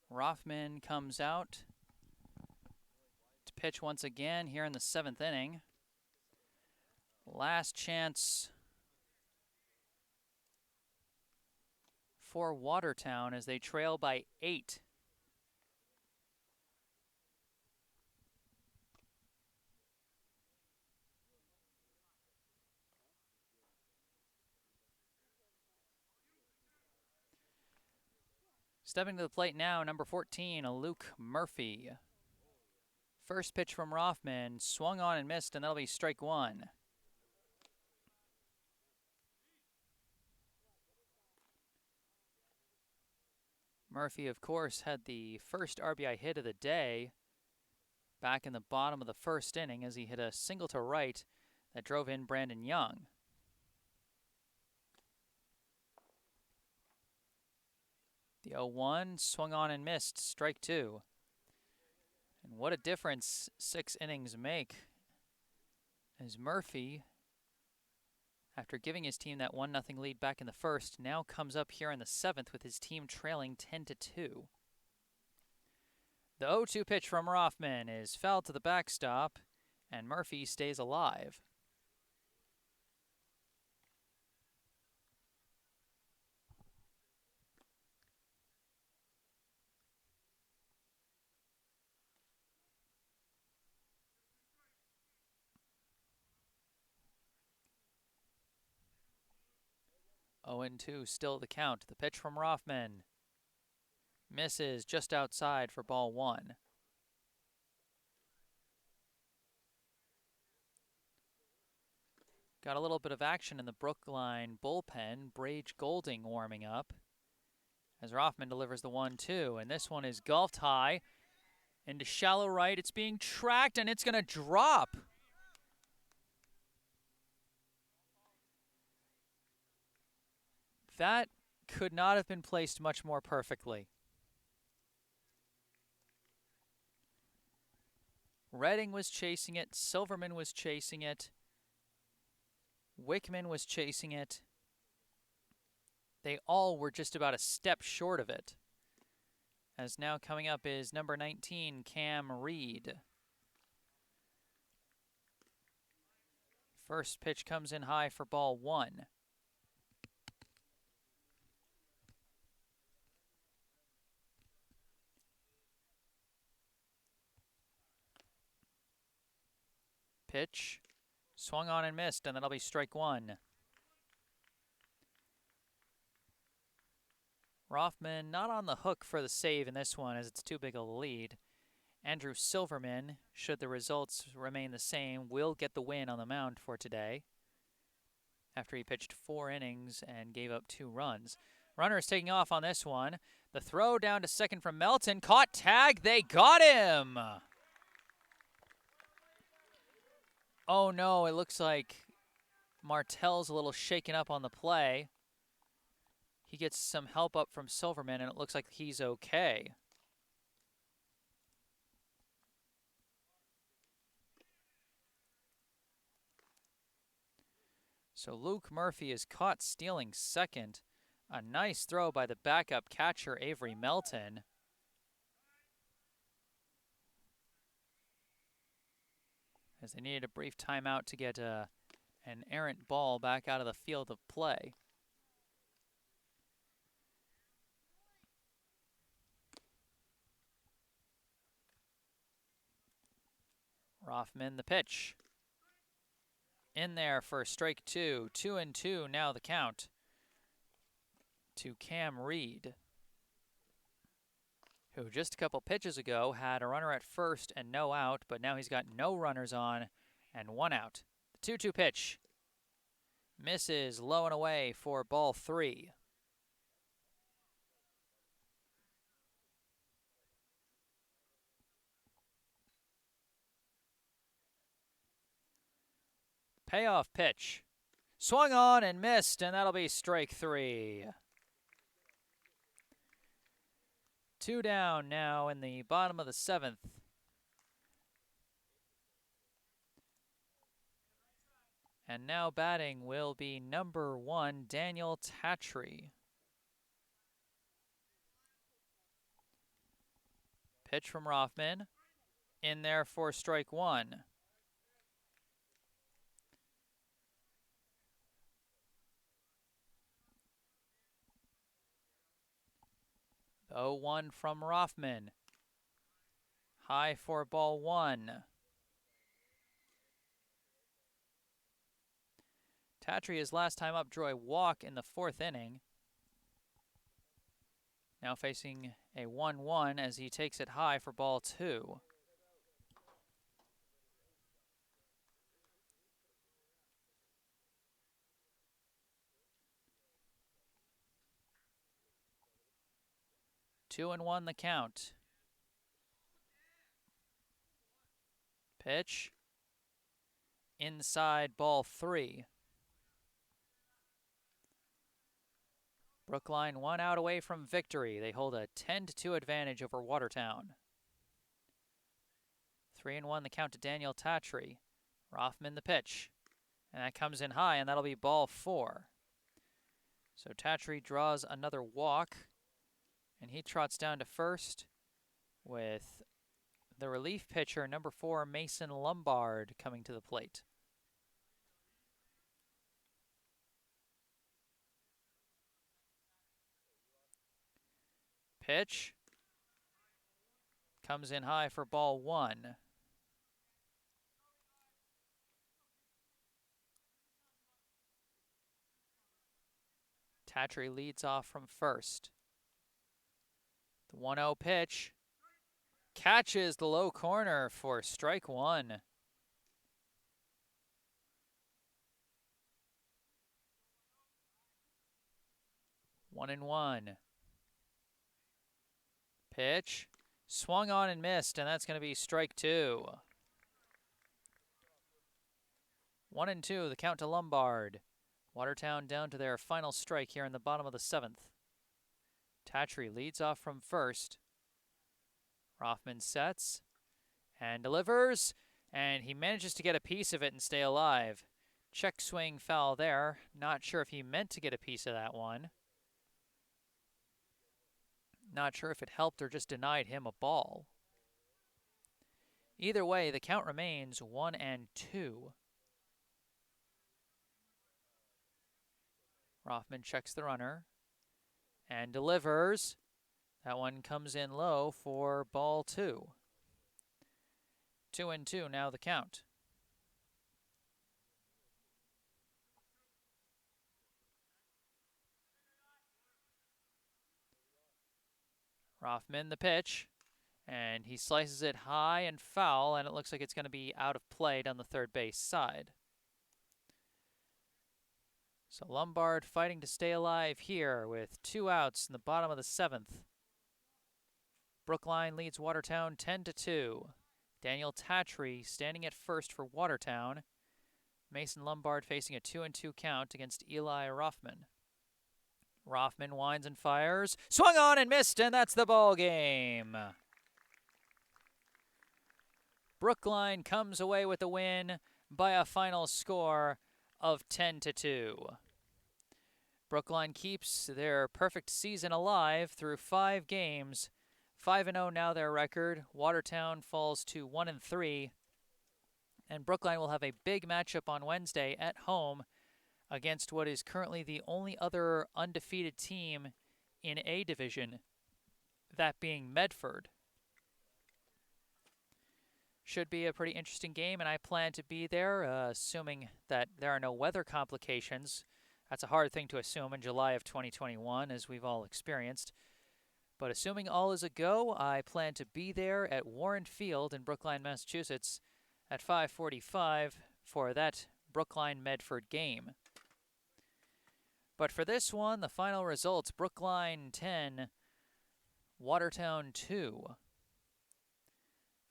Rothman comes out to pitch once again here in the 7th inning. Last chance for Watertown as they trail by 8. Stepping to the plate now, number 14, Luke Murphy. First pitch from Rothman, swung on and missed, and that'll be strike 1. Murphy, of course, had the first RBI hit of the day back in the bottom of the 1st inning as he hit a single to right that drove in Brandon Young. The 0-1 swung on and missed, strike 2. And what a difference 6 innings make as Murphy, after giving his team that 1-0 lead back in the 1st, now comes up here in the 7th with his team trailing 10-2. The 0-2 pitch from Rothman is fouled to the backstop, and Murphy stays alive. 0-2, still the count. The pitch from Rothman. Misses just outside for ball 1. Got a little bit of action in the Brookline bullpen. Brage Golding warming up as Rothman delivers the 1-2. And this one is golfed high into shallow right. It's being tracked, and it's going to drop. That could not have been placed much more perfectly. Redding was chasing it. Silverman was chasing it. Wickman was chasing it. They all were just about a step short of it. As now coming up is number 19, Cam Reed. First pitch comes in high for ball 1. Pitch. Swung on and missed, and that'll be strike 1. Rothman not on the hook for the save in this one, as it's too big a lead. Andrew Silverman, should the results remain the same, will get the win on the mound for today after he pitched 4 innings and gave up 2 runs. Runner is taking off on this one. The throw down to second from Melton. Caught, tag, they got him! Oh no, it looks like Martell's a little shaken up on the play. He gets some help up from Silverman, and it looks like he's okay. So Luke Murphy is caught stealing second. A nice throw by the backup catcher, Avery Melton. As they needed a brief timeout to get an errant ball back out of the field of play. Rothman the pitch. In there for strike 2. 2-2 now the count to Cam Reed, who just a couple pitches ago had a runner at first and no out, but now he's got no runners on and 1 out. The 2-2 pitch. Misses low and away for ball 3. Payoff pitch. Swung on and missed, and that'll be strike 3. 2 down now in the bottom of the 7th. And now batting will be number 1, Daniel Tatry. Pitch from Rothman. In there for strike 1. The 0-1 from Rothman. High for ball 1. Tatry, his last time up, drew a walk in the 4th inning. Now facing a 1-1 as he takes it high for ball 2. Two and 1 the count. Pitch. Inside ball 3. Brookline 1 out away from victory. They hold a 10-2 advantage over Watertown. 3-1 the count to Daniel Tatry. Rothman the pitch. And that comes in high, and that'll be ball 4. So Tatry draws another walk, and he trots down to first with the relief pitcher, number 4, Mason Lombard, coming to the plate. Pitch. Comes in high for ball 1. Tatry leads off from first. The 1-0 pitch. Catches the low corner for strike one. One and one. Pitch. Swung on and missed, and that's going to be strike two. 1-2, the count to Lombard. Watertown down to their final strike here in the bottom of the seventh. Tatry leads off from first. Rothman sets and delivers, and he manages to get a piece of it and stay alive. Check swing foul there. Not sure if he meant to get a piece of that one. Not sure if it helped or just denied him a ball. Either way, the count remains 1-2. Rothman checks the runner and delivers. That one comes in low for ball two. 2-2 now the count. Rothman the pitch, and he slices it high and foul, and it looks like it's going to be out of play down the third base side. So Lombard fighting to stay alive here with 2 outs in the bottom of the seventh. Brookline leads Watertown 10-2. Daniel Tatry standing at first for Watertown. Mason Lombard facing a 2-2 count against Eli Rothman. Rothman winds and fires. Swung on and missed, and that's the ball game. Brookline comes away with the win by a final score of 10-2. Brookline keeps their perfect season alive through 5 games. 5-0 now their record. Watertown falls to 1-3. And Brookline will have a big matchup on Wednesday at home against what is currently the only other undefeated team in A division, that being Medford. Should be a pretty interesting game, and I plan to be there, assuming that there are no weather complications. That's a hard thing to assume in July of 2021, as we've all experienced. But assuming all is a go, I plan to be there at Warren Field in Brookline, Massachusetts at 5:45 for that Brookline-Medford game. But for this one, the final results, Brookline 10, Watertown 2.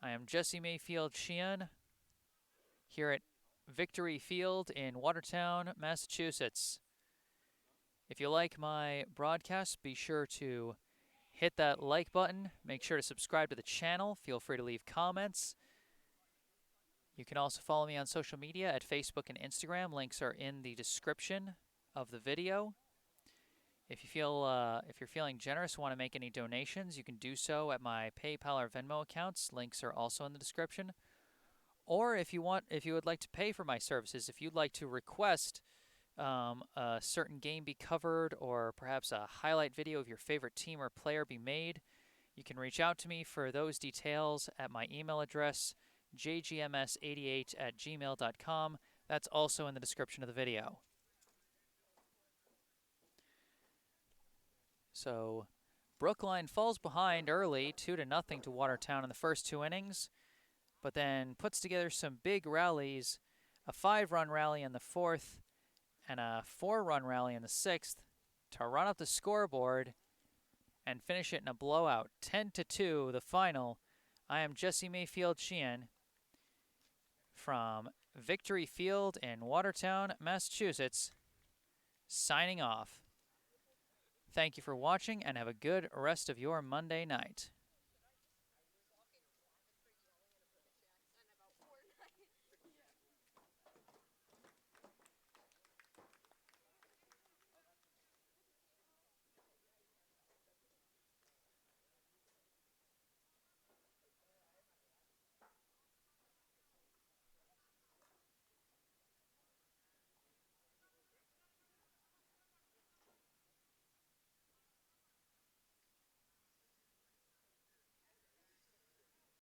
I am Jesse Mayfield-Sheehan here at Victory Field in Watertown, Massachusetts. If you like my broadcast, be sure to hit that like button. Make sure to subscribe to the channel. Feel free to leave comments. You can also follow me on social media at Facebook and Instagram. Links are in the description of the video. If you're feeling generous, want to make any donations, you can do so at my PayPal or Venmo accounts. Links are also in the description. Or if you would like to pay for my services, if you'd like to request a certain game be covered, or perhaps a highlight video of your favorite team or player be made, you can reach out to me for those details at my email address, jgms88@gmail.com. That's also in the description of the video. So Brookline falls behind early, 2-0 to Watertown in the first 2 innings, but then puts together some big rallies, a 5-run rally in the 4th and a 4-run rally in the 6th to run up the scoreboard and finish it in a blowout. 10-2, the final. I am Jesse Mayfield-Sheehan from Victory Field in Watertown, Massachusetts, signing off. Thank you for watching, and have a good rest of your Monday night.